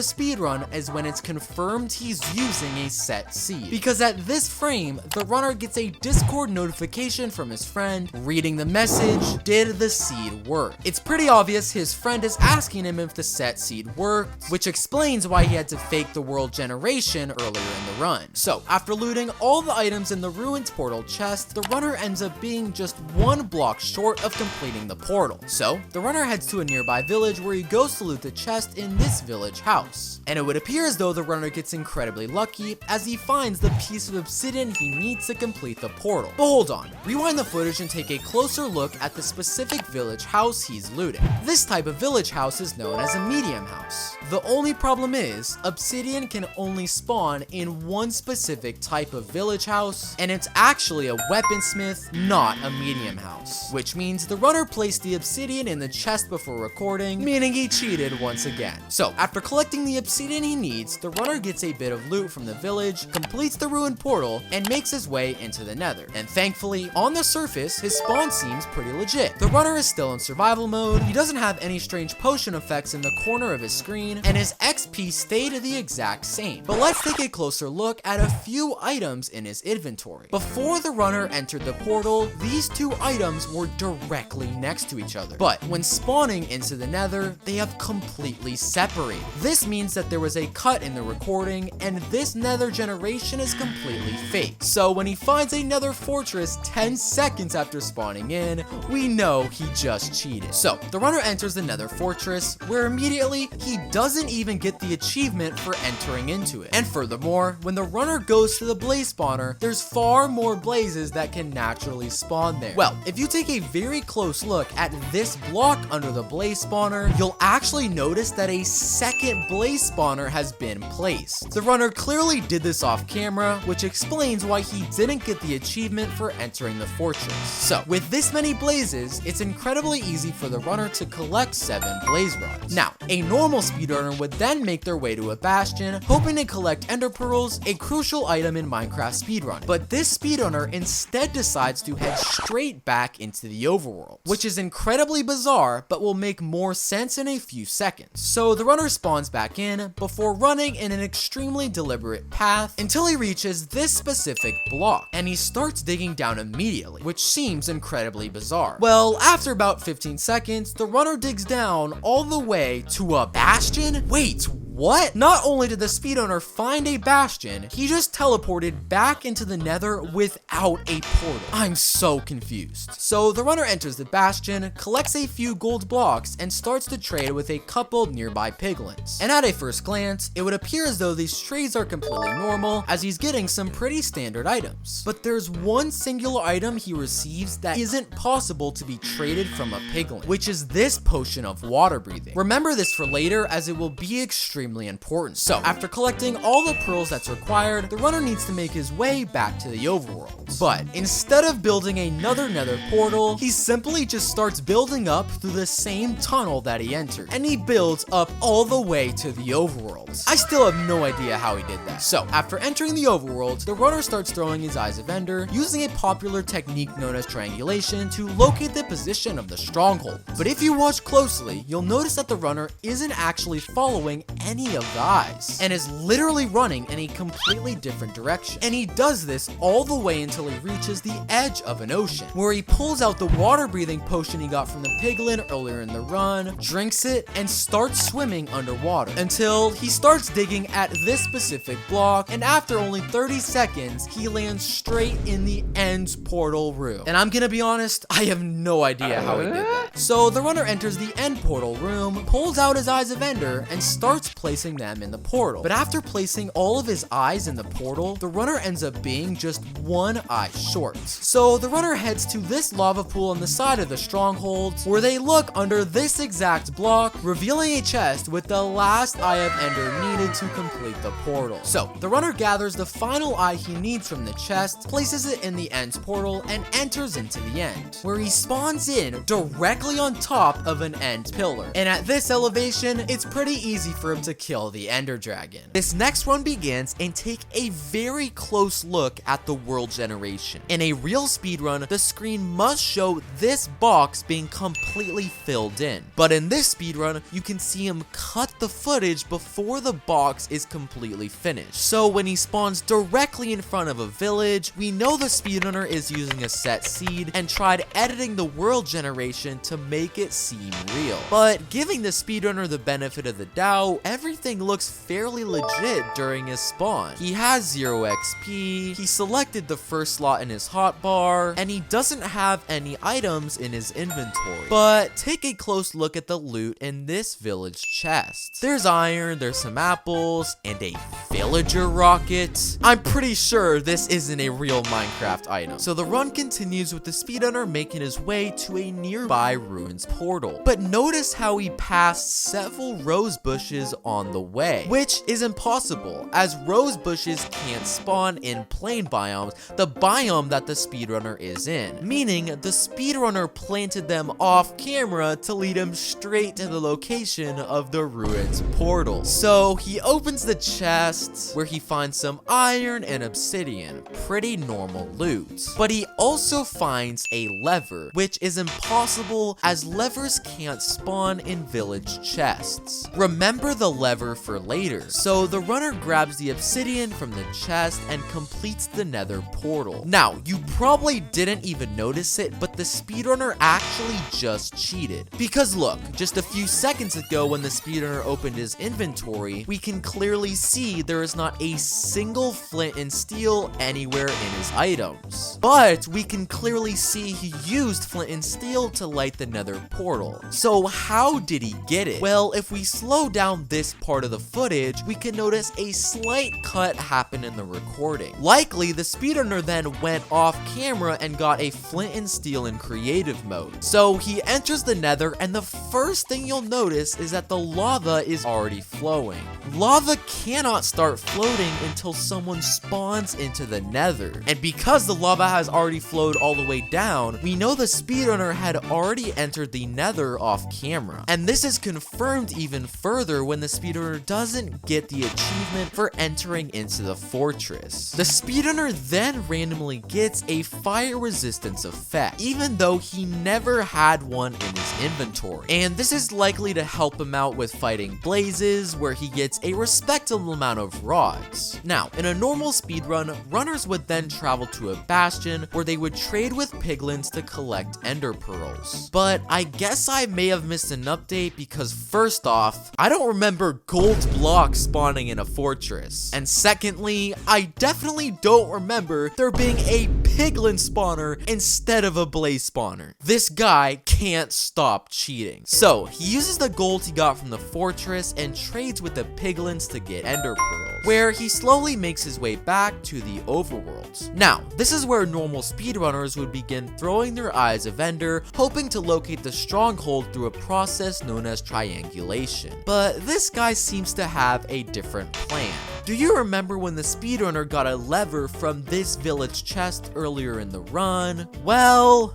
speedrun is when it's confirmed he's using a set seed, because at this frame, the runner gets a Discord notification from his friend reading the message, "Did the seed work?" It's pretty obvious his friend is asking him if the set seed worked, which explains why he had to fake the world generation earlier in the run. So, after looting all the items in the ruins portal chest, the runner ends up being just one block short of completing the portal. So, the runner heads to a nearby village where he goes to loot the chest in this village house. And it would appear as though the runner gets incredibly lucky as he finds the piece of obsidian he needs to complete the portal. But hold on, rewind the footage and take a closer look at the specific village house he's looting. This type of village house is known as a medium house. The only problem is, obsidian can only spawn in one specific type of village house, and it's actually a weaponsmith, not a medium house. Which means the runner placed the obsidian in the chest before recording, meaning he cheated once again. So, after collecting the obsidian he needs, the runner gets a bit of loot from the village, completes the ruined portal, and makes his way into the nether. And thankfully, on the surface, his spawn seems pretty legit. The runner is still in survival mode, he doesn't have any strange potion effects in the corner of his screen, and his XP stayed the exact same. But let's take a closer look at a few items in his inventory. Before the runner entered the portal, these two items were directly next to each other. But when spawning into the nether, they have completely separated. This means that there was a cut in the recording, and this nether generation is completely fake. So when he finds a nether fortress 10 seconds after spawning in, we know he just cheated. So the runner enters the nether fortress, where immediately he doesn't even get the achievement for entering into it. And furthermore, when the runner goes to the blaze spawner, there's far more blazes that can naturally spawn there. Well, if you take a very close look at this block under the blaze spawner, you'll actually notice that a second blaze spawner has been placed. The runner clearly did this off camera, which explains why he didn't get the achievement for entering the fortress. So, with this many blazes, it's incredibly easy for the runner to collect 7 blaze rods. Now, a normal speedrunner would then make their way to a bastion, hoping to collect ender pearls, a crucial item in Minecraft speedrun. But this speedrunner instead decides to head straight back into the overworld, which is incredibly bizarre, but will make more sense in a few seconds. So the runner spawns back in before running in an extremely deliberate path until he reaches this specific block, and he starts digging down immediately, which seems incredibly bizarre. Well, after about 15 seconds, the runner digs down all the way to a bastion? Wait, what? Not only did the speedrunner find a bastion, he just teleported back into the nether without a portal. I'm so confused. So the runner enters the bastion, collects a few gold blocks, and starts to trade with a couple nearby piglins. And at a first glance, it would appear as though these trades are completely normal, as he's getting some pretty standard items. But there's one singular item he receives that isn't possible to be traded from a piglin, which is this potion of water breathing. Remember this for later, as it will be extremely extremely important. So after collecting all the pearls that's required, the runner needs to make his way back to the overworld. But instead of building another nether portal, he simply just starts building up through the same tunnel that he entered, and he builds up all the way to the overworld. I still have no idea how he did that. So after entering the overworld, the runner starts throwing his Eyes of Ender, using a popular technique known as triangulation to locate the position of the stronghold. But if you watch closely, you'll notice that the runner isn't actually following any of the eyes, and is literally running in a completely different direction. And he does this all the way until he reaches the edge of an ocean, where he pulls out the water-breathing potion he got from the piglin earlier in the run, drinks it, and starts swimming underwater until he starts digging at this specific block, and after only 30 seconds, he lands straight in the end portal room. And I'm gonna be honest, I have no idea how he did that. So the runner enters the end portal room, pulls out his Eyes of Ender, and starts placing them in the portal. But after placing all of his eyes in the portal, the runner ends up being just one eye short. So the runner heads to this lava pool on the side of the stronghold, where they look under this exact block, revealing a chest with the last Eye of Ender needed to complete the portal. So the runner gathers the final eye he needs from the chest, places it in the end portal, and enters into the end, where he spawns in directly on top of an end pillar. And at this elevation, it's pretty easy for him to kill the ender dragon. This next run begins, and take a very close look at the world generation. In a real speedrun, the screen must show this box being completely filled in. But in this speedrun, you can see him cut the footage before the box is completely finished. So when he spawns directly in front of a village, we know the speedrunner is using a set seed and tried editing the world generation to make it seem real. But giving the speedrunner the benefit of the doubt, everything looks fairly legit during his spawn. He has 0 XP, he selected the first slot in his hotbar, and he doesn't have any items in his inventory. But take a close look at the loot in this village chest. There's iron, there's some apples, and a villager rocket. I'm pretty sure this isn't a real Minecraft item. So the run continues with the speedrunner making his way to a nearby ruins portal. But notice how he passed several rose bushes on the way, which is impossible, as rose bushes can't spawn in plain biomes, the biome that the speedrunner is in, meaning the speedrunner planted them off camera to lead him straight to the location of the ruins portal. So he opens the chest, where he finds some iron and obsidian, pretty normal loot. But he also finds a lever, which is impossible as levers can't spawn in village chests. Remember the lever for later. So the runner grabs the obsidian from the chest and completes the nether portal. Now, you probably didn't even notice it, but the speedrunner actually just cheated. Because look, just a few seconds ago when the speedrunner opened his inventory, we can clearly see there is not a single flint and steel anywhere in his items. But we can clearly see he used flint and steel to light the nether portal. So how did he get it? Well, if we slow down this part of the footage, we can notice a slight cut happen in the recording. Likely, the speedrunner then went off camera and got a flint and steel in creative mode. So he enters the nether, and the first thing you'll notice is that the lava is already flowing. Lava cannot start floating until someone spawns into the nether. And because the lava has already flowed all the way down, we know the speedrunner had already entered the nether off camera. And this is confirmed even further when the speedrunner doesn't get the achievement for entering into the fortress. The speedrunner then randomly gets a fire resistance effect, even though he never had one in his inventory. And this is likely to help him out with fighting blazes, where he gets a respectable amount of rods. Now, in a normal speedrun, runners would then travel to a bastion where they would trade with piglins to collect ender pearls. But I guess I may have missed an update, because first off, I don't remember gold blocks spawning in a fortress. And secondly, I definitely don't remember there being a piglin spawner instead of a blaze spawner. This guy can't stop cheating. So he uses the gold he got from the fortress and trades with the piglins to get ender pearls, where he slowly makes his way back to the overworld. Now, this is where normal speedrunners would begin throwing their eyes of ender, hoping to locate the stronghold through a process known as triangulation. But this guy seems to have a different plan. Do you remember when the speedrunner got a lever from this village chest earlier in the run? Well,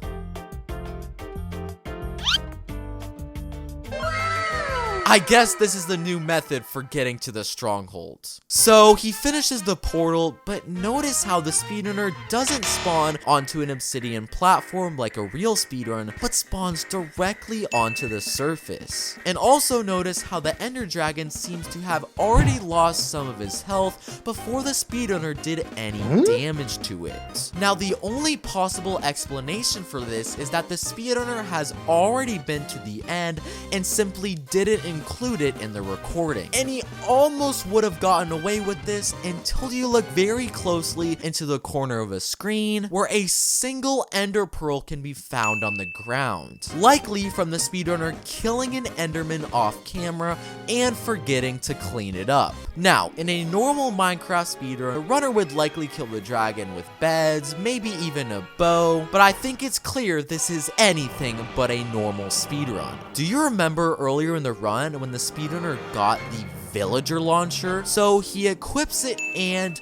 I guess this is the new method for getting to the strongholds. So he finishes the portal, but notice how the speedrunner doesn't spawn onto an obsidian platform like a real speedrun, but spawns directly onto the surface. And also notice how the ender dragon seems to have already lost some of his health before the speedrunner did any damage to it. Now, the only possible explanation for this is that the speedrunner has already been to the end and simply didn't include it in the recording. And he almost would have gotten away with this until you look very closely into the corner of a screen where a single ender pearl can be found on the ground, likely from the speedrunner killing an enderman off camera and forgetting to clean it up. Now, in a normal Minecraft speedrun, the runner would likely kill the dragon with beds, maybe even a bow, but I think it's clear this is anything but a normal speedrun. Do you remember earlier in the run when the speedrunner got the villager launcher? So he equips it and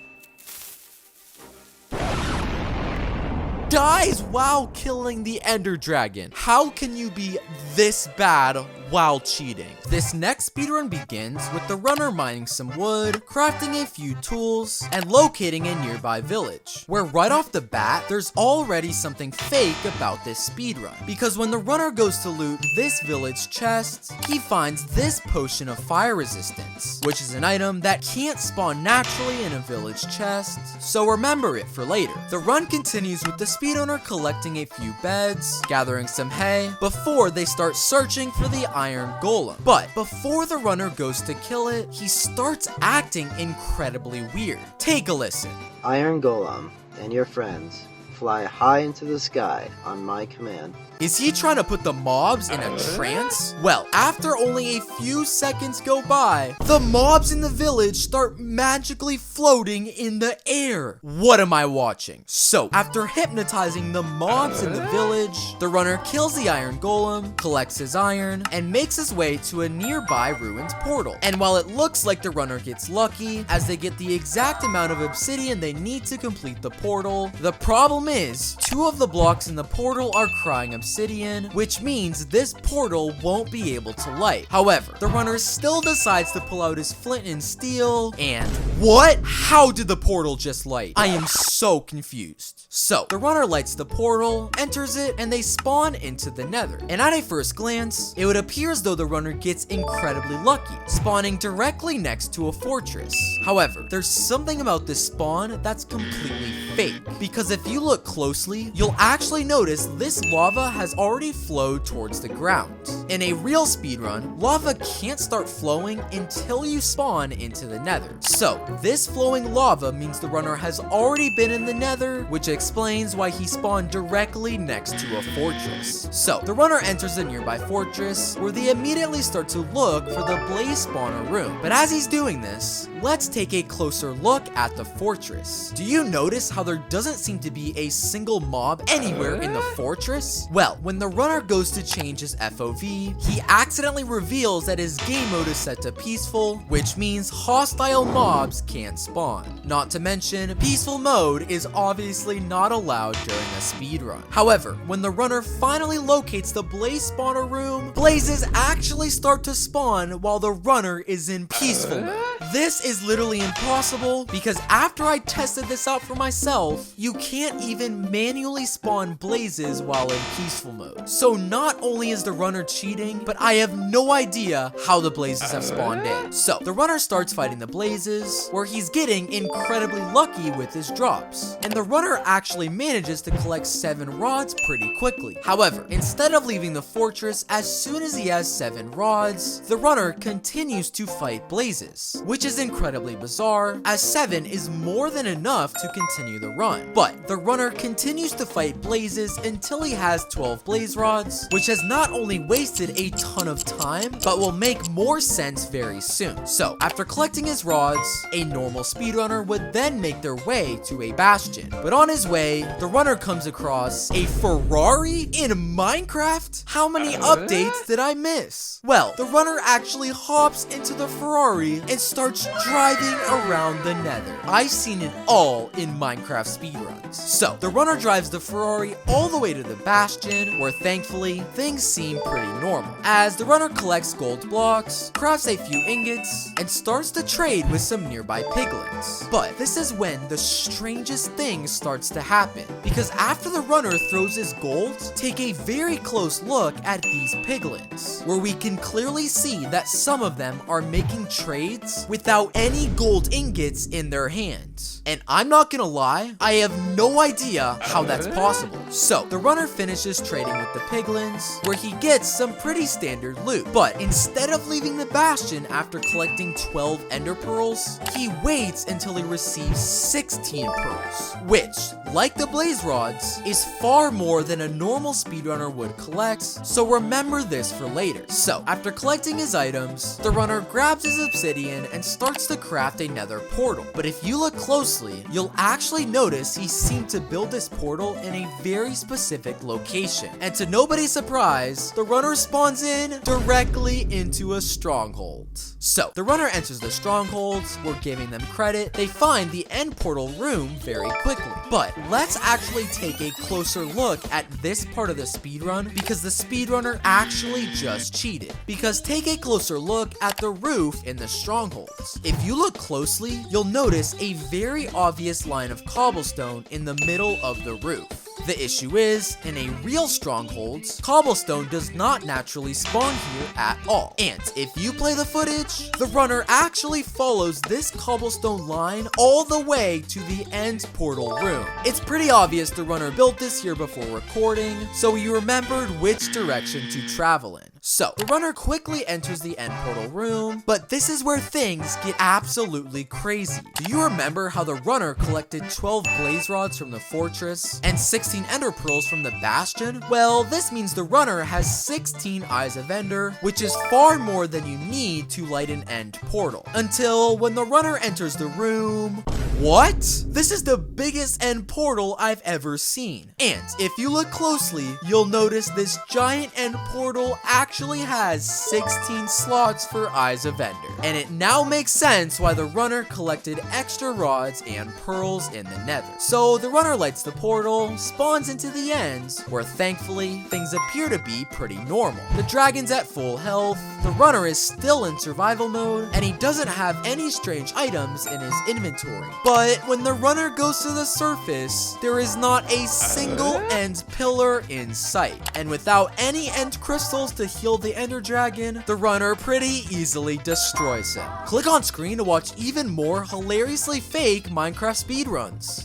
dies while killing the ender dragon. How can you be this bad while cheating? This next speedrun begins with the runner mining some wood, crafting a few tools, and locating a nearby village, where right off the bat, there's already something fake about this speedrun. Because when the runner goes to loot this village chest, he finds this potion of fire resistance, which is an item that can't spawn naturally in a village chest, so remember it for later. The run continues with the speedrunner collecting a few beds, gathering some hay, before they start searching for the iron golem. But before the runner goes to kill it, he starts acting incredibly weird. Take a listen. Iron Golem and your friends fly high into the sky on my command. Is he trying to put the mobs in a trance? Well, after only a few seconds go by, the mobs in the village start magically floating in the air. What am I watching? So, after hypnotizing the mobs in the village, the runner kills the iron golem, collects his iron, and makes his way to a nearby ruined portal. And while it looks like the runner gets lucky, as they get the exact amount of obsidian they need to complete the portal, the problem is, 2 of the blocks in the portal are crying obsidian, which means this portal won't be able to light. However, the runner still decides to pull out his flint and steel, and what? How did the portal just light? I am so confused. So, the runner lights the portal, enters it, and they spawn into the nether. And at a first glance, it would appear as though the runner gets incredibly lucky, spawning directly next to a fortress. However, there's something about this spawn that's completely fake, because if you look closely, you'll actually notice this lava has already flowed towards the ground. In a real speedrun, lava can't start flowing until you spawn into the nether. So, this flowing lava means the runner has already been in the nether, which explains why he spawned directly next to a fortress. So, the runner enters a nearby fortress, where they immediately start to look for the blaze spawner room. But as he's doing this, let's take a closer look at the fortress. Do you notice how there doesn't seem to be a single mob anywhere in the fortress? Well, when the runner goes to change his FOV, he accidentally reveals that his game mode is set to peaceful, which means hostile mobs can't spawn. Not to mention, peaceful mode is obviously not allowed during a speedrun. However, when the runner finally locates the blaze spawner room, blazes actually start to spawn while the runner is in peaceful mode. This is literally impossible because after I tested this out for myself, you can't even manually spawn blazes while in peaceful mode. So not only is the runner cheating, but I have no idea how the blazes have spawned in. So the runner starts fighting the blazes, where he's getting incredibly lucky with his drops. And the runner actually manages to collect 7 rods pretty quickly. However, instead of leaving the fortress as soon as he has 7 rods, the runner continues to fight blazes, which is incredibly bizarre, as 7 is more than enough to continue the the run. But the runner continues to fight blazes until he has 12 blaze rods, which has not only wasted a ton of time, but will make more sense very soon. So after collecting his rods, a normal speedrunner would then make their way to a bastion. But on his way, the runner comes across a Ferrari in Minecraft? How many updates did I miss? Well, the runner actually hops into the Ferrari and starts driving around the nether. I've seen it all in Minecraft speedruns. So the runner drives the Ferrari all the way to the bastion, where thankfully things seem pretty normal, as the runner collects gold blocks, crafts a few ingots, and starts to trade with some nearby piglins. But this is when the strangest thing starts to happen, because after the runner throws his gold, take a very close look at these piglins, where we can clearly see that some of them are making trades without any gold ingots in their hands. And I'm not gonna lie, I have no idea how that's possible. So the runner finishes trading with the piglins, where he gets some pretty standard loot. But instead of leaving the bastion after collecting 12 ender pearls, he waits until he receives 16 pearls, which, like the blaze rods, is far more than a normal speedrunner would collect, so remember this for later. So after collecting his items, the runner grabs his obsidian and starts to craft a nether portal. But if you look closely, you'll actually notice he seemed to build this portal in a very specific location. And to nobody's surprise, the runner spawns in directly into a stronghold. So the runner enters the strongholds, we're giving them credit, they find the end portal room very quickly. But let's actually take a closer look at this part of the speedrun, because the speedrunner actually just cheated. Because take a closer look at the roof in the strongholds. If you look closely, you'll notice a very obvious line of cobblestone in the middle of the roof. The issue is, in a real strongholds, cobblestone does not naturally spawn here at all. And if you play the footage, the runner actually follows this cobblestone line all the way to the end portal room. It's pretty obvious the runner built this here before recording, so he remembered which direction to travel in. So the runner quickly enters the end portal room, but this is where things get absolutely crazy. Do you remember how the runner collected 12 blaze rods from the fortress and 16 ender pearls from the bastion? Well, this means the runner has 16 eyes of ender, which is far more than you need to light an end portal. Until when the runner enters the room, what? This is the biggest end portal I've ever seen. And if you look closely, you'll notice this giant end portal actually has 16 slots for eyes of ender. And it now makes sense why the runner collected extra rods and pearls in the nether. So the runner lights the portal, spawns into the ends, where thankfully things appear to be pretty normal. The dragon's at full health, the runner is still in survival mode, and he doesn't have any strange items in his inventory. But when the runner goes to the surface, there is not a single end pillar in sight. And without any end crystals to heal the ender dragon, the runner pretty easily destroys him. Click on screen to watch even more hilariously fake Minecraft speedruns.